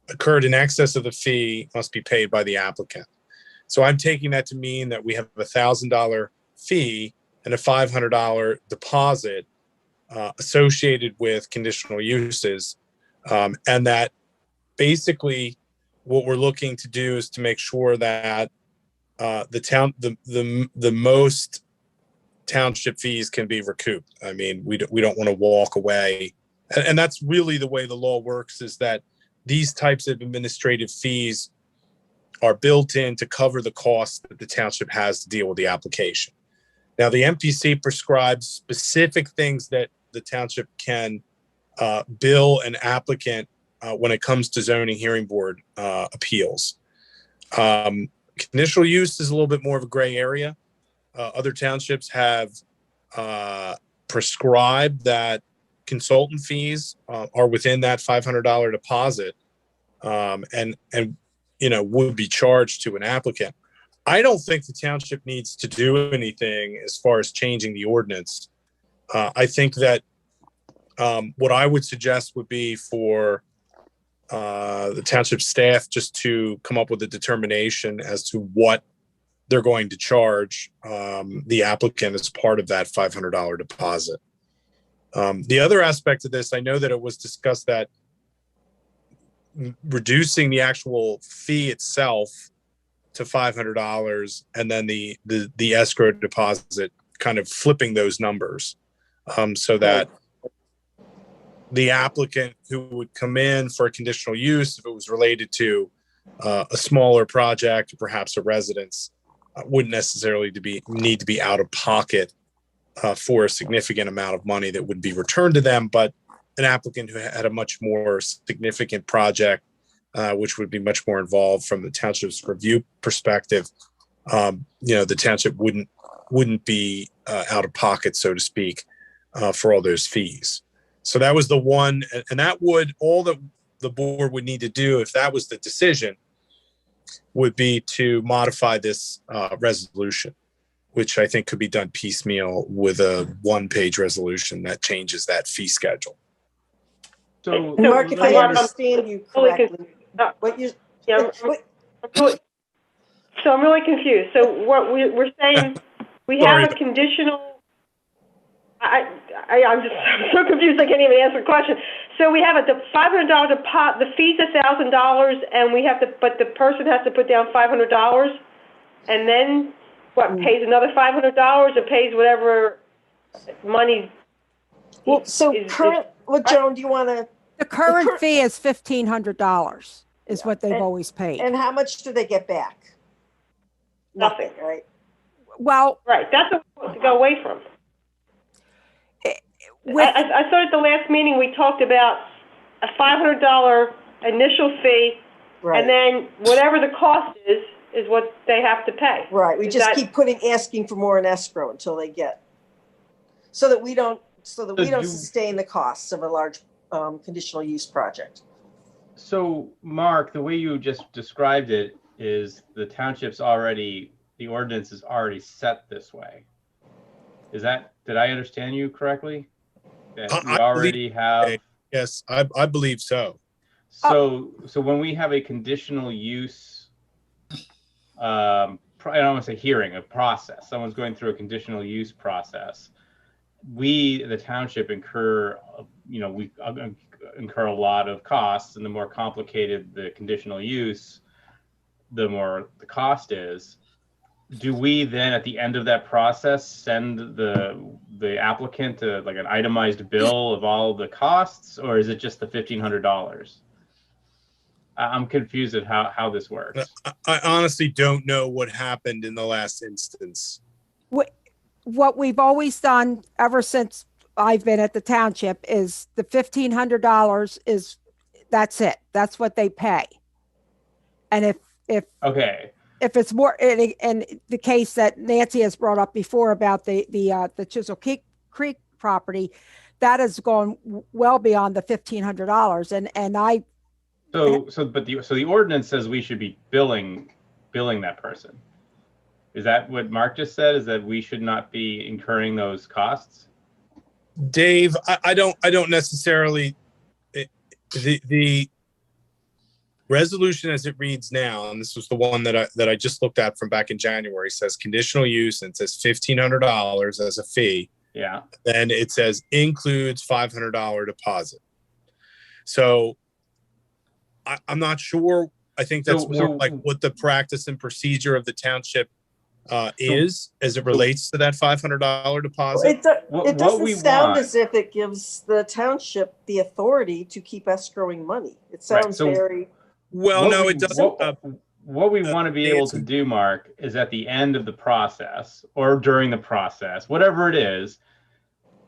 occurred in excess of the fee must be paid by the applicant. So I'm taking that to mean that we have a $1,000 fee and a $500 deposit associated with conditional uses. And that basically what we're looking to do is to make sure that the most township fees can be recouped. I mean, we don't want to walk away. And that's really the way the law works, is that these types of administrative fees are built in to cover the costs that the township has to deal with the application. Now, the MPC prescribes specific things that the township can bill an applicant when it comes to zoning hearing board appeals. Conditional use is a little bit more of a gray area. Other townships have prescribed that consultant fees are within that $500 deposit, and would be charged to an applicant. I don't think the township needs to do anything as far as changing the ordinance. I think that what I would suggest would be for the township staff just to come up with a determination as to what they're going to charge the applicant as part of that $500 deposit. The other aspect of this, I know that it was discussed that reducing the actual fee itself to $500 and then the escrow deposit, kind of flipping those numbers so that the applicant who would come in for a conditional use, if it was related to a smaller project, perhaps a residence, wouldn't necessarily need to be out of pocket for a significant amount of money that would be returned to them, but an applicant who had a much more significant project, which would be much more involved from the township's review perspective, the township wouldn't be out of pocket, so to speak, for all those fees. So that was the one, and that would, all that the board would need to do if that was the decision would be to modify this resolution, which I think could be done piecemeal with a one-page resolution that changes that fee schedule. So, Mark, if I understand you correctly, what you, Yeah, so I'm really confused. So what we're saying, we have a conditional. I'm so confused. I can't even answer the question. So we have the $500 deposit. The fee's $1,000, and we have to, but the person has to put down $500, and then pays another $500 or pays whatever money. well, so current, Joan, do you want to? The current fee is $1,500 is what they've always paid. And how much do they get back? Nothing, right? Well, right. That's what to go away from. I thought at the last meeting we talked about a $500 initial fee, and then whatever the cost is what they have to pay. Right. We just keep asking for more in escrow until they get, so that we don't sustain the costs of a large conditional use project. So, Mark, the way you just described it is the the ordinance is already set this way. Did I understand you correctly? That we already have. Yes, I believe so. So when we have a conditional use, I don't want to say hearing, a process, someone's going through a conditional use process, we, the township, incur a lot of costs, and the more complicated the conditional use, the more the cost is. Do we then, at the end of that process, send the applicant like an itemized bill of all the costs, or is it just the $1,500? I'm confused at how this works. I honestly don't know what happened in the last instance. What we've always done ever since I've been at the township is the $1,500 that's it. That's what they pay. And if it's more, in the case that Nancy has brought up before about the Chisel Creek property, that has gone well beyond the $1,500, and I. So the ordinance says we should be billing that person. Is that what Mark just said? Is that we should not be incurring those costs? Dave, I don't necessarily. The resolution as it reads now, and this was the one that I just looked at from back in January, says conditional use and says $1,500 as a fee. Yeah. Then it says includes $500 deposit. So I'm not sure I think that's So- more so- like what the practice and procedure of the township is as it relates to that $500 deposit. It doesn't sound as if it gives the township the authority to keep escrowing money. It sounds so- very. Well, What no, we- it doesn't. What we want to be able to do, Mark, is at the end of the process or during the process, whatever it is,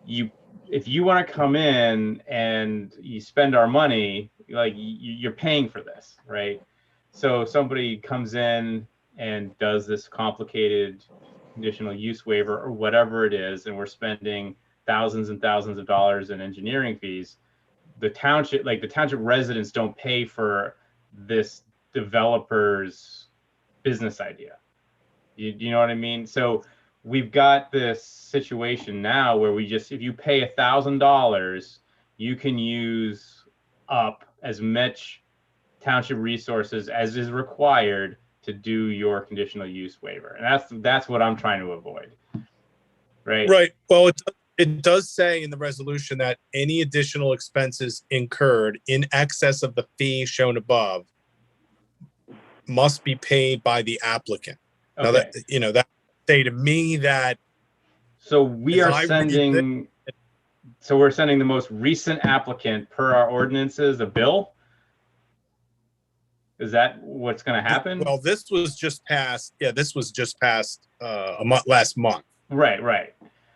if you want to come in and you spend our money, like you're paying for this, right? So somebody comes in and does this complicated conditional use waiver or whatever it is, and we're spending thousands and thousands of dollars in engineering fees. The township residents don't pay for this developer's business idea. You know what I mean? So we've got this situation now where if you pay $1,000, you can use up as much township resources as is required to do your conditional use waiver. And that's what I'm trying to avoid. Right. Right. Well, it does say in the resolution that any additional expenses incurred in excess of the fee shown above must be paid by the applicant. Now that, that say to me that. So we're sending the most recent applicant per our ordinances a bill. Is that what's going to happen? Well, this was just passed. Yeah, this was just passed last month. Right.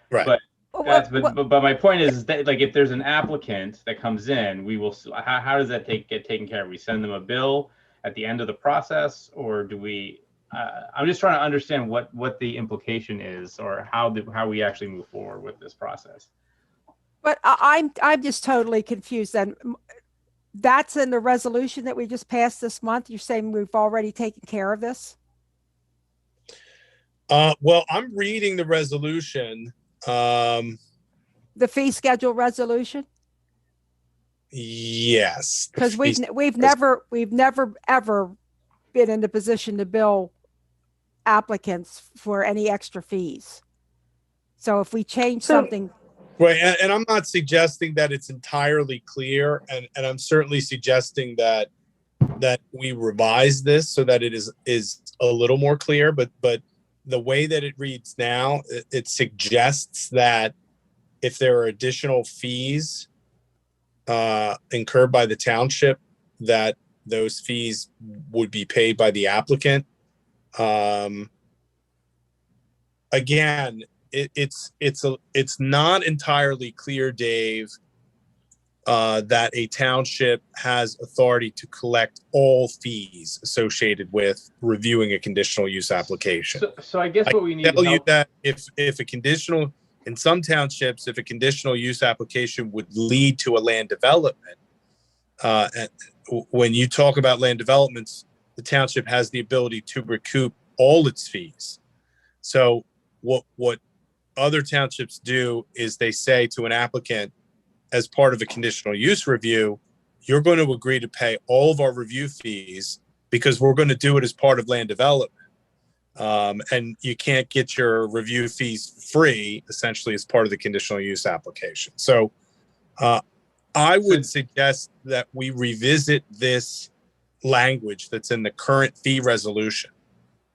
But my point is that, like, if there's an applicant that comes in, we will. How does that get taken care of? We send them a bill at the end of the process, or do we? I'm just trying to understand what the implication is, or how we actually move forward with this process. But I'm just totally confused. Then that's in the resolution that we just passed this month. You're saying we've already taken care of this? Well, I'm reading the resolution. The fee schedule resolution? Yes. Because we've never ever been in the position to bill applicants for any extra fees. So if we change something. Right, and I'm not suggesting that it's entirely clear, and I'm certainly suggesting that we revise this so that it is a little more clear, but the way that it reads now, it suggests that if there are additional fees incurred by the township, that those fees would be paid by the applicant. Again, it's not entirely clear, Dave, that a township has authority to collect all fees associated with reviewing a conditional use application. So I guess what we need to tell you help- that if a conditional, in some townships, if a conditional use application would lead to a land development, and when you talk about land developments, the township has the ability to recoup all its fees. So what other townships do is they say to an applicant, as part of a conditional use review, you're going to agree to pay all of our review fees because we're going to do it as part of land development. And you can't get your review fees free, essentially, as part of the conditional use application. So I would suggest that we revisit this language that's in the current fee resolution.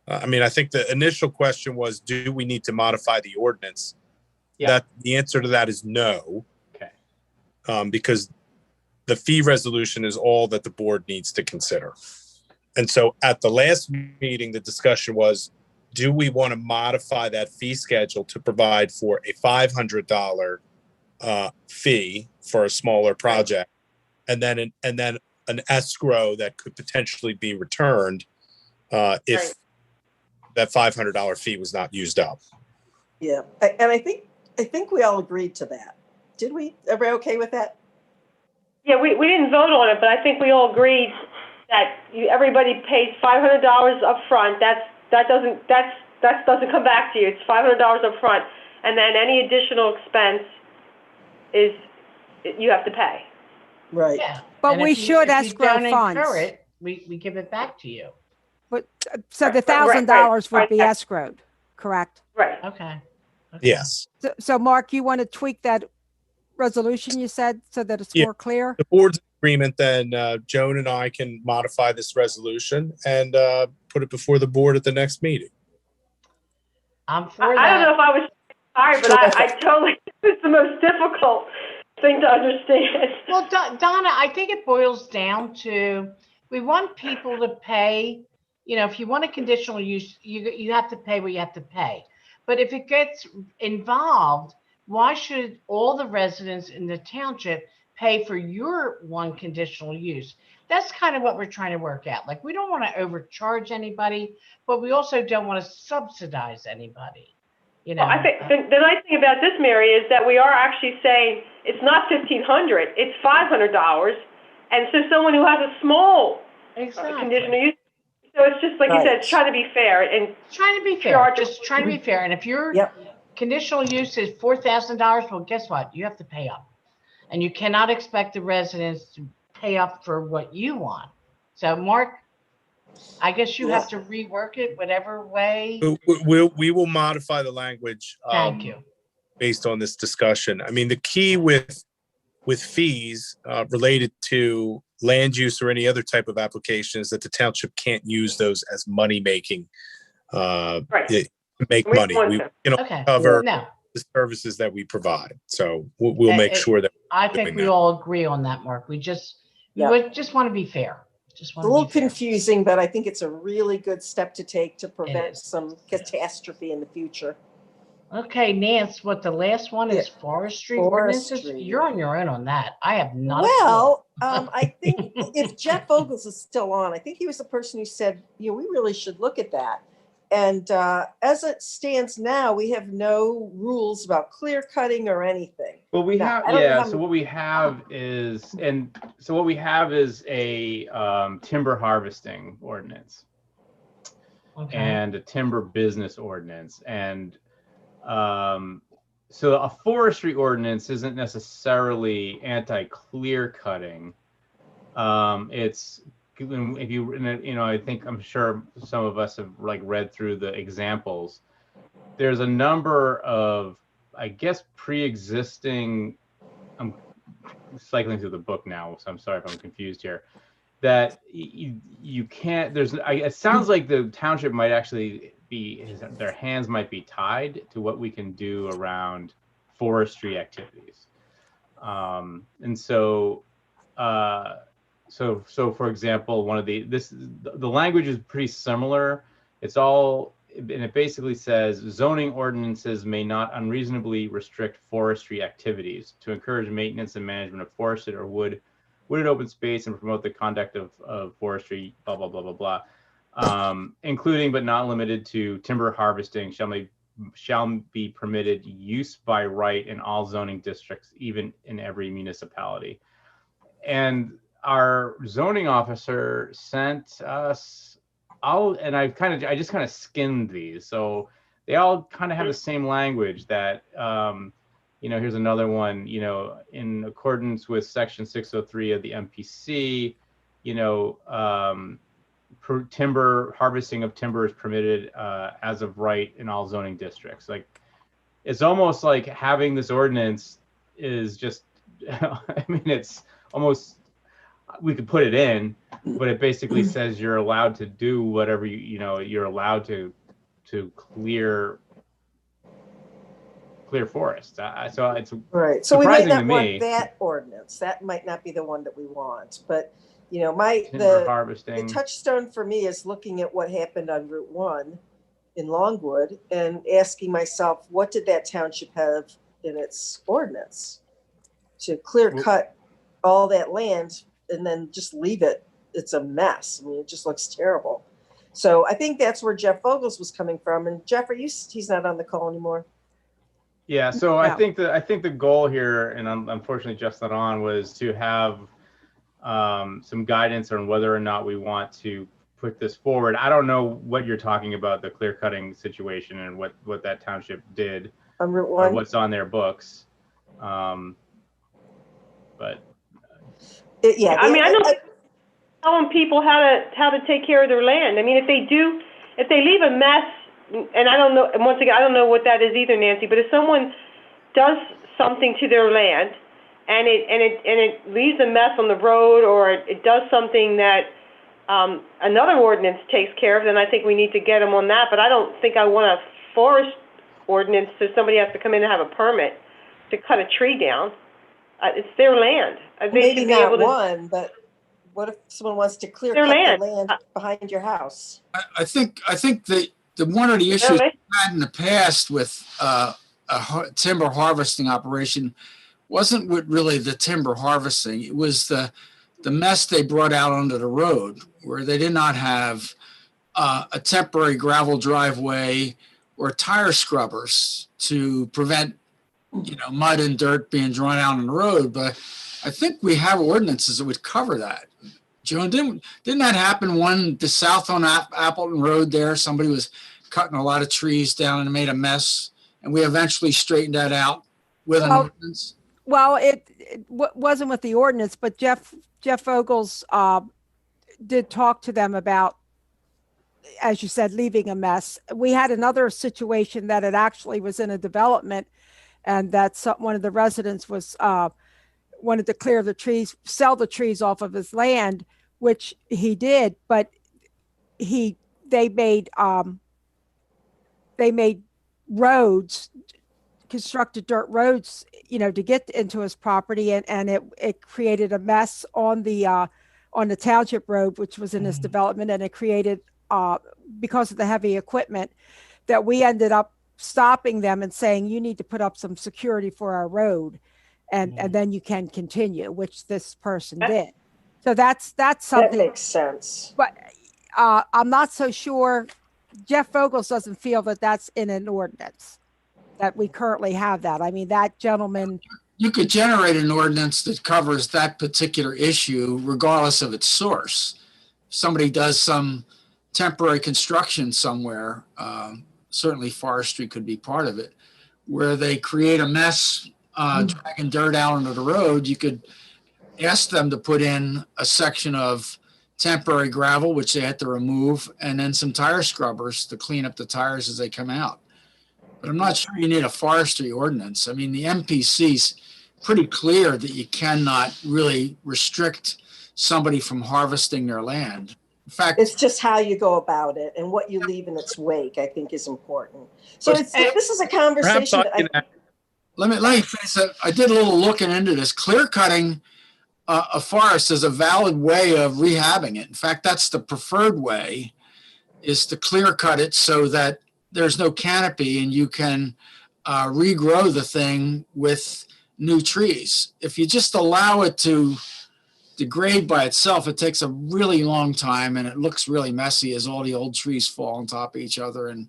I mean, I think the initial question was, do we need to modify the ordinance? Yeah. That the answer to that is no. Okay. Because the fee resolution is all that the board needs to consider. And so at the last meeting, the discussion was, do we want to modify that fee schedule to provide for a $500 fee for a smaller project, and then an escrow that could potentially be returned if that $500 fee was not used up? Yeah, and I think we all agreed to that. Did we? Everybody okay with that? Yeah, we didn't vote on it, but I think we all agreed that everybody pays $500 up front. That doesn't come back to you. It's $500 up front, and then any additional expense you have to pay. Right. Yeah. But And we if you- should if you escrow don't incur funds. it, we give it back to you. But so the Right, $1,000 would right, be right. escrowed, correct? Right. Okay. Yes. So Mark, you want to tweak that resolution you said so that it's Yeah. more clear? The board's agreement, then Joan and I can modify this resolution and put it before the board at the next meeting. I'm for I don't know that. if I was sorry, but I totally, it's the most difficult thing to understand. Well, Donna, I think it boils down to, we want people to pay, if you want a conditional use, you have to pay what you have to pay. But if it gets involved, why should all the residents in the township pay for your one conditional use? That's kind of what we're trying to work out. Like, we don't want to overcharge anybody, but we also don't want to subsidize anybody. Well, I think the nice thing about this, Mary, is that we are actually saying it's not $1,500, it's $500. And so someone who has a small conditional use, so it's just like you said, it's trying to be fair and trying to be fair. Just trying to be fair. And if your conditional use is $4,000, well, guess what? You have to pay up, and you cannot expect the residents to pay up for what you want. So, Mark, I guess you have to rework it whatever way. We will modify the language. Thank you. Based on this discussion. I mean, the key with fees related to land use or any other type of application is that the township can't use those as money making. Make money. We can cover the services that we provide. So we'll make sure that. I think we all agree on that, Mark. We just want to be fair. It's a little confusing, but I think it's a really good step to take to prevent some catastrophe in the future. Okay, Nance, what the last one is Forestry Ordinances? You're on your own on that. I have not. Well, I think if Jeff Vogels is still on, I think he was the person who said, we really should look at that. And as it stands now, we have no rules about clear cutting or anything. Well, we have, so what we have is, a timber harvesting ordinance and a timber business ordinance. And so a forestry ordinance isn't necessarily anti-clear cutting. It's, if you, I'm sure some of us have read through the examples. There's a number of, I guess, pre-existing, I'm cycling through the book now, so I'm sorry if I'm confused here, that you can't, it sounds like the township might actually their hands might be tied to what we can do around forestry activities. And so, so for example, the language is pretty similar. It's all, and it basically says zoning ordinances may not unreasonably restrict forestry activities to encourage maintenance and management of forested or wooded open space and promote the conduct of forestry, blah, blah, blah, blah, blah. Including but not limited to timber harvesting shall be permitted use by right in all zoning districts, even in every municipality. And our zoning officer sent us and I just kind of skimmed these. So they all kind of have the same language that, here's another one, in accordance with section 603 of the MPC, timber harvesting of timber is permitted as of right in all zoning districts. Like, it's almost like having this ordinance is just, it's almost, we could put it in, but it basically says you're allowed to do whatever you're allowed to clear forest. So it's right. So we might not want that ordinance. That might not be the one that we want, but harvesting. The touchstone for me is looking at what happened on Route 1 in Longwood and asking myself, what did that township have in its ordinance to clear cut all that land and then just leave it? It's a mess. I mean, it just looks terrible. So I think that's where Jeff Vogels was coming from. And Jeff, he's not on the call anymore. Yeah. So I think the goal here, and unfortunately Jeff's not on, was to have some guidance on whether or not we want to put this forward. I don't know what you're talking about, the clear cutting situation and what that township did on Route 1, or what's on their books. But I mean, I know telling people how to take care of their land. I mean, if they leave a mess, and I don't know, once again, I don't know what that is either, Nancy, but if someone does something to their land and it leaves a mess on the road, or it does something that another ordinance takes care of, then I think we need to get them on that. But I don't think I want a forest ordinance so somebody has to come in and have a permit to cut a tree down. It's their land. They Maybe should be not able to. one, but what if someone wants to clear Their cut land. the land behind your house? I think the one of the issues Really? we had in the past with timber harvesting operation wasn't with really the timber harvesting. It was the mess they brought out onto the road, where they did not have a temporary gravel driveway or tire scrubbers to prevent, mud and dirt being drawn out on the road. But I think we have ordinances that would cover that. Joan, didn't that happen the south on Appleton Road there? Somebody was cutting a lot of trees down and made a mess, and we eventually straightened that out with an ordinance. Well, it wasn't with the ordinance, but Jeff Vogels did talk to them about, as you said, leaving a mess. We had another situation that it actually was in a development, and that one of the residents was wanted to clear the trees, sell the trees off of his land, which he did, but they made roads, constructed dirt roads, to get into his property, and it created a mess on the Township Road, which was in his development, and it created because of the heavy equipment, that we ended up stopping them and saying, you need to put up some security for our road, and then you can continue, which this person did. So that's something that makes sense. But I'm not so sure. Jeff Vogels doesn't feel that that's in an ordinance, that we currently have that. I mean, that gentleman. You could generate an ordinance that covers that particular issue regardless of its source. If somebody does some temporary construction somewhere, certainly forestry could be part of it, where they create a mess, dragging dirt out onto the road. You could ask them to put in a section of temporary gravel, which they had to remove, and then some tire scrubbers to clean up the tires as they come out. But I'm not sure you need a forestry ordinance. I mean, the MPC's pretty clear that you cannot really restrict somebody from harvesting their land. In fact, it's just how you go about it and what you leave in its wake, I think, is important. So this is a conversation. Let me finish that. I did a little looking into this. Clear cutting a forest is a valid way of rehabbing it. In fact, that's the preferred way, is to clear cut it so that there's no canopy and you can regrow the thing with new trees. If you just allow it to degrade by itself, it takes a really long time and it looks really messy as all the old trees fall on top of each other and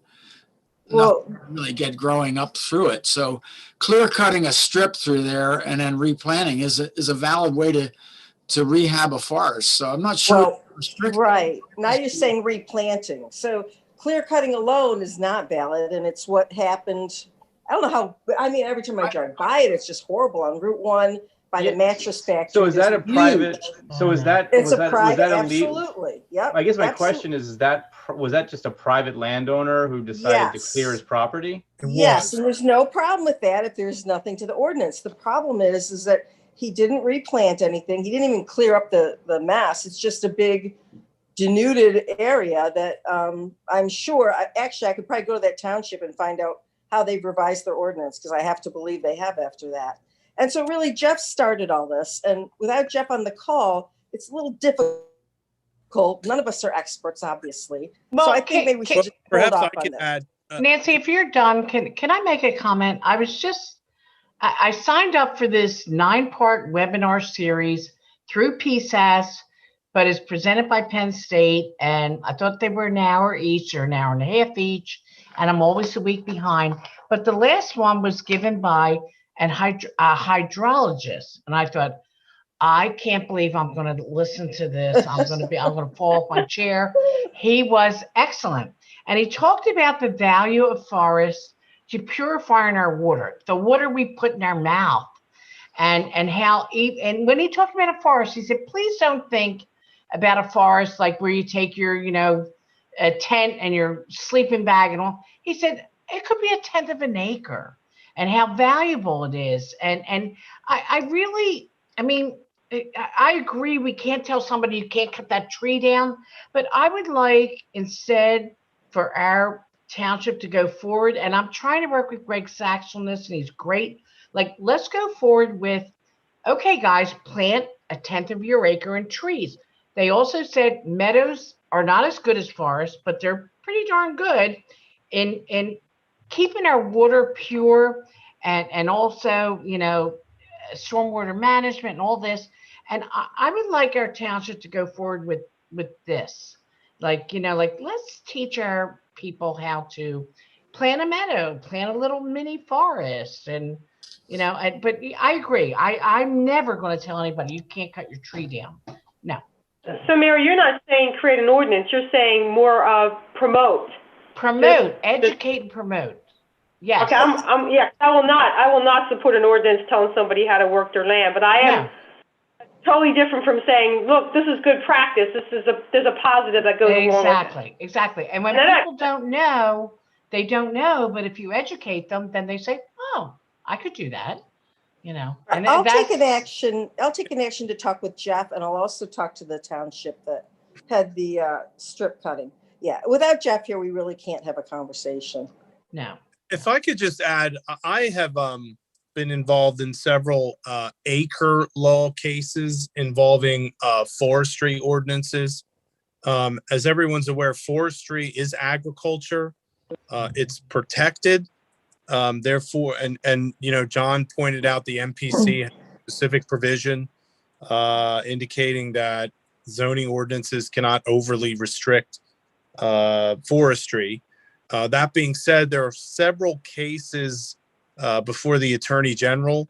nothing really get growing up through it. So clear cutting a strip through there and then replanting is a valid way to rehab a forest. So I'm not sure. Right. Now you're saying replanting. So clear cutting alone is not valid, and it's what happened. I don't know how, I mean, every time I drive by it, it's just horrible on Route 1 by the mattress factory. So is that a private, so is that, It's was a that, private, was that absolutely. Yep. I guess my absolutely. question is that, was that just a private landowner who decided to clear his property? Yes, and there's no problem with that if there's nothing to the ordinance. The problem is that he didn't replant anything. He didn't even clear up the mess. It's just a big denuded area that I'm sure, actually I could probably go to that township and find out how they've revised their ordinance, because I have to believe they have after that. And so really Jeff started all this, and without Jeff on the call, it's a little difficult. None of us are experts, obviously. Well, so I think maybe we should just hold off on that. Nancy, if you're done, can I make a comment? I signed up for this 9-part webinar series through PSAS, but it's presented by Penn State, and I thought they were an hour each or an hour and a half each, and I'm always a week behind. But the last one was given by a hydrologist, and I thought, I can't believe I'm going to listen to this. I'm going to fall off my chair. He was excellent. And he talked about the value of forests to purifying our water, the water we put in our mouth, and how, and when he talked about a forest, he said, please don't think about a forest like where you take your, a tent and your sleeping bag and all. He said, it could be 1/10 of an acre. and how valuable it is. And I really, I mean, I agree, we can't tell somebody you can't cut that tree down, but I would like instead for our township to go forward, and I'm trying to work with Greg Sachs on this, and he's great. Like, let's go forward with, okay, guys, plant a 1/10 of your acre in trees. They also said meadows are not as good as forests, but they're pretty darn good in keeping our water pure and also, you know, stormwater management and all this. And I would like our township to go forward with this. Like, you know, like, let's teach our people how to plant a meadow, plant a little mini forest. And, you know, but I agree. I'm never going to tell anybody you can't cut your tree down. No. So Mary, you're not saying create an ordinance, you're saying more of promote. Promote, educate and promote. Yes. Okay, yeah, I will not support an ordinance telling somebody how to work their land, but I am totally different from saying, look, this is good practice. There's a positive that goes along with it. Exactly. And when people don't know, they don't know, but if you educate them, then they say, oh, I could do that. You know, and I'll take an action to talk with Jeff, and I'll also talk to the township that had the strip cutting. Yeah, without Jeff here, we really can't have a conversation. No. If I could just add, I have been involved in several acre law cases involving forestry ordinances. As everyone's aware, forestry is agriculture. It's protected. Therefore, and you know, John pointed out the MPC has a specific provision indicating that zoning ordinances cannot overly restrict forestry. That being said, there are several cases before the Attorney General,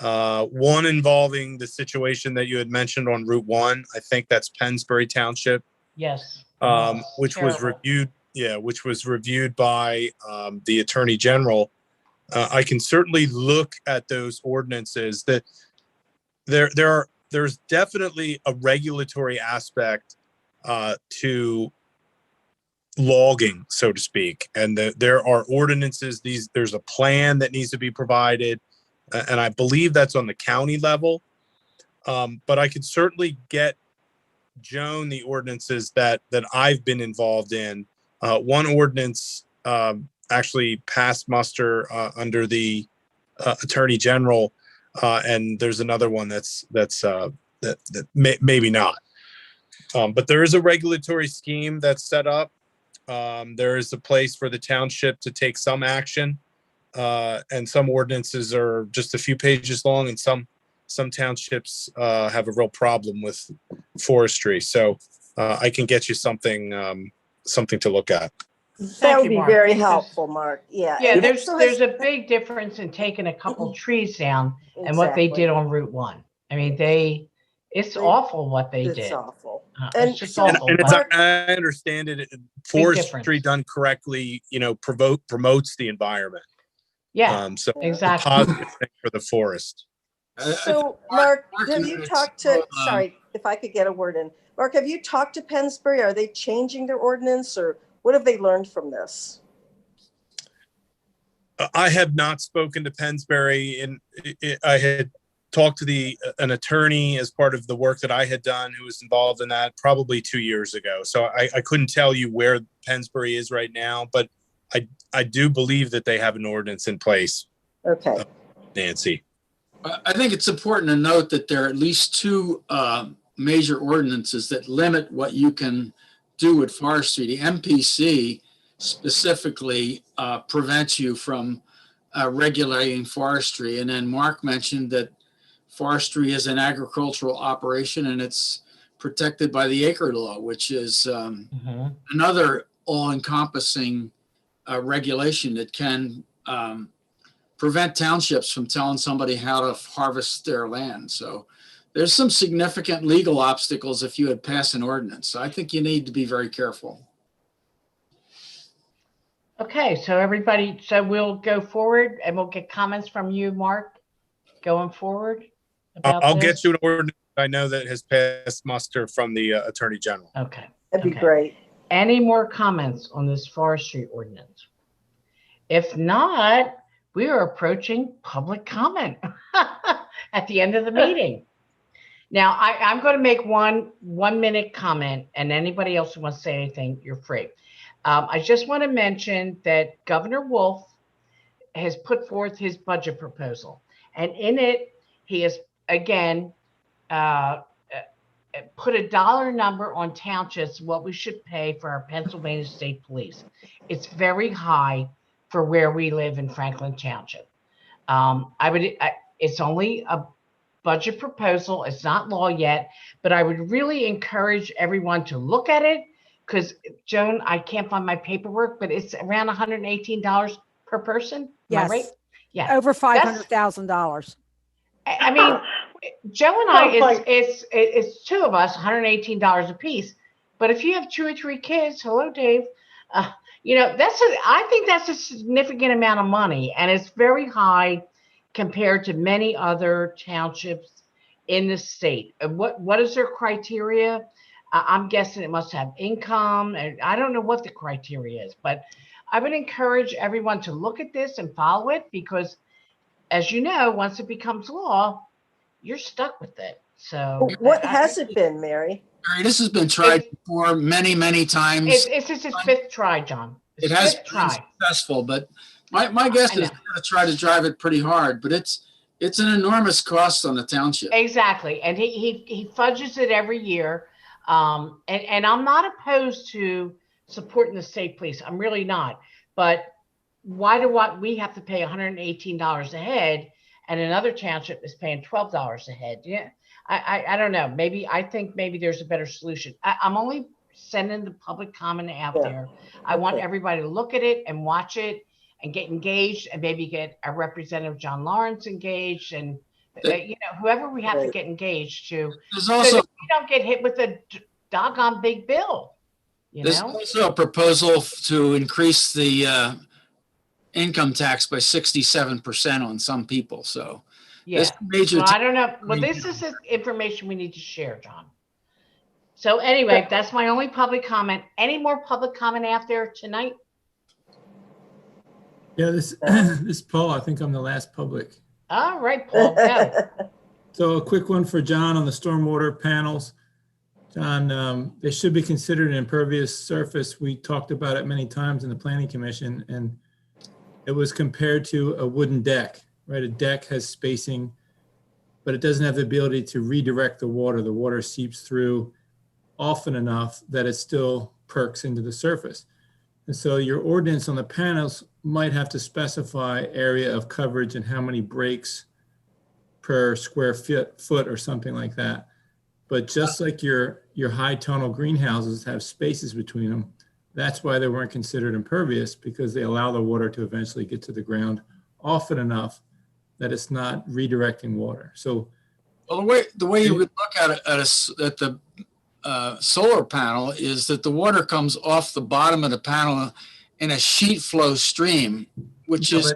one involving the situation that you had mentioned on Route 1. I think that's Pennsbury Township. Yes. Which was reviewed. Yeah, which was reviewed by the Attorney General. I can certainly look at those ordinances. That there's definitely a regulatory aspect to logging, so to speak, and there are ordinances. There's a plan that needs to be provided, and I believe that's on the county level. But I could certainly get Joan the ordinances that I've been involved in. One ordinance actually passed muster under the Attorney General, and there's another one that maybe not. But there is a regulatory scheme that's set up. There is a place for the township to take some action, and some ordinances are just a few pages long, and some townships have a real problem with forestry. So I can get you something to look at. That would be very helpful, Mark. Yeah. Yeah, And there's a big difference in taking a couple trees down and what they did on Route 1. I mean, it's awful what they did. It's awful. It's just awful. And I understand it. Forestry done correctly, you know, promotes the environment. Yeah, so exactly. A positive thing for the forest. So, Mark, have you talked to, sorry, if I could get a word in. Mark, have you talked to Pennsbury? Are they changing their ordinance, or what have they learned from this? I have not spoken to Pennsbury, and I had talked to an attorney as part of the work that I had done who was involved in that probably 2 years ago. So I couldn't tell you where Pennsbury is right now, but I do believe that they have an ordinance in place. Okay. Nancy. I think it's important to note that there are at least two major ordinances that limit what you can do with forestry. The MPC specifically prevents you from regulating forestry. And then Mark mentioned that forestry is an agricultural operation and it's protected by the acre law, which is another all-encompassing regulation that can prevent townships from telling somebody how to harvest their land. So there's some significant legal obstacles if you had passed an ordinance. So I think you need to be very careful. Okay, so everybody, so we'll go forward and we'll get comments from you, Mark, going forward. I'll get you an ordinance I know that has passed muster from the Attorney General. Okay. That'd be great. Any more comments on this forestry ordinance? If not, we are approaching public comment at the end of the meeting. Now, I'm going to make one minute comment, and anybody else who wants to say anything, you're free. I just want to mention that Governor Wolf has put forth his budget proposal, and in it, he has again put a dollar number on townships, what we should pay for our Pennsylvania State Police. It's very high for where we live in Franklin Township. It's only a budget proposal. It's not law yet, but I would really encourage everyone to look at it because, Joan, I can't find my paperwork, but it's around $118 per person. Yes. Am I right? Yeah. Over $500,000. I mean, Joe and I, it's two of us, $118 a piece. But if you have 2 or 3 kids, hello, Dave. I think that's a significant amount of money, and it's very high compared to many other townships in the state. What is their criteria? I'm guessing it must have income, and I don't know what the criteria is, but I would encourage everyone to look at this and follow it because, as you know, once it becomes law, you're stuck with it. So what has it been, Mary? Mary, this has been tried before many, many times. It's his 5th try, John. It has been successful, but my guess is going to try to drive it pretty hard, but it's an enormous cost on the township. Exactly, and he fudges it every year. And I'm not opposed to supporting the state police. I'm really not. But why do we have to pay $118 a head, and another township is paying $12 a head? Yeah, I don't know. I think maybe there's a better solution. I'm only sending the public comment out there. I want everybody to look at it and watch it and get engaged, and maybe get a Representative John Lawrence engaged, and whoever we have to get engaged to, so that we don't get hit with a doggone big bill. There's also a proposal to increase the income tax by 67% on some people. So yeah, I don't know. Well, this is the information we need to share, John. So anyway, that's my only public comment. Any more public comment out there tonight? Yeah, this Paul, I think I'm the last public. All right, Paul, go. So a quick one for John on the stormwater panels. John, they should be considered an impervious surface. We talked about it many times in the Planning Commission, and it was compared to a wooden deck, right? A deck has spacing, but it doesn't have the ability to redirect the water. The water seeps through often enough that it still perks into the surface. And so your ordinance on the panels might have to specify area of coverage and how many breaks per square foot or something like that. But just like your high tonal greenhouses have spaces between them, that's why they weren't considered impervious, because they allow the water to eventually get to the ground often enough that it's not redirecting water. So, well, the way you would look at it at the solar panel is that the water comes off the bottom of the panel in a sheet flow stream, which is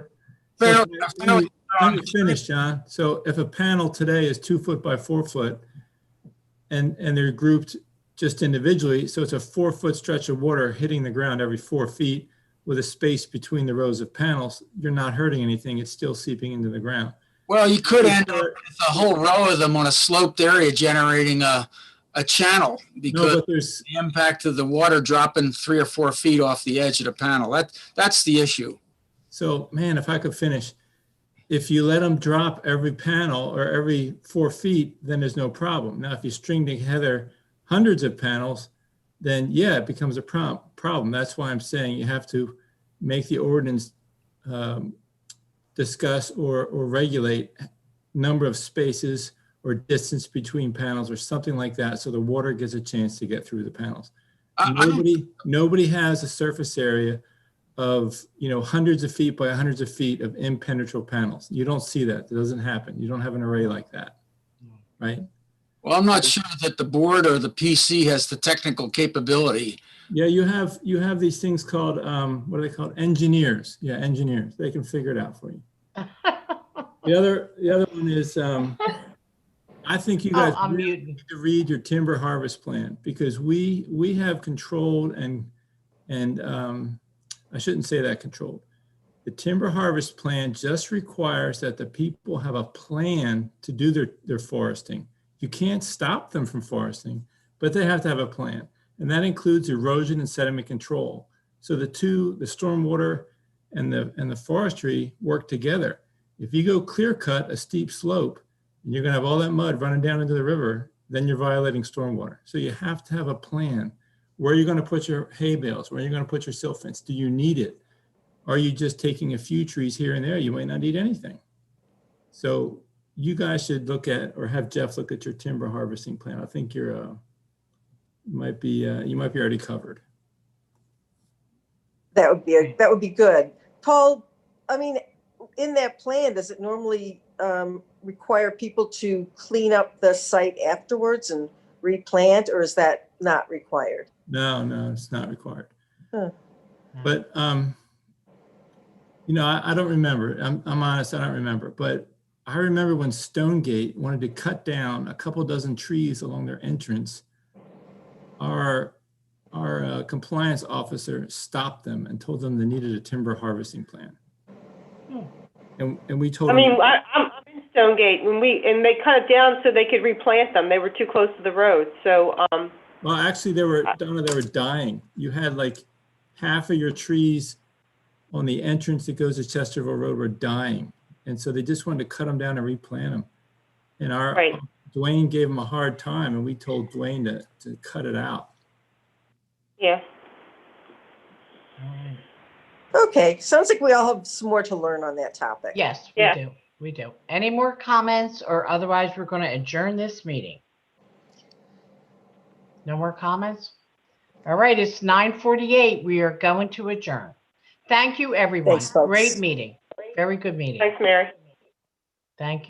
fairly. Let me finish, John. So if a panel today is 2 foot by 4 foot, and they're grouped just individually, so it's a 4 foot stretch of water hitting the ground every 4 feet with a space between the rows of panels, you're not hurting anything. It's still seeping into the ground. Well, you could end up with a whole row of them on a sloped area generating a channel because the impact of the water dropping 3 or 4 feet off the edge of the panel. That's the issue. So, man, if I could finish. If you let them drop every panel or every 4 feet, then there's no problem. Now, if you string together hundreds of panels, then yeah, it becomes a problem. That's why I'm saying you have to make the ordinance discuss or regulate number of spaces or distance between panels or something like that, so the water gets a chance to get through the panels. Nobody has a surface area of hundreds of feet by hundreds of feet of impenetrable panels. You don't see that. It doesn't happen. You don't have an array like that, right? Well, I'm not sure that the board or the PC has the technical capability. Yeah, you have these things called what are they called? Engineers. Yeah, engineers. They can figure it out for you. The other one is I think you guys really need to read your timber harvest plan, because we have controlled and I shouldn't say that controlled. The timber harvest plan just requires that the people have a plan to do their foresting. You can't stop them from foresting, but they have to have a plan. And that includes erosion and sediment control. So the stormwater and the forestry work together. If you go clear cut a steep slope and you're gonna have all that mud running down into the river, then you're violating stormwater. So you have to have a plan. Where are you gonna put your hay bales? Where are you gonna put your silt fence? Do you need it? Are you just taking a few trees here and there? You might not need anything. So you guys should look at, or have Jeff look at your timber harvesting plan. I think you might be already covered. That would be good. Paul, I mean, in that plan, does it normally require people to clean up the site afterwards and replant, or is that not required? No, it's not required. Huh. But I don't remember. I'm honest, I don't remember. But I remember when Stonegate wanted to cut down a couple dozen trees along their entrance. Our compliance officer stopped them and told them they needed a timber harvesting plan. And we told them. I'm in Stonegate and they cut it down so they could replant them. They were too close to the road. So. Well, actually, they were dying. You had like half of your trees on the entrance that goes to Chesterville Road were dying. And so they just wanted to cut them down and replant them. And Dwayne gave them a hard time, and we told Dwayne to cut it out. Yeah. Okay, sounds like we all have some more to learn on that topic. Yes, we do. Any more comments, or otherwise we're going to adjourn this meeting? No more comments? All right, it's 9:48. We are going to adjourn. Thank you, everyone. Thanks, folks. Great meeting. Very good meeting. Thanks, Mary. Thank you.